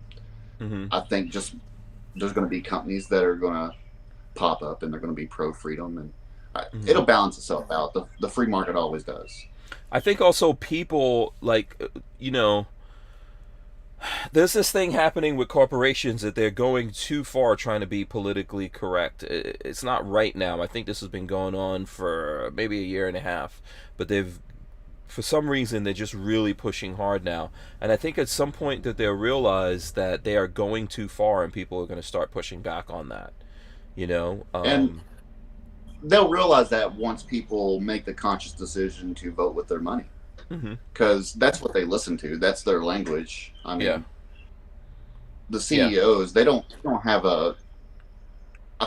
I think just there's going to be companies that are going to pop up and they're going to be pro-freedom, and it'll balance itself out. The free market always does. I think also people, like, there's this thing happening with corporations that they're going too far trying to be politically correct. It's not right now. I think this has been going on for maybe a year and a half, but for some reason they're just really pushing hard now, and I think at some point that they'll realize that they are going too far and people are going to start pushing back on that, and they'll realize that once people make the conscious decision to vote with their money, because that's what they listen to, that's their language. I mean, the CEOs, they don't have I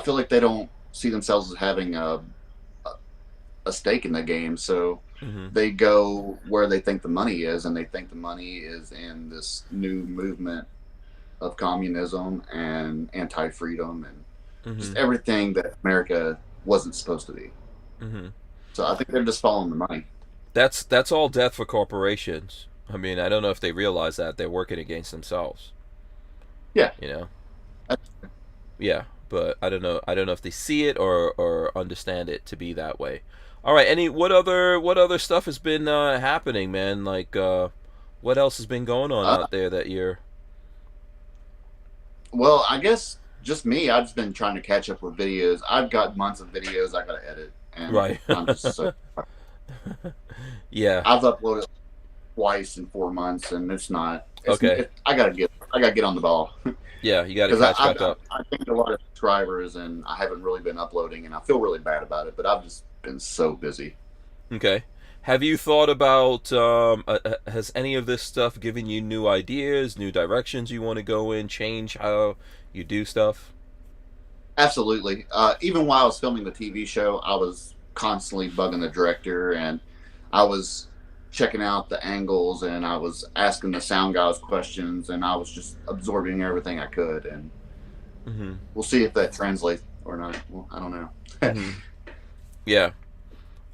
feel like they don't see themselves as having a stake in the game, so they go where they think the money is, and they think the money is in this new movement of communism and anti-freedom and just everything that America wasn't supposed to be. So I think they're just following the money. That's all death for corporations. I mean, I don't know if they realize that they're working against themselves. Yeah. Yeah, but I don't know if they see it or understand it to be that way. All right, what other stuff has been happening, man? Like, what else has been going on out there that you're... Well, I guess just me. I've just been trying to catch up with videos. I've got months of videos I got to edit, and I'm just so... Yeah. I've uploaded twice in 4 months, and it's not... Okay. I gotta get on the ball. Yeah, you gotta catch back up. I think a lot of subscribers, and I haven't really been uploading, and I feel really bad about it, but I've just been so busy. Okay. Have you thought about, has any of this stuff given you new ideas, new directions you want to go in, change how you do stuff? Absolutely. Even while I was filming the TV show, I was constantly bugging the director, and I was checking out the angles, and I was asking the sound guys questions, and I was just absorbing everything I could, and we'll see if that translates or not. Well, I don't know. Yeah.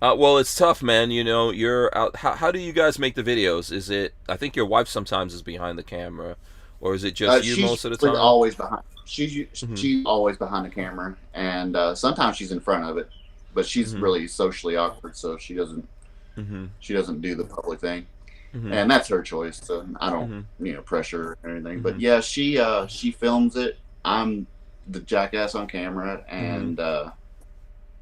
Well, it's tough, man. You're out. How do you guys make the videos? Is it? I think your wife sometimes is behind the camera, or is it just you She's most of the time? always behind. She's Mm-hmm. always behind the camera, and sometimes she's in front of it, but she's Mm-hmm. really socially awkward, so Mm-hmm. she doesn't do the public thing, Mm-hmm. and that's her choice. So I don't Mm-hmm. pressure her or anything. But Mm-hmm. yeah, she films it. I'm the jackass on camera, and I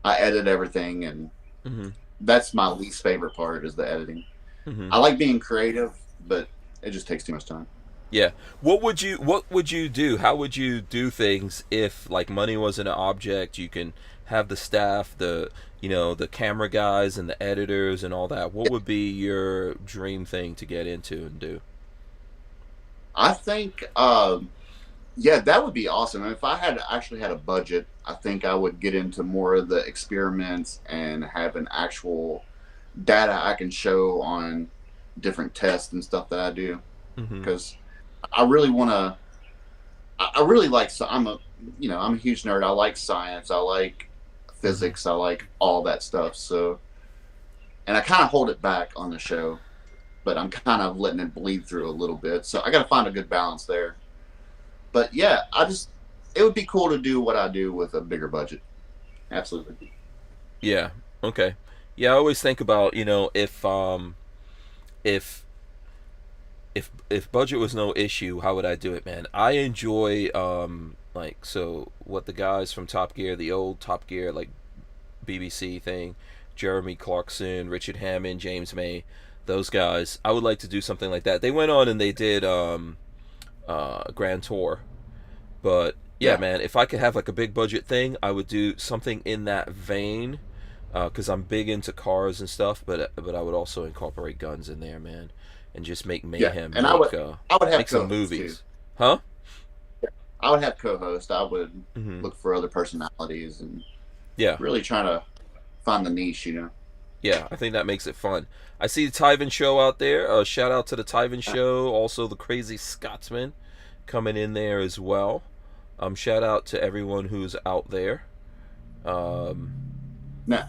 edit everything, and Mm-hmm. that's my least favorite part is the editing. Mm-hmm. I like being creative, but it just takes too much time. Yeah. What would you do? How would you do things if like money wasn't an object? You can have the staff, the camera guys and the editors and all that. What would be your dream thing to get into and do? I think, yeah, that would be awesome. And if I had actually had a budget, I think I would get into more of the experiments and have an actual data I can show on different tests and stuff that I do. Mm-hmm. Because I really want to. I really like. I'm a huge nerd. I like science. I like physics. I like all that stuff. So, and I kind of hold it back on the show, but I'm kind of letting it bleed through a little bit. So I got to find a good balance there. But yeah, it would be cool to do what I do with a bigger budget. Absolutely. Yeah. Okay. Yeah, I always think about, if if budget was no issue, how would I do it, man? I enjoy so what the guys from Top Gear, the old Top Gear like BBC thing, Jeremy Clarkson, Richard Hammond, James May, those guys. I would like to do something like that. They went on and they did Grand Tour. But yeah, man, if I could have like a big budget thing, I would do something in that vein, because I'm big into cars and stuff. But I would also incorporate guns in there, man, and just make mayhem. And I would have make some movies, too. Huh? I would have co-host. I would look for other personalities and really trying to find the niche, Yeah, I think that makes it fun. I see the Tyven Show out there. Shout out to the Tyven Show. Also, the Crazy Scotsman coming in there as well. Shout out to everyone who's out there. Now,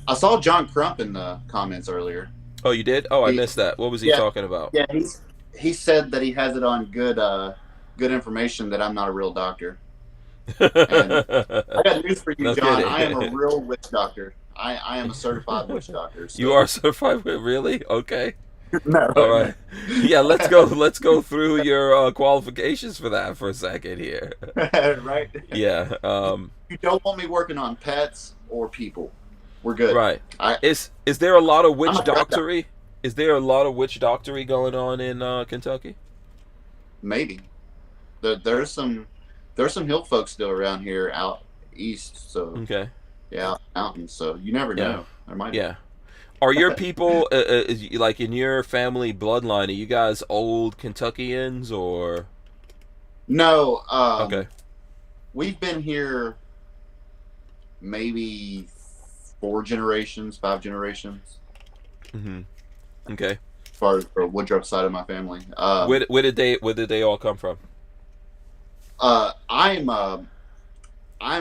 I saw John Crump in the comments earlier. Oh, you did? Oh, I missed that. What was he talking about? Yeah, he said that he has it on good information that I'm not a real doctor. And I got news for you, John. I am a real witch doctor. I am a certified witch doctor. So. You are certified? Really? Okay. No. All right. Yeah, let's go through your qualifications for that for a second here. Right. Yeah. You don't want me working on pets or people. We're good. Right. Is there a lot of witch doctory? Is there a lot of witch doctory going on in Kentucky? Maybe. There's some hill folks still around here out east. So okay. Yeah, mountains. So you never know. There might be. Are your people like in your family bloodline? Are you guys old Kentuckians or? No. Okay. We've been here maybe 5 generations. Mm-hmm. Okay. As far as the Woodruff side of my family. Where did they all come from? I'm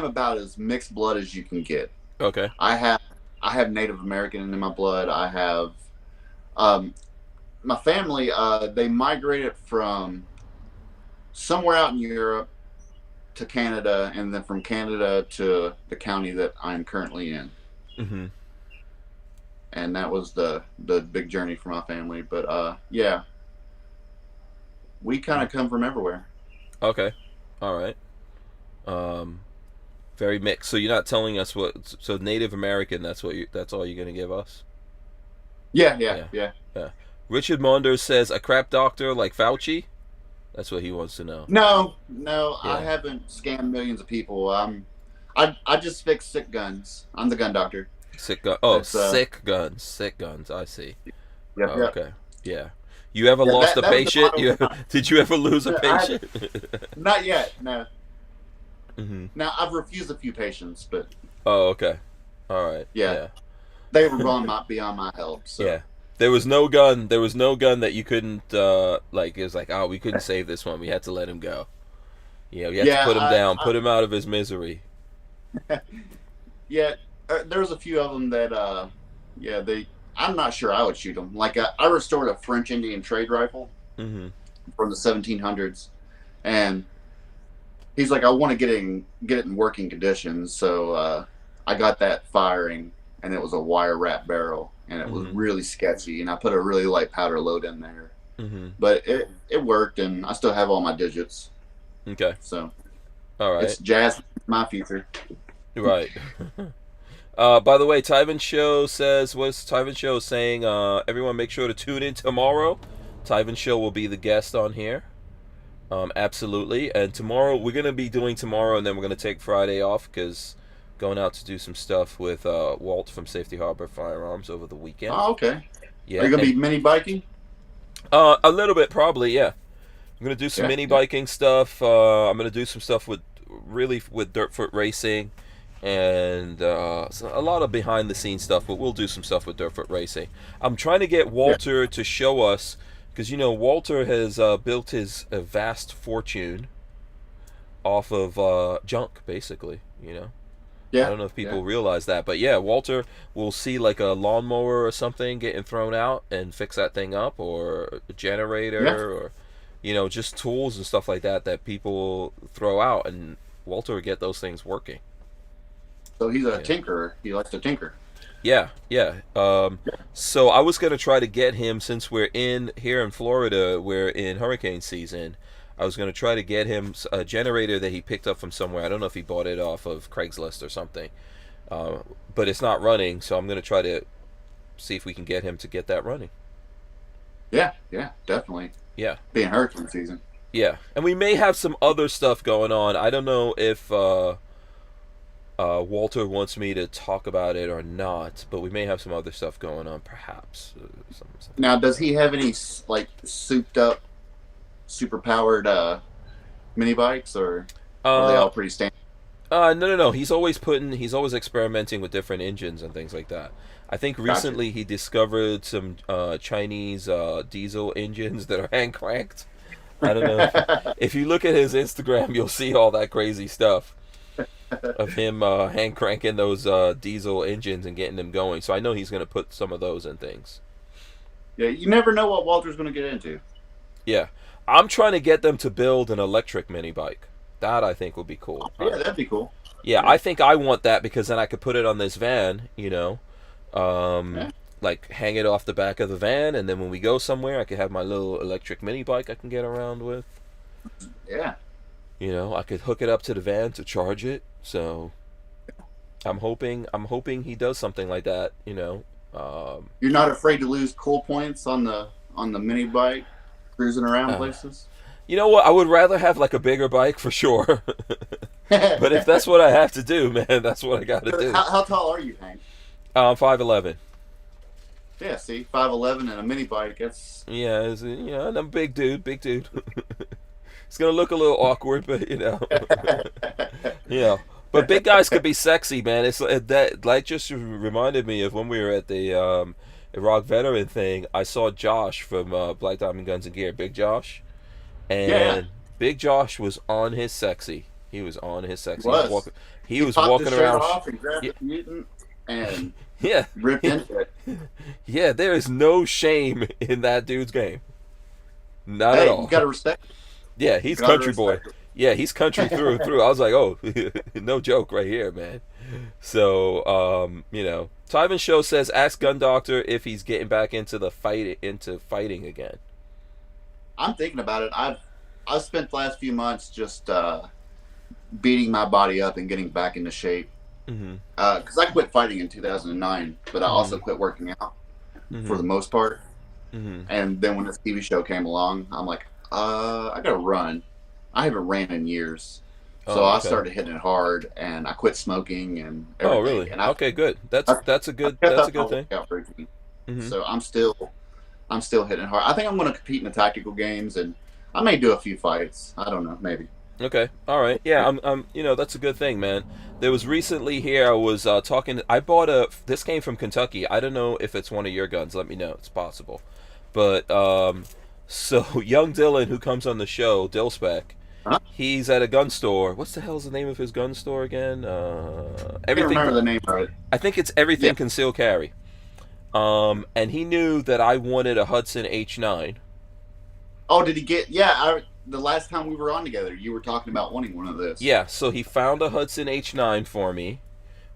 about as mixed blood as you can get. Okay. I have Native American in my blood. I have my family. They migrated from somewhere out in Europe to Canada, and then from Canada to the county that I'm currently in. Mm-hmm. And that was the big journey for my family. But yeah, we kind of come from everywhere. Okay. All right. Very mixed. So you're not telling us what? So Native American. That's all you're gonna give us? Yeah. Richard Monders says a crap doctor like Fauci. That's what he wants to know. No, I haven't scammed millions of people. I just fix sick guns. I'm the gun doctor. Sick gun. Oh, sick guns. Sick guns. I see. Yep, okay. Yeah. You ever lost a patient? Did you ever lose a patient? Not yet. No. Mm-hmm. Now I've refused a few patients, but. Oh, okay. All right. Yeah. They were beyond my help. So. Yeah. There was no gun that you couldn't like. It was like, oh, we couldn't save this one. We had to let him go. Yeah, we had to put him down, put him out of his misery. Yeah, there's a few of them that I'm not sure I would shoot them. Like I restored a French Indian trade rifle from the 1700s, and he's like, I want to get it in working conditions. So I got that firing, and it was a wire wrap barrel, and it was really sketchy. And I put a really light powder load in there, but it worked, and I still have all my digits. Okay. So, all right. It's jazz, my future. Right. By the way, Tyven Show says, what's Tyven Show saying? Everyone make sure to tune in tomorrow. Tyven Show will be the guest on here. Absolutely. And tomorrow, we're going to be doing tomorrow, and then we're going to take Friday off because going out to do some stuff with Walt from Safety Harbor Firearms over the weekend. Oh, okay. Yeah. Are you going to be mini biking? A little bit, probably, yeah. I'm going to do some mini biking stuff. I'm going to do some stuff with Dirtfoot Racing. And so a lot of behind the scenes stuff, but we'll do some stuff with Dirtfoot Racing. I'm trying to get Walter to show us, because Walter has built his vast fortune off of junk, basically. I don't know if people realize that, but yeah, Walter will see like a lawnmower or something getting thrown out and fix that thing up, or a generator, or just tools and stuff like that people throw out, and Walter will get those things working. So he's a tinkerer. He likes to tinker. Yeah. So I was gonna try to get him, since we're here in Florida, we're in hurricane season. I was gonna try to get him a generator that he picked up from somewhere. I don't know if he bought it off of Craigslist or something, but it's not running. So I'm gonna try to see if we can get him to get that running. Yeah, definitely. Yeah. Being hurricane season. Yeah, and we may have some other stuff going on. I don't know if Walter wants me to talk about it or not, but we may have some other stuff going on, perhaps. Something. Now, does he have any like souped up, super powered mini bikes, or are they all pretty standard? No. He's always experimenting with different engines and things like that. I think recently he discovered some Chinese diesel engines that are hand cranked. I don't know. If you look at his Instagram, you'll see all that crazy stuff of him hand cranking those diesel engines and getting them going. So I know he's going to put some of those in things. Yeah, you never know what Walter's going to get into. Yeah. I'm trying to get them to build an electric mini bike. That I think would be cool. Oh, yeah, that'd be cool. Yeah, I think I want that, because then I could put it on this van, like hang it off the back of the van, and then when we go somewhere, I could have my little electric mini bike I can get around with. Yeah. I could hook it up to the van to charge it. So I'm hoping he does something like that. You're not afraid to lose cool points on the mini bike cruising around places? You know what? I would rather have like a bigger bike for sure. But if that's what I have to do, man, that's what I got to do. How tall are you, Hank? 5'11". Yeah, see, 5'11" and a mini bike. That's I'm a big dude. It's gonna look a little awkward, but But big guys could be sexy, man. It's that just reminded me of when we were at the Iraq veteran thing. I saw Josh from Black Diamond Guns and Gear, Big Josh, and Big Josh was on his sexy. He was on his sexy. He was walking around. Off and grabbed the mutant and yeah, ripped into it. Yeah, there is no shame in that dude's game. Not at all. You gotta respect it. Yeah, he's country boy. Yeah, he's country through and through. I was like, oh, no joke right here, man. So, Tyven Show says, ask Gun Doctor if he's getting back into fighting again. I'm thinking about it. I've spent the last few months just beating my body up and getting back into shape. Because I quit fighting in 2009, but I also quit working out for the most part. And then when this TV show came along, I'm like, I gotta run. I haven't ran in years, so I started hitting it hard, and I quit smoking and everything. Oh, really? And okay, good. That's a good thing. So I'm still hitting it hard. I think I'm going to compete in the tactical games, and I may do a few fights. I don't know, maybe. Okay, all right. Yeah, I'm. That's a good thing, man. There was recently here. I was talking. I bought this came from Kentucky. I don't know if it's one of your guns. Let me know. It's possible, but so young Dylan, who comes on the show, Dillspec. He's at a gun store. What's the hell's the name of his gun store again? I can't remember the name of it. I think it's Everything Concealed Carry. And he knew that I wanted a Hudson H9. Oh, did he get? Yeah, the last time we were on together, you were talking about wanting one of those. Yeah, so he found a Hudson H9 for me,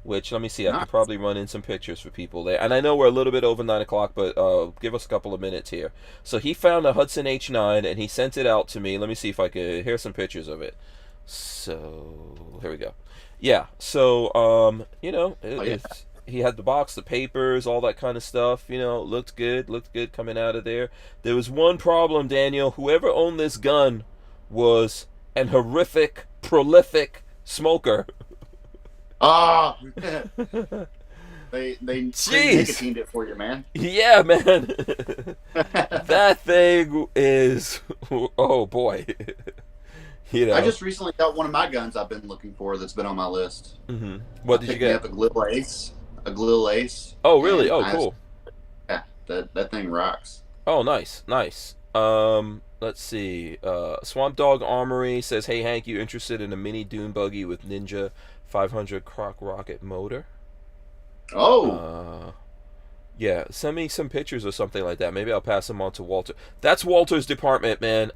which, let me see, I Nice. could probably run in some pictures for people there. And I know we're a little bit over 9 o'clock, but give us a couple of minutes here. So he found a Hudson H9, and he sent it out to me. Let me see if I could, here's some pictures of it. So, here we go. Yeah, so, you know, it's, he had the box, the papers, all that kind of stuff. You know, looked good coming out of there. There was one problem, Daniel. Whoever owned this gun was an horrific, prolific smoker. Ah, they Jeez. nicotined it for you, man. Yeah, man. That thing is, oh boy. You know. I just recently got one of my guns I've been looking for that's been on my list. Mm-hmm. What did you get? Up a Glil Ace. A Glil Ace. Oh, really? Oh, cool. Yeah, that thing rocks. Oh, nice. Let's see. Swamp Dog Armory says, "Hey Hank, you interested in a mini dune buggy with Ninja 500 crock rocket motor?" Oh. Yeah, send me some pictures or something like that. Maybe I'll pass them on to Walter. That's Walter's department, man.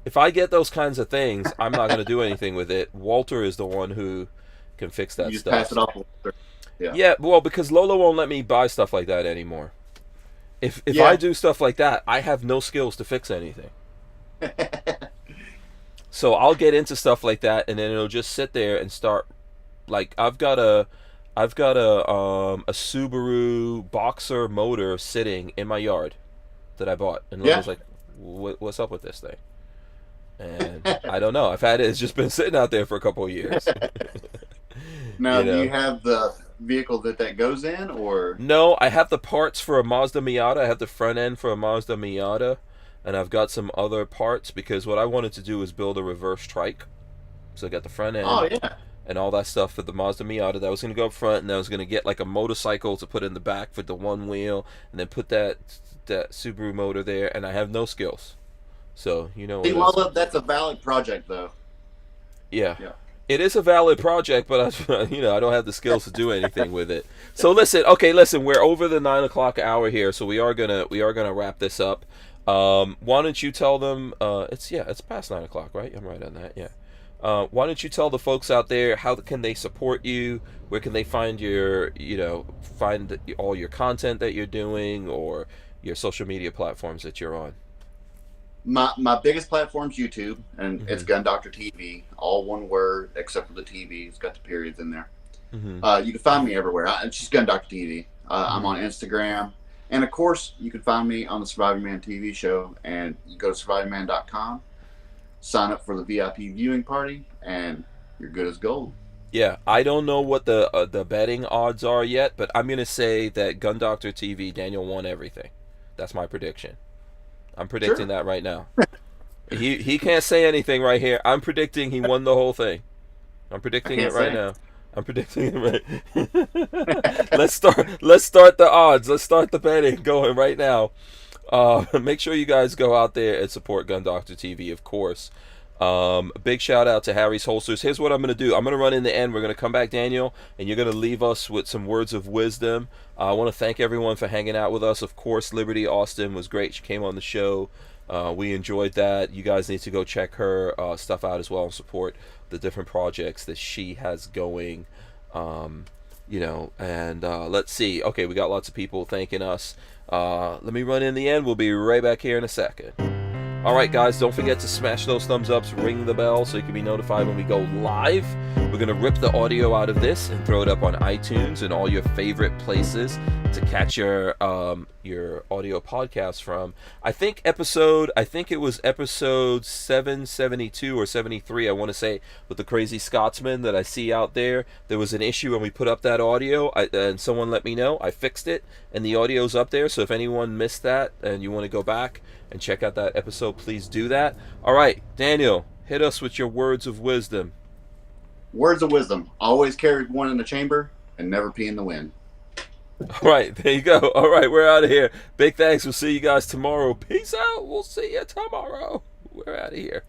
If I get those kinds of things, I'm not going to do anything with it. Walter is the one who can fix that You just stuff. pass it off. Yeah, well, because Lola won't let me buy stuff like that anymore. If I do stuff like that, I have no skills to fix anything. So I'll get into stuff like that, and then it'll just sit there and start. Like I've got a Subaru Boxer motor sitting in my yard that I bought, and Lola's like, "What's up with this thing?" And I don't know. I've had it. It's just been sitting out there for a couple of years. Now, do you have the vehicle that goes in, or? No, I have the parts for a Mazda Miata. I have the front end for a Mazda Miata, and I've got some other parts because what I wanted to do was build a reverse trike. So I got the front end. Oh, yeah. And all that stuff for the Mazda Miata. That was going to go up front, and I was going to get like a motorcycle to put in the back for the one wheel, and then put that Subaru motor there, and I have no skills. So, you know. See, well, that's a valid project, though. Yeah. It is a valid project, but I don't have the skills to do anything with it. So listen, we're over the 9 o'clock hour here, so we are gonna wrap this up. Why don't you tell them? It's past 9 o'clock, right? I'm right on that. Yeah. Why don't you tell the folks out there how can they support you? Where can they find find all your content that you're doing, or your social media platforms that you're on? My biggest platform's YouTube, and it's GunDoctorT.V, all one word except for the TV. It's got the periods in there. You can find me everywhere. It's just GunDoctorT.V. I'm on Instagram, and of course, you can find me on the Surviving Man TV show. And you go to survivingman.com, sign up for the VIP viewing party, and you're good as gold. Yeah, I don't know what the betting odds are yet, but I'm gonna say that GunDoctorT.V Daniel won everything. That's my prediction. I'm predicting that right now. He can't say anything right here. I'm predicting he won the whole thing. I'm predicting it right now. I'm predicting it right. Let's start the odds. Let's start the betting going right now. Make sure you guys go out there and support GunDoctorT.V, of course. Big shout out to Harry's Holsters. Here's what I'm going to do. I'm going to run in the end. We're going to come back, Daniel, and you're going to leave us with some words of wisdom. I want to thank everyone for hanging out with us. Of course, Liberty Austin was great. She came on the show. We enjoyed that. You guys need to go check her stuff out as well and support the different projects that she has going. Let's see. Okay, we got lots of people thanking us. Let me run in the end. We'll be right back here in a second. Alright guys, don't forget to smash those thumbs ups, ring the bell so you can be notified when we go live. We're going to rip the audio out of this and throw it up on iTunes and all your favorite places to catch your audio podcast from. I think it was episode 772 or 73, I want to say, with the Crazy Scotsman that I see out there. There was an issue when we put up that audio, and someone let me know. I fixed it, and the audio's up there, so if anyone missed that and you want to go back and check out that episode, please do that. All right, Daniel, hit us with your words of wisdom. Words of wisdom. Always carry one in the chamber and never pee in the wind. All right, there you go. All right, we're out of here. Big thanks. We'll see you guys tomorrow. Peace out. We'll see you tomorrow. We're out of here.